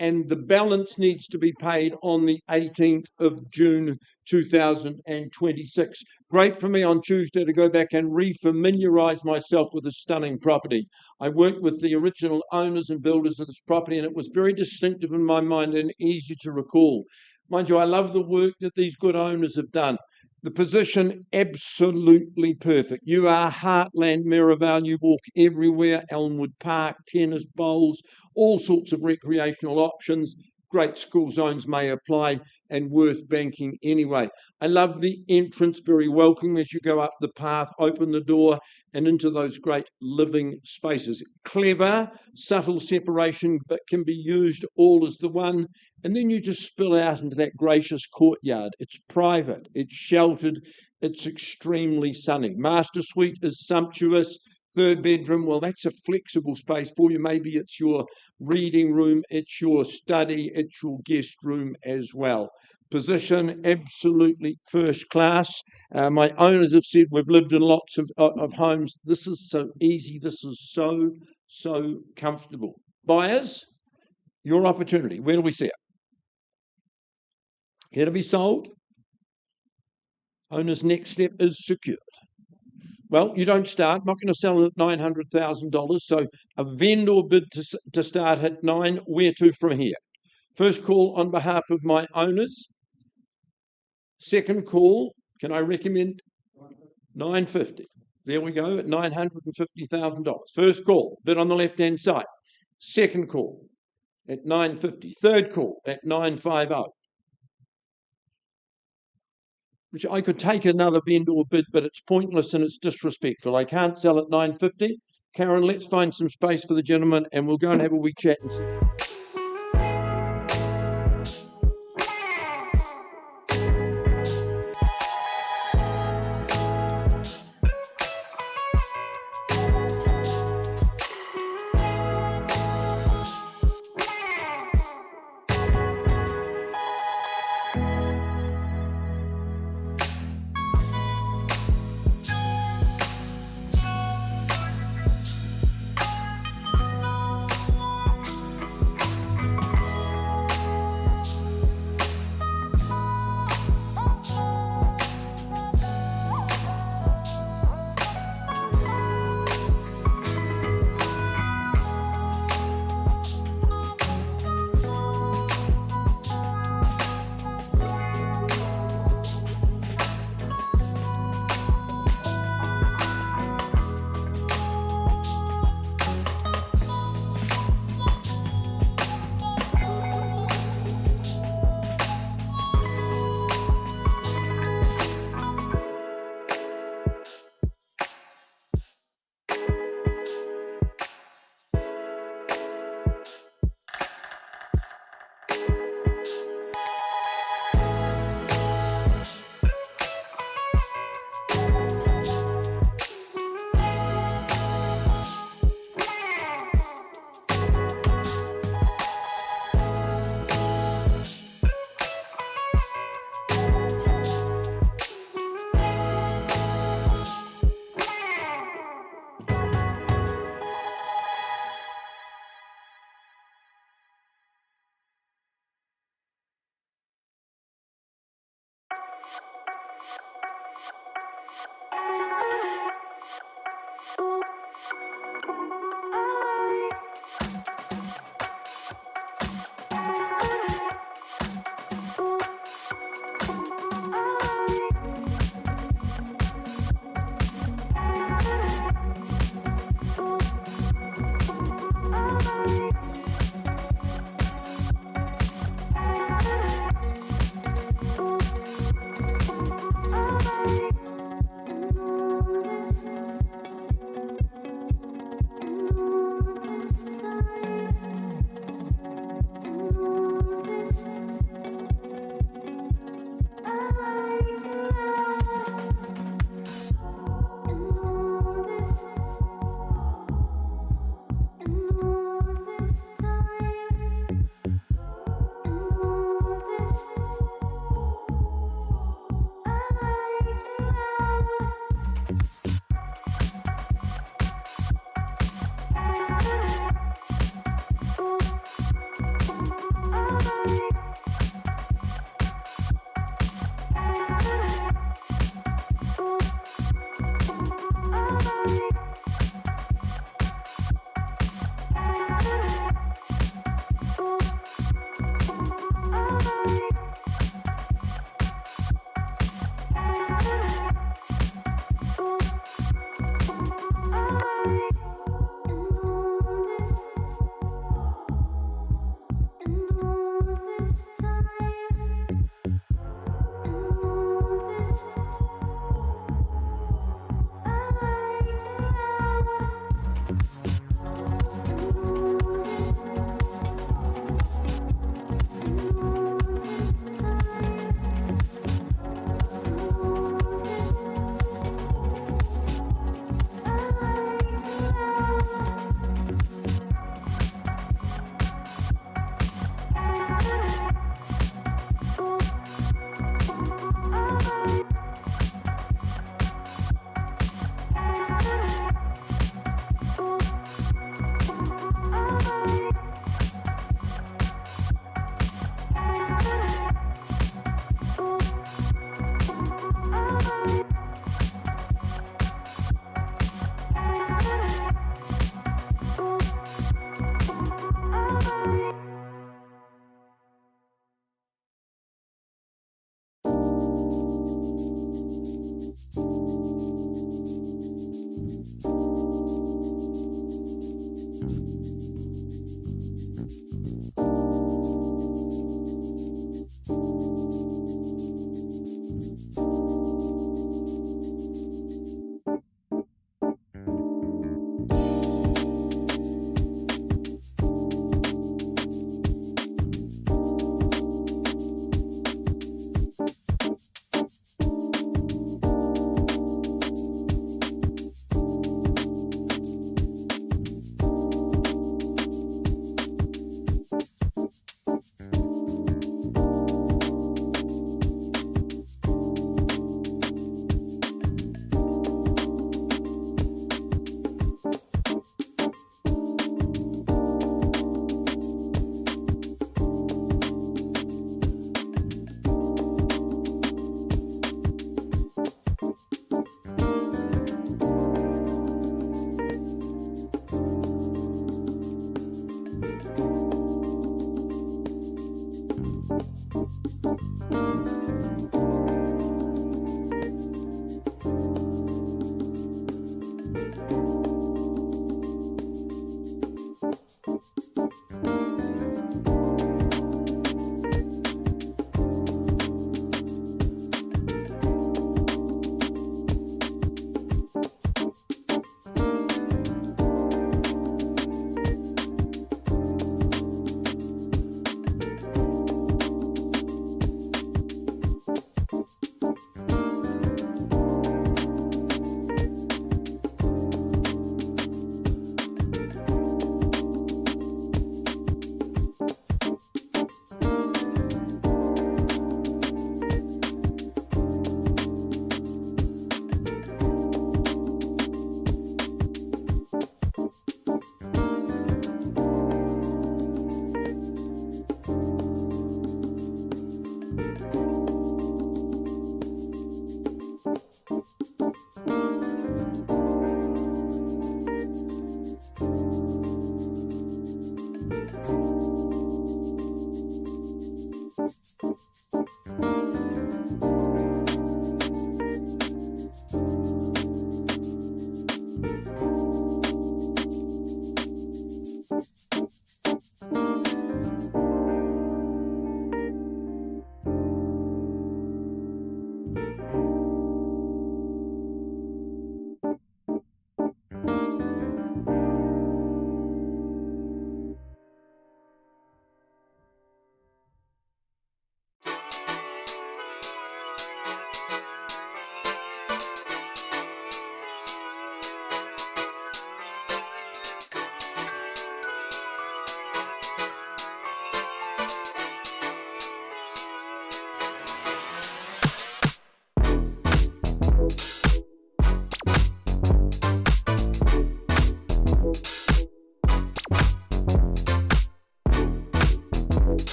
Speaker 7: and the balance needs to be paid on the 18th of June 2026. Great for me on Tuesday to go back and refamiliarise myself with a stunning property. I worked with the original owners and builders of this property, and it was very distinctive in my mind and easy to recall. Mind you, I love the work that these good owners have done. The position, absolutely perfect. You are heartland Merivale. You walk everywhere, Elmwood Park, tennis bowls, all sorts of recreational options. Great school zones may apply and worth banking anyway. I love the entrance, very welcoming as you go up the path, open the door and into those great living spaces. Clever, subtle separation, but can be used all as the one. And then you just spill out into that gracious courtyard. It's private, it's sheltered, it's extremely sunny. Master suite is sumptuous. Third bedroom, well, that's a flexible space for you. Maybe it's your reading room, it's your study, it's your guest room as well. Position, absolutely first class. My owners have said we've lived in lots of homes. This is so easy. This is so comfortable. Buyers, your opportunity. Where do we see it? Here to be sold. Owner's next step is secured. Well, you don't start. I'm not going to sell it at $900,000. So a vendor bid to start at 9. Where to from here? First call on behalf of my owners. Second call, can I recommend 950? There we go at $950,000. First call, bid on the left-hand side. Second call at 950. Third call at 950. Which I could take another vendor bid, but it's pointless and it's disrespectful. I can't sell at 950. Karen, let's find some space for the gentleman and we'll go and have a wee chat and see.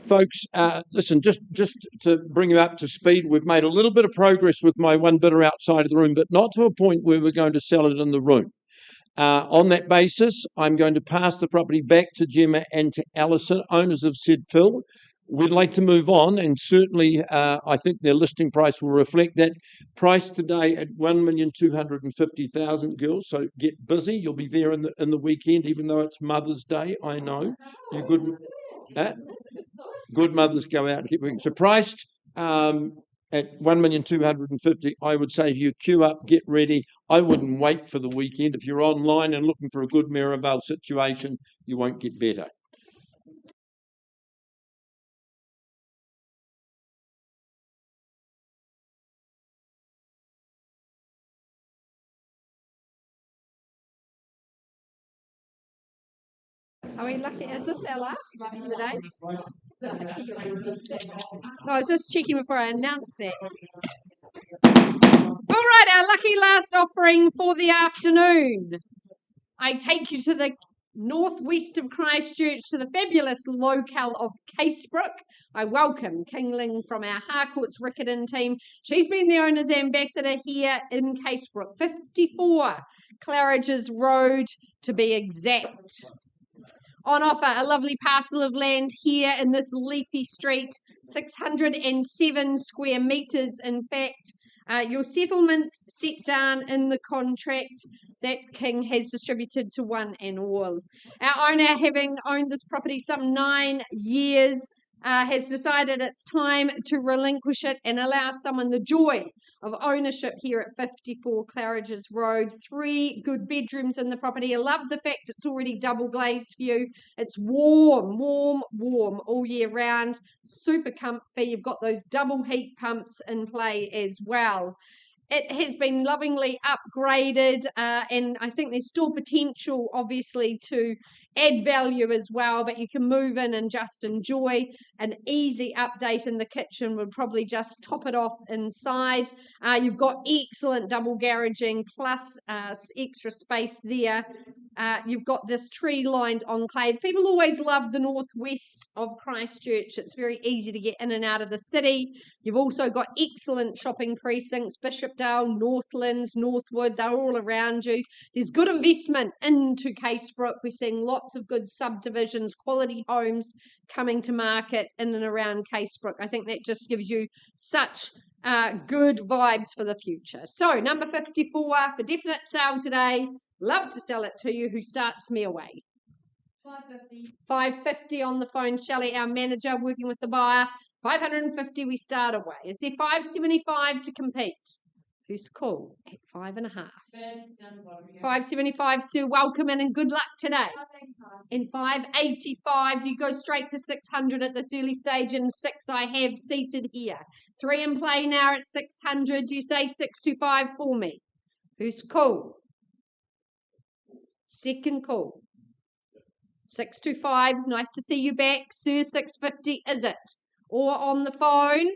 Speaker 7: Folks, listen, just to bring you up to speed, we've made a little bit of progress with my one bidder outside of the room, but not to a point where we're going to sell it in the room. On that basis, I'm going to pass the property back to Gemma and to Alison, owners of said Phil. We'd like to move on, and certainly I think their listing price will reflect that. Price today at $1,250,000, girls. So get busy. You'll be there in the weekend, even though it's Mother's Day. I know you good. Good mothers go out and keep working. So priced at $1,250,000, I would say if you queue up, get ready. I wouldn't wait for the weekend. If you're online and looking for a good Maryvale situation, you won't get better.
Speaker 3: Are we lucky? Is this our last for the day? No, I was just checking before I announce that. All right, our lucky last offering for the afternoon. I take you to the northwest of Christchurch to the fabulous locale of Casebrook. I welcome Kingling from our Harcourts Riccarton team. She's been the owner's ambassador here in Casebrook, 54 Claridge's Road to be exact. On offer, a lovely parcel of land here in this leafy street, 607 square metres in fact. Your settlement set down in the contract that King has distributed to one and all. Our owner, having owned this property some 9 years, has decided it's time to relinquish it and allow someone the joy of ownership here at 54 Claridge's Road. 3 good bedrooms in the property. I love the fact it's already double glazed for you. It's warm all year round. Super comfy. You've got those double heat pumps in play as well. It has been lovingly upgraded, and I think there's still potential, obviously, to add value as well, but you can move in and just enjoy. An easy update in the kitchen would probably just top it off inside. You've got excellent double garaging plus extra space there. You've got this tree-lined enclave. People always love the northwest of Christchurch. It's very easy to get in and out of the city. You've also got excellent shopping precincts, Bishopdale, Northlands, Northwood, they're all around you. There's good investment into Casebrook. We're seeing lots of good subdivisions, quality homes coming to market in and around Casebrook. I think that just gives you such good vibes for the future. So number 54 for definite sale today. Love to sell it to you. Who starts me away? 550 on the phone. Shelley, our manager, working with the buyer. 550 we start away. Is there 575 to compete? Who's cool? At 5.5. 575, Sue. Welcome in and good luck today. In 585, do you go straight to 600 at this early stage? In 6, I have seated here. 3 in play now at 600. Do you say 625 for me? Who's cool? Second call. 625. Nice to see you back. Sir, 650 is it? Or on the phone?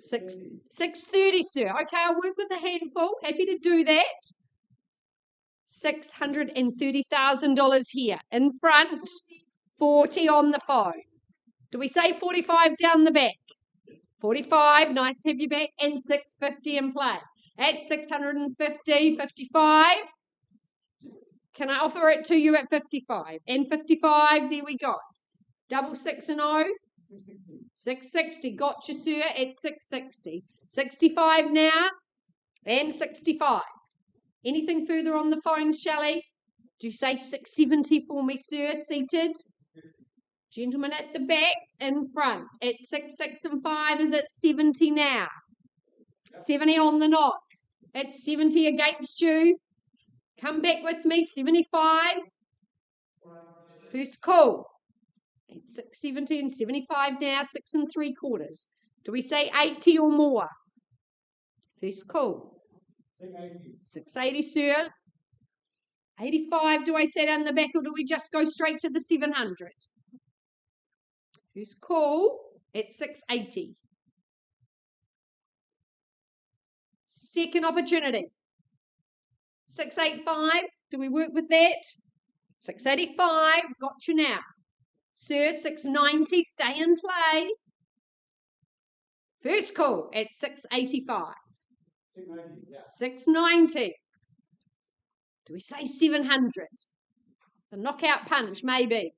Speaker 3: 630, sir. Okay, I'll work with a handful. Happy to do that. $630,000 here. In front, 40 on the phone. Do we say 45 down the back? 45, nice to have you back. And 650 in play. At 650, 55. Can I offer it to you at 55? And 55, there we go. Double 6 and 0. 660, got you, sir, at 660. 65 now, and 65. Anything further on the phone, Shelley? Do you say 670 for me, sir, seated? Gentleman at the back, in front, at 66 and 5, is it 70 now? 70 on the knot. At 70 against you. Come back with me, 75. First call. At 670 and 75 now, 6 3/4. Do we say 80 or more? First call. 680, sir. 85, do I say down the back, or do we just go straight to the 700? First call at 680. Second opportunity. 685. Do we work with that? 685. Got you now. Sir, 690. Stay in play. First call at 685. 690. Do we say 700? The knockout punch, maybe.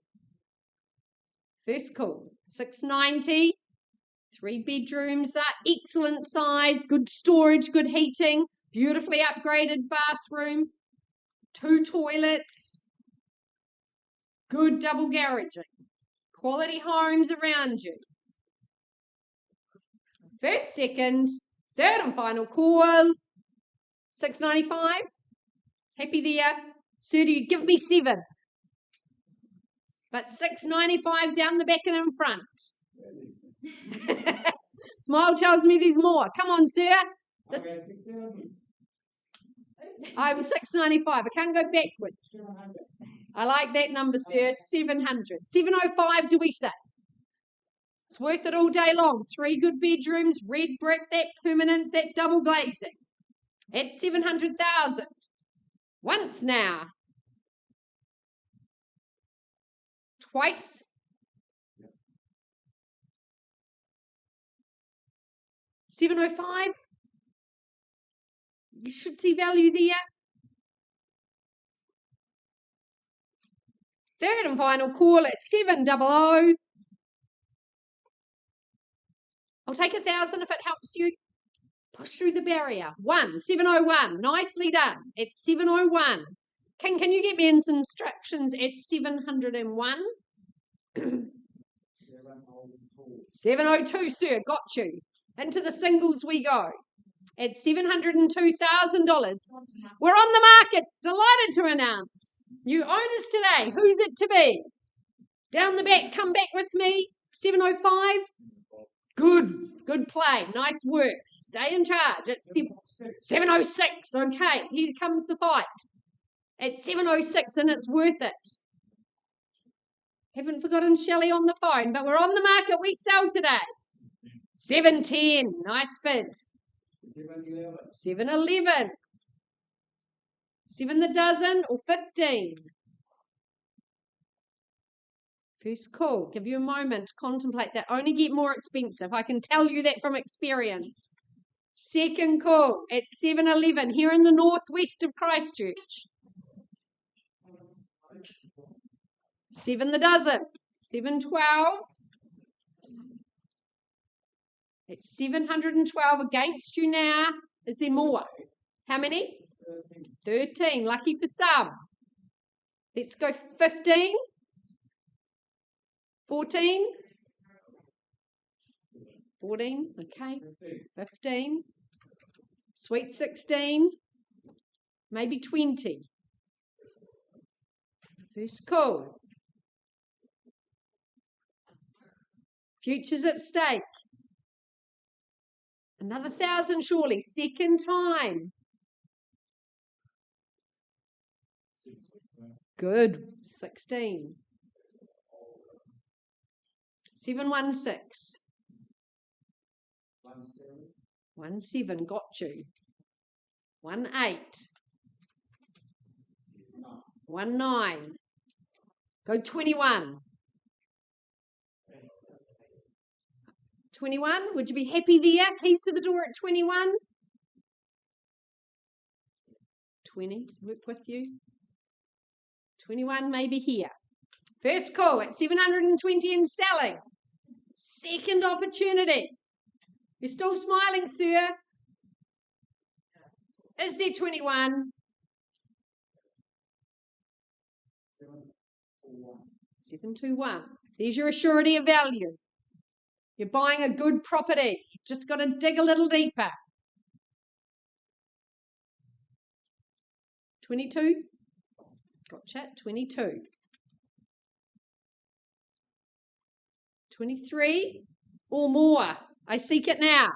Speaker 3: First call, 690. 3 bedrooms, that excellent size, good storage, good heating, beautifully upgraded bathroom, 2 toilets, good double garaging, quality homes around you. First, second, third and final call, 695. Happy there. Sir, do you give me 7? But 695 down the back and in front. Smile tells me there's more. Come on, sir. I'm 695. I can't go backwards. I like that number, sir. 700. 705, do we say? It's worth it all day long. 3 good bedrooms, red brick, that permanence, that double glazing. At 700,000. Once now. Twice. $705. You should see value there. Third and final call at 700. I'll take 1,000 if it helps you. Push through the barrier. 701. Nicely done. At 701. Can you get me in some instructions at 701? 702, sir. Got you. Into the singles we go. At $702,000. We're on the market. Delighted to announce. New owners today. Who's it to be? Down the back. Come back with me. 705. Good play. Nice work. Stay in charge. At 706. Okay, here comes the fight. At 706, and it's worth it. Haven't forgotten Shelley on the phone, but we're on the market. We sell today. 710. Nice bid. 711. 7 the dozen or 15. First call. Give you a moment to contemplate that. Only get more expensive. I can tell you that from experience. Second call at 711 here in the northwest of Christchurch. 7 the dozen. 712. It's 712 against you now. Is there more? How many? 13. Lucky for some. Let's go 15. 14. 14. Okay. 15. Sweet 16. Maybe 20. First call. Future's at stake. Another 1,000 surely. Second time. Good. 16. 716. 17. Got you. 18. 19. Go 21. 21. Would you be happy there? Keys to the door at 21. 20. Work with you. 21 maybe here. First call at 720 and selling. Second opportunity. You're still smiling, sir. Is there 21? 721. There's your assurity of value. You're buying a good property. You've just got to dig a little deeper. 22. Gotcha. 22. 23 or more. I seek it now.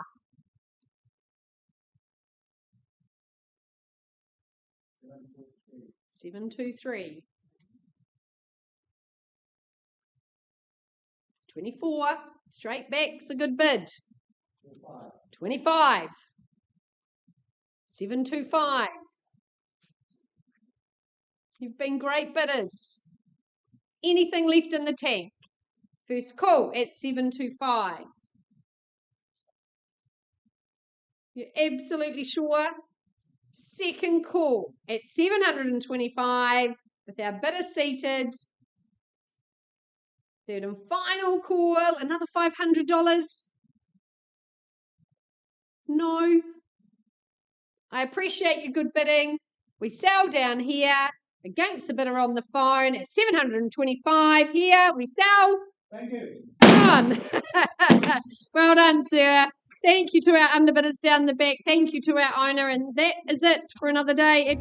Speaker 3: 723. 24. Straight back's a good bid. 25. 725. You've been great bidders. Anything left in the tank? First call at 725. You're absolutely sure? Second call at 725 with our bidder seated. Third and final call, another $500. No. I appreciate your good bidding. We sell down here against the bidder on the phone at 725. Here we sell.
Speaker 2: Thank you.
Speaker 3: Done. Well done, sir. Thank you to our underbidders down the back. Thank you to our owner. And that is it for another day at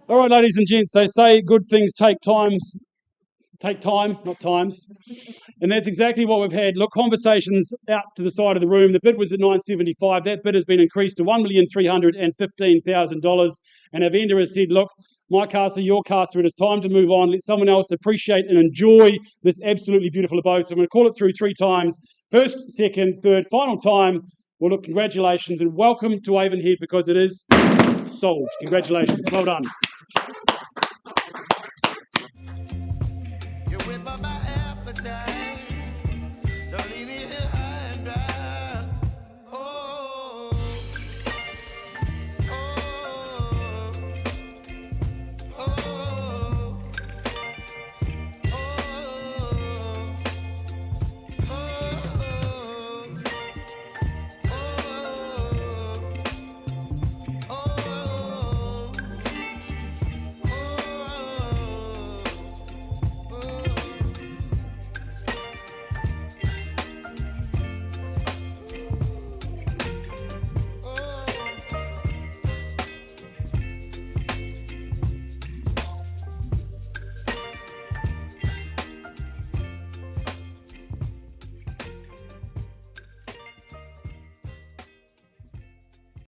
Speaker 4: All right, ladies and gents, they say good things take time, not times. And that's exactly what we've had. Look, conversations out to the side of the room. The bid was at $975. That bid has been increased to $1,315,000. And a vendor has said, look, my casa, your casa, it is time to move on. Let someone else appreciate and enjoy this absolutely beautiful abode. So I'm going to call it through 3 times. First, second, third, final time. Well, look, congratulations and welcome to Avonhead because it is sold. Congratulations. Well done.